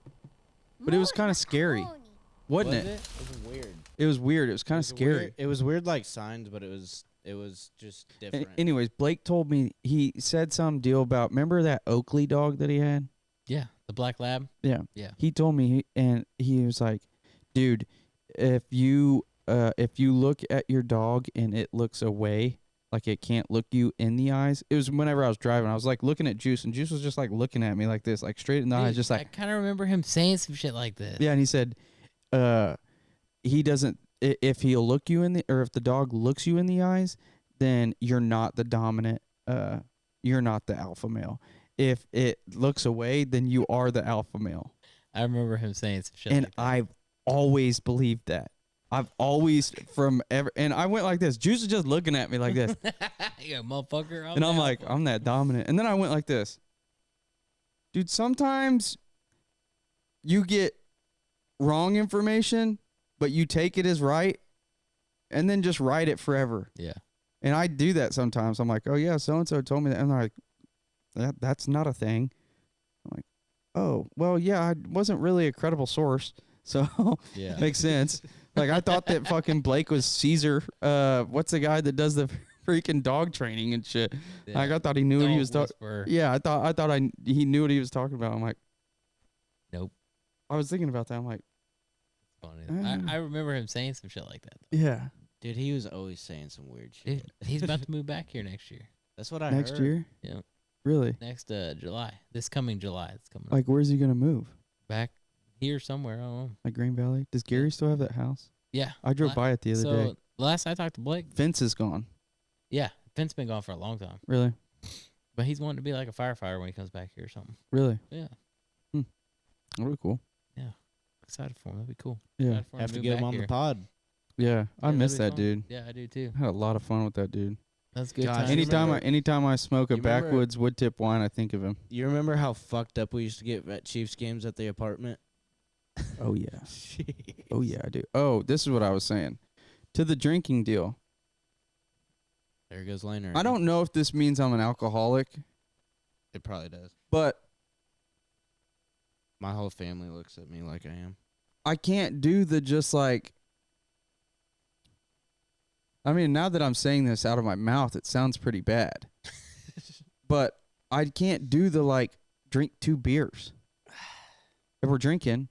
S3: But it was kind of scary, wasn't it?
S5: It was weird.
S3: It was weird. It was kind of scary.
S5: It was weird like Signs, but it was just different.
S3: Anyways, Blake told me, he said some deal about, remember that Oakley dog that he had?
S4: Yeah, the Black Lab.
S3: Yeah.
S4: Yeah.
S3: He told me, he was like, dude, if you look at your dog and it looks away, like it can't look you in the eyes. It was whenever I was driving. I was like looking at Juice, and Juice was just like looking at me like this, like straight in the eyes,
S4: Dude,
S3: just
S4: I
S3: like,
S4: kind of remember him saying some shit like this.
S3: yeah. And he said, he doesn't, if he'll look you in the, or if the dog looks you in the eyes, then you're not the dominant, you're not the alpha male. If it looks away, then you are the alpha male.
S4: I remember him saying some shit
S3: And
S4: like that.
S3: I've always believed that. I've always and I went like this. Juice was just looking at me like this.
S4: Yeah, motherfucker.
S3: And I'm
S4: the
S3: like,
S4: alpha.
S3: I'm that dominant. And then I went like this. Dude, sometimes you get wrong information, but you take it as right, and then just write it forever.
S4: Yeah.
S3: And I do that sometimes. I'm like, oh yeah, so and so told me that, and they're like, that's not a thing. I'm like, oh well, yeah, I wasn't really a credible source, so
S4: Yeah.
S3: makes sense. Like I thought that fucking Blake was Caesar. What's the guy that does the freaking dog training and shit?
S4: Yeah.
S3: Like I thought he knew what he was talking.
S4: Whisperer.
S3: Yeah, I thought he knew what he was talking about. I'm like,
S4: Nope.
S3: I was thinking about that. I'm like,
S4: Funny.
S3: Mm.
S4: I remember him saying some shit like that. Though.
S3: yeah,
S5: Dude, he was always saying some weird shit.
S4: Dude, he's about to move back here next year.
S5: That's what I
S3: next
S5: heard.
S3: year.
S4: Yeah.
S3: Really?
S4: Next July. This coming July. It's coming up.
S3: Like, where's he gonna move?
S4: Back here somewhere. I don't know.
S3: Like Green Valley? Does Gary still have that house?
S4: Yeah.
S3: I drove by it the other
S4: so
S3: day.
S4: last I talked to Blake,
S3: Fence is gone.
S4: yeah, Finn's been gone for a long time.
S3: Really?
S4: But he's wanting to be like a firefighter when he comes back here or something.
S3: Really?
S4: Yeah.
S3: That'd be cool.
S4: Excited for him. That'd be cool.
S3: Yeah.
S4: Excited for him
S5: Have to
S4: move
S5: get him
S4: back
S5: on
S4: here.
S5: the pod.
S3: Yeah. I
S4: Yeah,
S3: miss
S4: that'd
S3: that
S4: be fun.
S3: dude.
S4: Yeah, I do too.
S3: I had a lot of fun with that dude.
S4: That's good.
S5: Gosh,
S4: times.
S3: Anytime I smoke a
S5: you remember-
S3: backwoods wood tip wine, I think of him.
S5: You remember how fucked up we used to get at Chiefs games at the apartment?
S3: Oh yeah. Oh yeah, I do. Oh, this is what I was saying. To the drinking deal.
S5: There goes Liner.
S3: I don't know if this means I'm an alcoholic,
S5: It probably does.
S3: but
S5: My whole family looks at me like I am.
S3: I can't do the just like. I mean, now that I'm saying this out of my mouth, it sounds pretty bad. But I can't do the like drink 2 beers. If we're drinking,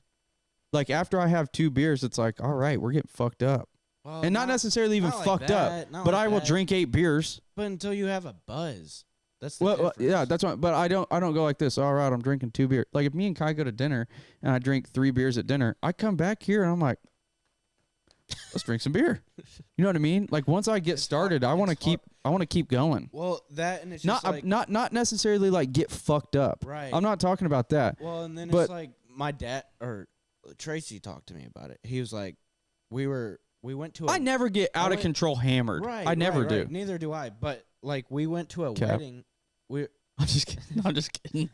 S3: like after I have 2 beers, it's like, all right, we're getting fucked up.
S5: Well,
S3: And not necessarily even
S5: not like
S3: fucked
S5: that,
S3: up,
S5: not
S3: but
S5: like
S3: I will
S5: that.
S3: drink 8 beers.
S5: But until you have a buzz. That's the
S3: Well,
S5: difference.
S3: yeah, that's why. But I don't go like this. All right, I'm drinking 2 beers. Like if me and Kai go to dinner and I drink 3 beers at dinner, I come back here and I'm like, let's drink some beer. You know what I mean? Like once I get started, I want to keep. I want to keep going.
S5: Well, that and it's
S3: Not
S5: just like
S3: not necessarily like get fucked up.
S5: Right.
S3: I'm not talking about that.
S5: Well, and then
S3: But-
S5: it's like my dad or Tracy talked to me about it. He was like, we went to a
S3: I never get out of
S5: went-
S3: control hammered.
S5: right.
S3: I never
S5: right,
S3: do.
S5: right. Neither do I. But like we went to a
S3: Cap.
S5: wedding. We
S3: I'm just kidding. I'm just kidding.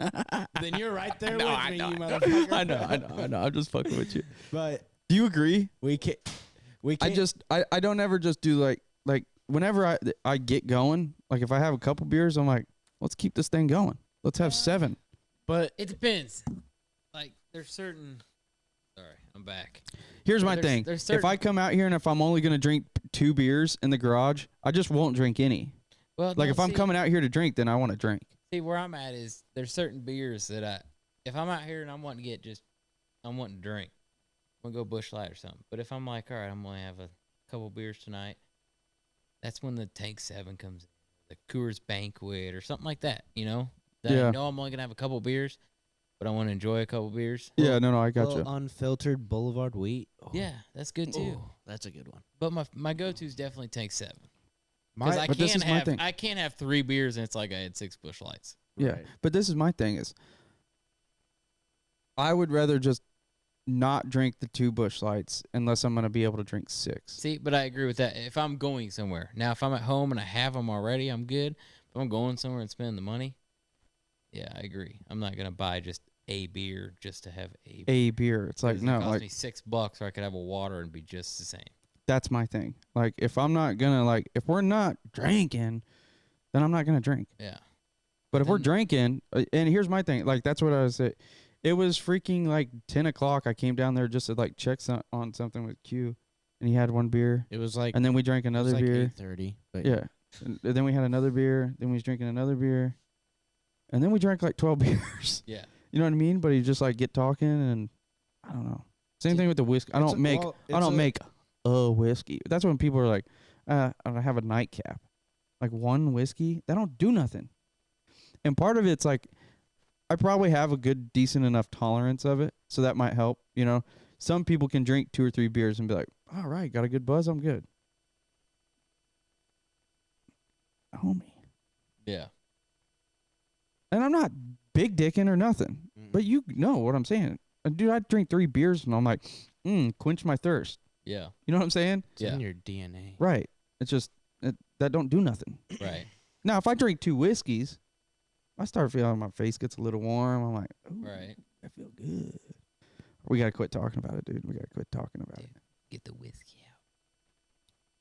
S5: then you're right there
S3: No,
S5: with
S3: I
S5: me,
S3: know,
S5: you
S3: I know.
S5: motherfucker.
S3: I know. I'm just fucking with you.
S5: But
S3: Do you agree?
S5: we can't. We
S3: I
S5: can't.
S3: just I don't ever just do like whenever I get going, like if I have a couple beers, I'm like, let's keep this thing going. Let's have 7.
S5: But
S4: It depends. Like there's certain. Sorry, I'm back.
S3: Here's my
S4: There's-
S3: thing.
S4: there's
S3: If I
S4: certain-
S3: come out here and if I'm only going to drink 2 beers in the garage, I just won't drink any.
S4: Well,
S3: Like
S4: no,
S3: if I'm
S4: see-
S3: coming out here to drink, then I want to drink.
S4: See where I'm at is there's certain beers that if I'm out here and I'm wanting to I'm wanting to drink, I'm gonna go Busch Light or something. But if I'm like, all right, I'm gonna have a couple beers tonight, that's when the Tank 7 comes in, the Coors Banquet or something like that. You know, that
S3: Yeah.
S4: I know I'm only gonna have a couple beers, but I want to enjoy a couple beers.
S3: Yeah, no, I got you.
S5: little unfiltered Boulevard wheat. Oh,
S4: Yeah, that's good too.
S5: oh, that's a good one.
S4: But my go-to is definitely Tank 7 because
S5: My,
S4: I
S3: But this
S4: can't
S3: is my
S4: have
S3: thing.
S4: I can't have 3 beers and it's like I had 6 Busch Lights.
S3: Yeah,
S5: Right.
S3: but this is my thing is I would rather just not drink the 2 Busch Lights unless I'm going to be able to drink 6.
S4: See, but I agree with that. If I'm going somewhere, now if I'm at home and I have them already, I'm good. If I'm going somewhere and spending the money, yeah, I agree. I'm not gonna buy just a beer just to have a.
S3: A beer. It's like
S4: Because
S3: no,
S4: it cost
S3: like
S4: me $6, or I could have a water and be just the same.
S3: that's my thing. Like if I'm not going to like if we're not drinking, then I'm not going to drink.
S4: Yeah,
S3: But if we're
S4: Then-
S3: drinking, and here's my thing, like that's what I was saying. It was freaking like 10 o'clock. I came down there just to like check on something with Q, and he had 1 beer,
S5: it was like
S3: and then we drank another
S5: it was
S3: beer.
S5: like 8:30. But
S3: Yeah, and then we had another beer. Then we was drinking another beer, and then we drank like 12 beers.
S4: yeah.
S3: You know what I mean? But you just like get talking, and I don't know. Same thing with the whiskey. I
S5: It's
S3: don't
S5: a-
S3: make
S5: well,
S3: I
S5: it's
S3: don't
S5: a-
S3: make a whiskey. That's when people are like, I have a nightcap, like 1 whiskey. That don't do nothing. And part of it's like, I probably have a good, decent enough tolerance of it, so that might help. You know, some people can drink 2 or 3 beers and be like, all right, got a good buzz, I'm good. Homie.
S4: Yeah.
S3: And I'm not big dicking or nothing, but you know what I'm saying. Dude, I drink 3 beers and I'm like, quench my thirst.
S4: Yeah.
S3: You know what I'm saying?
S5: it's
S4: Yeah.
S5: in your DNA.
S3: Right. It's just, that don't do nothing.
S4: Right.
S3: Now, if I drink 2 whiskeys, I start feeling my face gets a little warm. I'm like, ooh,
S4: Right.
S3: I feel good. We gotta quit talking about it, dude. We gotta quit talking about it.
S4: Get the whiskey out.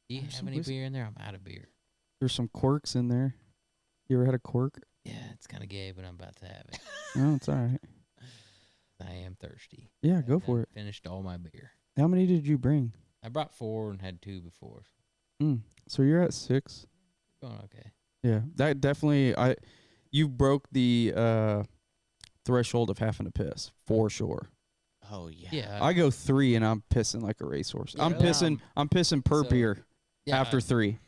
S4: Do you
S3: There's
S4: have
S3: some
S4: any
S3: whiskey.
S4: beer in there? I'm out of beer.
S3: There's some quirks in there. You ever had a quirk?
S4: Yeah, it's kind of gay, but I'm about to have it.
S3: No, it's all right.
S4: I am thirsty.
S3: Yeah, go
S4: I
S3: for it.
S4: Finished all my beer.
S3: How many did you bring?
S4: I brought 4 and had 2 before.
S3: So you're at 6.
S4: Going okay.
S3: Yeah, that definitely. You broke the threshold of having to piss for sure.
S5: Oh yeah.
S4: Yeah.
S3: I go 3 and I'm pissing like a racehorse.
S4: Yeah,
S3: I'm
S4: really?
S3: pissing. I'm pissing per
S4: So,
S3: beer
S4: yeah,
S3: after 3.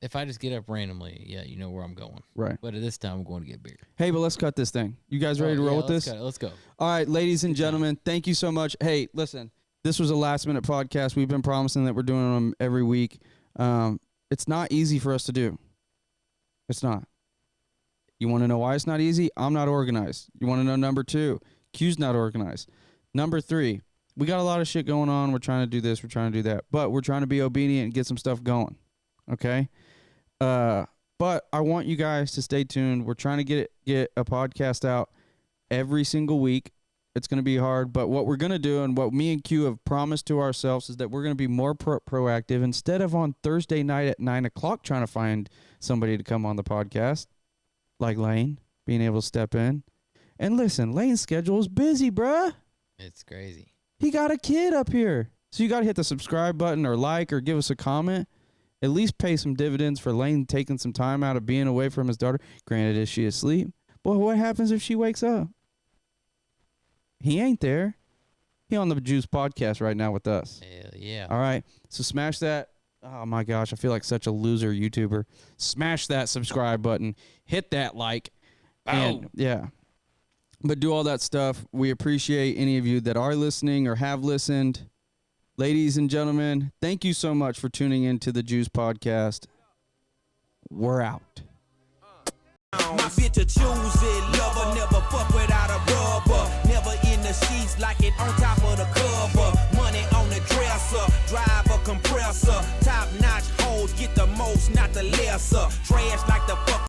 S4: If I just get up randomly, yeah, you know where I'm going.
S3: Right.
S4: But at this time, I'm going to get beer.
S3: Hey, but let's cut this thing. You guys ready to roll with this?
S4: Let's go.
S3: All right, ladies and gentlemen, thank you so much. Hey, listen, this was a last-minute podcast. We've been promising that we're doing them every week. It's not easy for us to do. It's not. You want to know why it's not easy? I'm not organized. You want to know number 2? Q's not organized. Number 3, we got a lot of shit going on. We're trying to do this. We're trying to do that. But we're trying to be obedient and get some stuff going. Okay? But I want you guys to stay tuned. We're trying to get a podcast out every single week. It's going to be hard, but what we're going to do and what me and Q have promised to ourselves is that we're going to be more proactive. Instead of on Thursday night at 9 o'clock trying to find somebody to come on the podcast, like Lane, being able to step in. And listen, Lane's schedule is busy, bruh.
S4: It's crazy.
S3: He got a kid up here. So you got to hit the subscribe button or like or give us a comment. At least pay some dividends for Lane taking some time out of being away from his daughter. Granted, is she asleep? Boy, what happens if she wakes up? He ain't there. He on the Juice podcast right now with us.
S4: Hell yeah.
S3: All right. So smash that. Oh, my gosh. I feel like such a loser YouTuber. Smash that subscribe button. Hit that like. And, yeah. But do all that stuff. We appreciate any of you that are listening or have listened. Ladies and gentlemen, thank you so much for tuning in to the Juice Podcast. We're out.
S8: My bitch a choose it, lover, never fuck without a rubber. Never in the sheets like it on top.